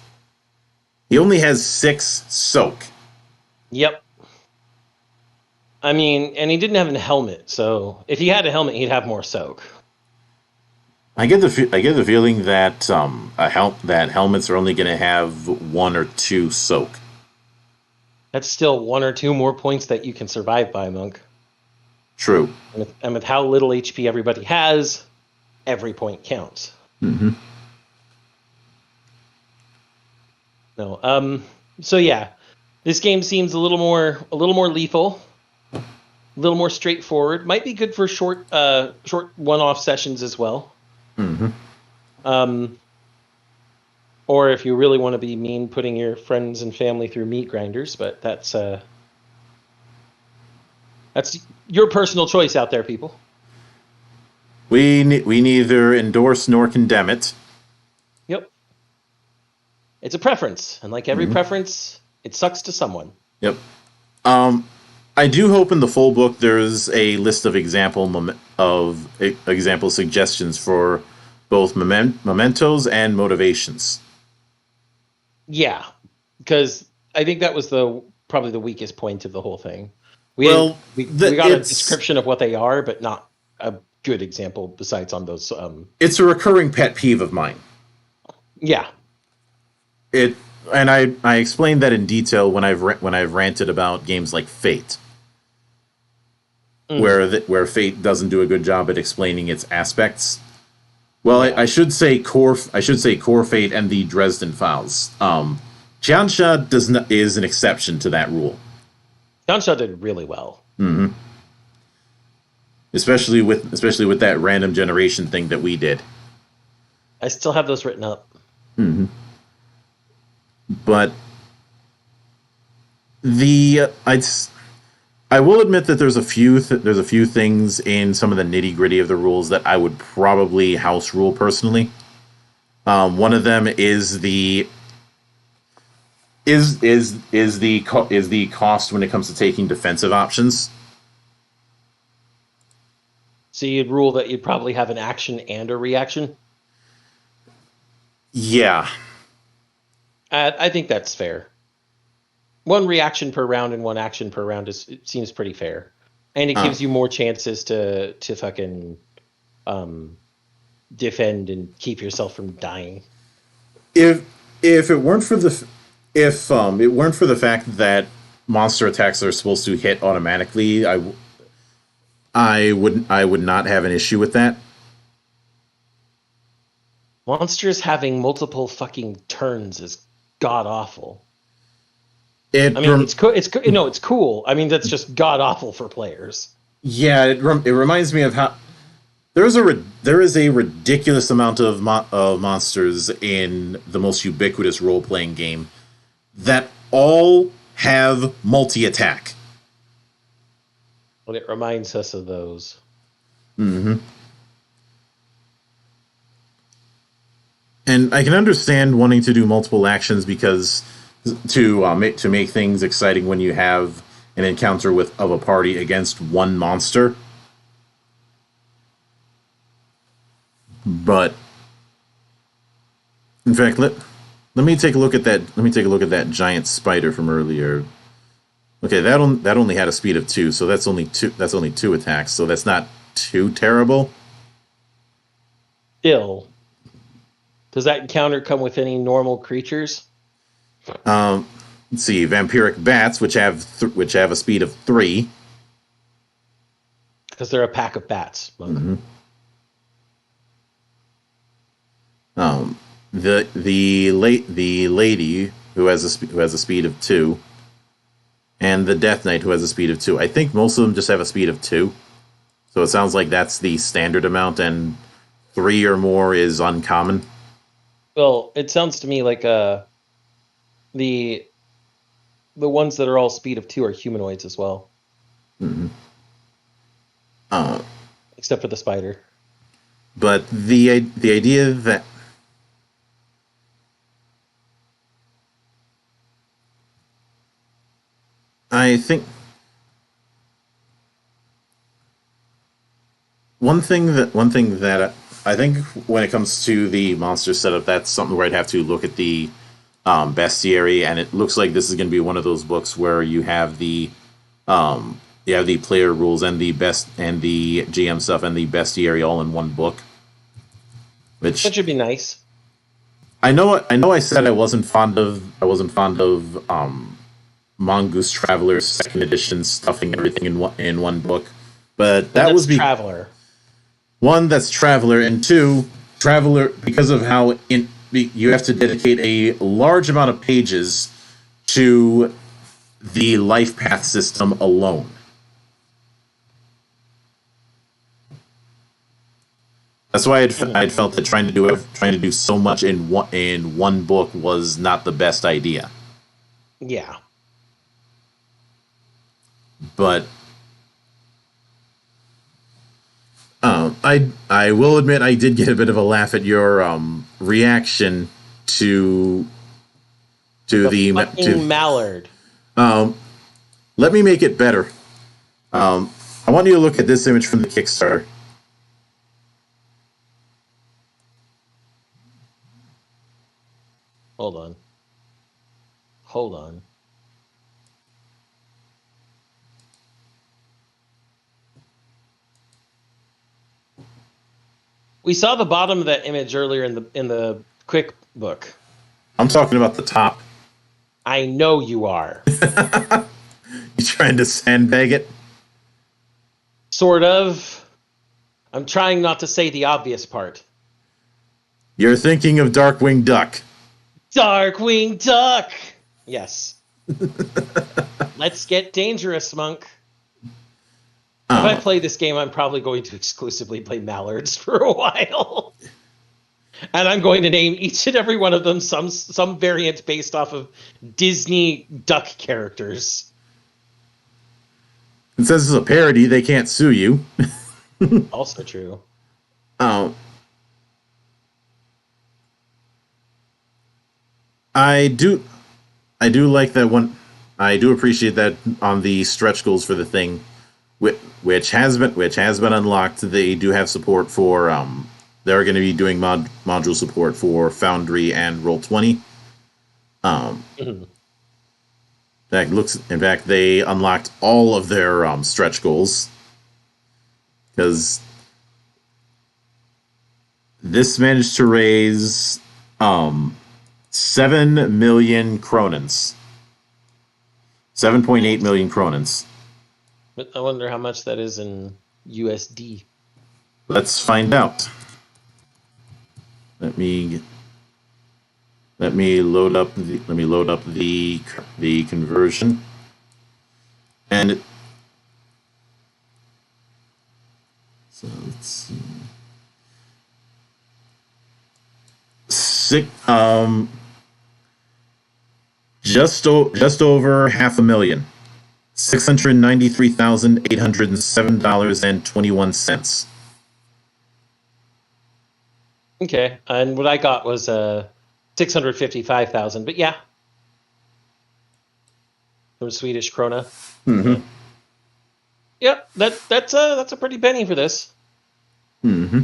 he only has 6 soak. Yep. I mean, and he didn't have a helmet, so if he had a helmet, he'd have more soak. I get the feeling that helmets are only going to have 1 or 2 soak. That's still 1 or 2 more points that you can survive by, Monk. True. And with how little HP everybody has, every point counts. Mm-hmm. No. So yeah, this game seems a little more lethal, a little more straightforward. Might be good for short one-off sessions as well. Mm-hmm. Or if you really want to be mean, putting your friends and family through meat grinders, but that's your personal choice out there, people. We neither endorse nor condemn it. Yep. It's a preference, and like every preference, it sucks to someone. Yep. I do hope in the full book there's a list of example suggestions for both mementos and motivations. Yeah, because I think that was probably the weakest point of the whole thing. We got a description of what they are, but not a good example besides on those. It's a recurring pet peeve of mine. Yeah. And I explained that in detail when I've ranted about games like Fate, where Fate doesn't do a good job at explaining its aspects. Well, yeah. I should say core Fate and the Dresden Files. Jiansha is an exception to that rule. Jiansha did really well. Mm-hmm. Especially with that random generation thing that we did. I still have those written up. Mm-hmm. But I will admit that there's a few things in some of the nitty gritty of the rules that I would probably house rule personally. One of them is the cost when it comes to taking defensive options. So you'd rule that you'd probably have an action and a reaction? Yeah. I think that's fair. 1 reaction per round and 1 action per round seems pretty fair. And it gives you more chances to fucking defend and keep yourself from dying. If it weren't for the fact that monster attacks are supposed to hit automatically, I would not have an issue with that. Monsters having multiple fucking turns is god awful. It's cool. I mean, that's just god awful for players. Yeah, it reminds me of how there is a ridiculous amount of monsters in the most ubiquitous role-playing game that all have multi-attack. Well, it reminds us of those. Mm-hmm. And I can understand wanting to do multiple actions because to make things exciting when you have an encounter of a party against one monster. But in fact, let me take a look at that. Let me take a look at that giant spider from earlier. Okay, that only had a speed of 2, so that's only two. That's only 2 attacks, so that's not too terrible. Still, does that encounter come with any normal creatures? Let's see, vampiric bats, which have a speed of 3. Because they're a pack of bats. Mm-hmm. The lady who has a speed of 2, and the Death Knight who has a speed of 2. I think most of them just have a speed of 2. So it sounds like that's the standard amount, and 3 or more is uncommon. Well, it sounds to me like the ones that are all speed of 2 are humanoids as well. Mm-hmm. Except for the spider. But the idea that I think one thing that I think when it comes to the monster setup, that's something where I'd have to look at the bestiary, and it looks like this is going to be one of those books where you have the player rules and the GM stuff and the bestiary all in one book. Which that should be nice. I know I said I wasn't fond of Mongoose Traveler's second edition stuffing everything in one book, but that was Traveler. One, that's Traveler, and 2, Traveler, because of how you have to dedicate a large amount of pages to the life path system alone. That's why I'd felt that trying to do so much in one book was not the best idea. Yeah. But I will admit I did get a bit of a laugh at your reaction to the mallard. Let me make it better. I want you to look at this image from the Kickstarter. Hold on. We saw the bottom of that image earlier in the quick book. I'm talking about the top. I know you are. You trying to sandbag it? Sort of. I'm trying not to say the obvious part. You're thinking of Darkwing Duck. Darkwing Duck! Yes. Let's get dangerous, Monk. If I play this game, I'm probably going to exclusively play mallards for a while. And I'm going to name each and every one of them some variant based off of Disney duck characters. And since it's a parody, they can't sue you. Also true. I do like that one. I do appreciate that on the stretch goals for the thing, which has been unlocked. They do have support for. They're going to be doing module support for Foundry and Roll20. In fact, they unlocked all of their stretch goals because this managed to raise 7 million kronins. 7.8 million kronins. But I wonder how much that is in USD. Let's find out. Let me load up the conversion. And so let's see. Just over 500,000. $693,807.21. Okay, and what I got was 655,000, but yeah, from Swedish krona. Mm-hmm. Yep, that's a pretty penny for this. Mm-hmm.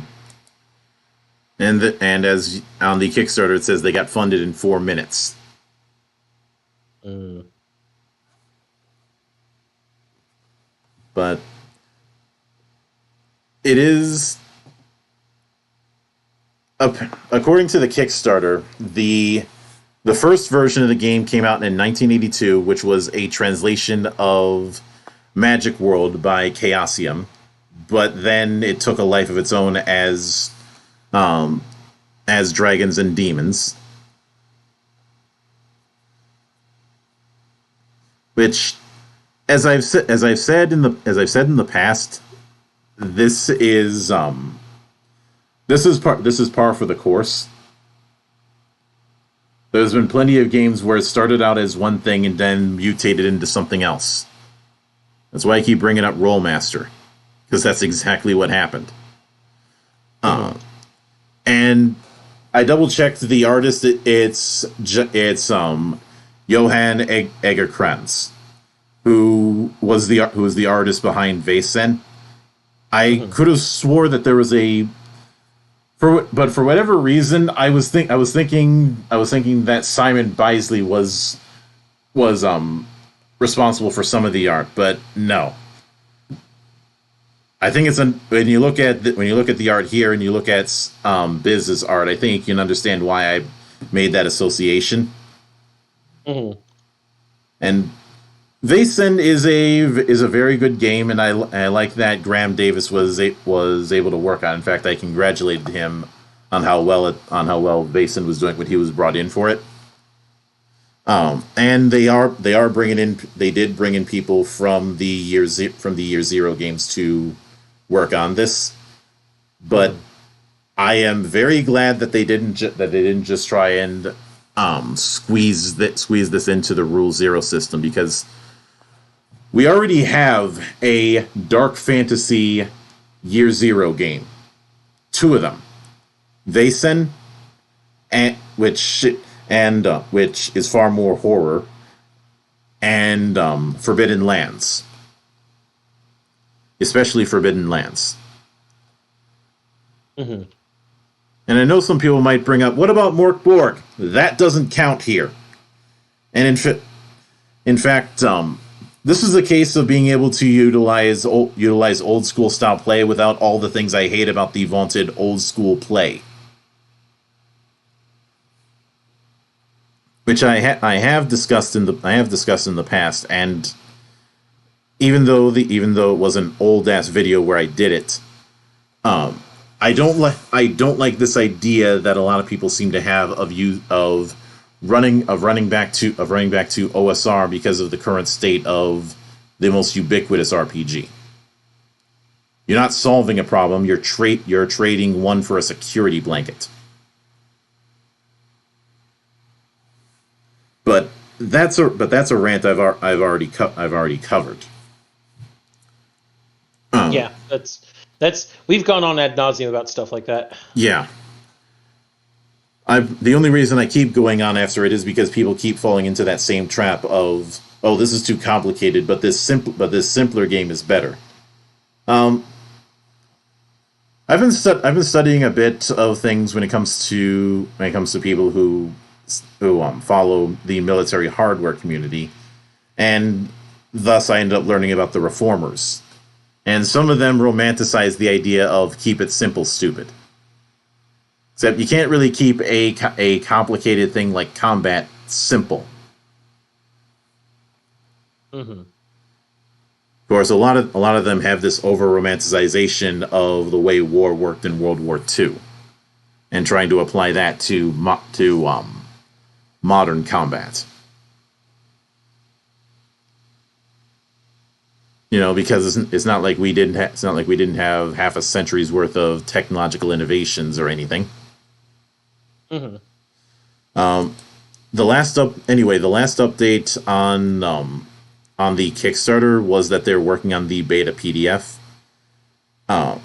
And as on the Kickstarter, it says they got funded in 4 minutes. but it is, according to the Kickstarter, the first version of the game came out in 1982, which was a translation of Magic World by Chaosium, but then it took a life of its own as Dragons and Demons, which, as I've said in the past, this is par for the course. There's been plenty of games where it started out as one thing and then mutated into something else. That's why I keep bringing up Rolemaster, because that's exactly what happened. And I double checked the artist. It's Johan Egerkrans, who was the artist behind Vaesen. I could have swore that there was but for whatever reason, I was thinking that Simon Bisley was responsible for some of the art, but no. I think when you look at the art here and you look at Biz's art, I think you can understand why I made that association. Mm-hmm. And Vaesen is a very good game, and I like that Graham Davis was able to work on. In fact, I congratulated him on how well Vaesen was doing when he was brought in for it. And they did bring in people from the year zero games to work on this, but I am very glad that they didn't just try and squeeze this into the Rule Zero system, because we already have a dark fantasy year zero game, 2 of them, Vaesen, which is far more horror, and Forbidden Lands, especially Forbidden Lands. Mm-hmm. And I know some people might bring up, what about Mork Borg? That doesn't count here. And in fact, this is a case of being able to utilize old school style play without all the things I hate about the vaunted old school play, which I have discussed in the past. And even though it was an old ass video where I did it, I don't like this idea that a lot of people seem to have of running back to OSR because of the current state of the most ubiquitous RPG. You're not solving a problem. You're trading one for a security blanket. But that's a rant I've already covered. Yeah, that's we've gone on ad nauseum about stuff like that. Yeah. The only reason I keep going on after it is because people keep falling into that same trap of, oh, this is too complicated, but this simpler game is better. I've been studying a bit of things when it comes to people who follow the military hardware community, and thus I ended up learning about the reformers. And some of them romanticize the idea of keep it simple, stupid. Except you can't really keep a complicated thing like combat simple. Mm-hmm. Of course, a lot of them have this over-romanticization of the way war worked in World War II, and trying to apply that to modern combat. You know, because it's not like we didn't have half a century's worth of technological innovations or anything. Mm-hmm. The last update on the Kickstarter was that they're working on the beta PDF. I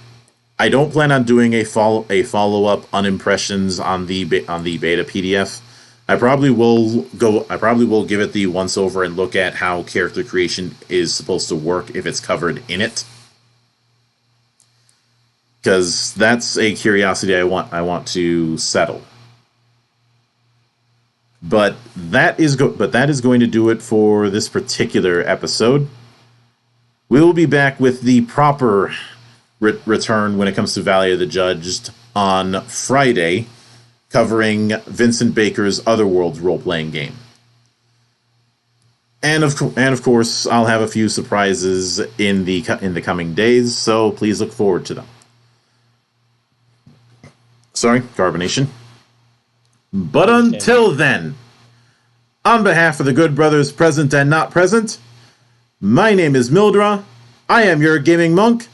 don't plan on doing a follow up on impressions on the beta PDF. I probably will give it the once over and look at how character creation is supposed to work if it's covered in it, because that's a curiosity I want to settle. But that is going to do it for this particular episode. we'll be back with the proper return when it comes to Valley of the Judged on Friday, covering Vincent Baker's Otherworlds role-playing game. And of course, I'll have a few surprises in the coming days, so please look forward to them. Sorry, carbonation. But until then, on behalf of the good brothers present and not present, my name is Mildra. I am your gaming monk.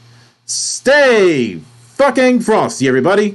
Stay fucking frosty, everybody.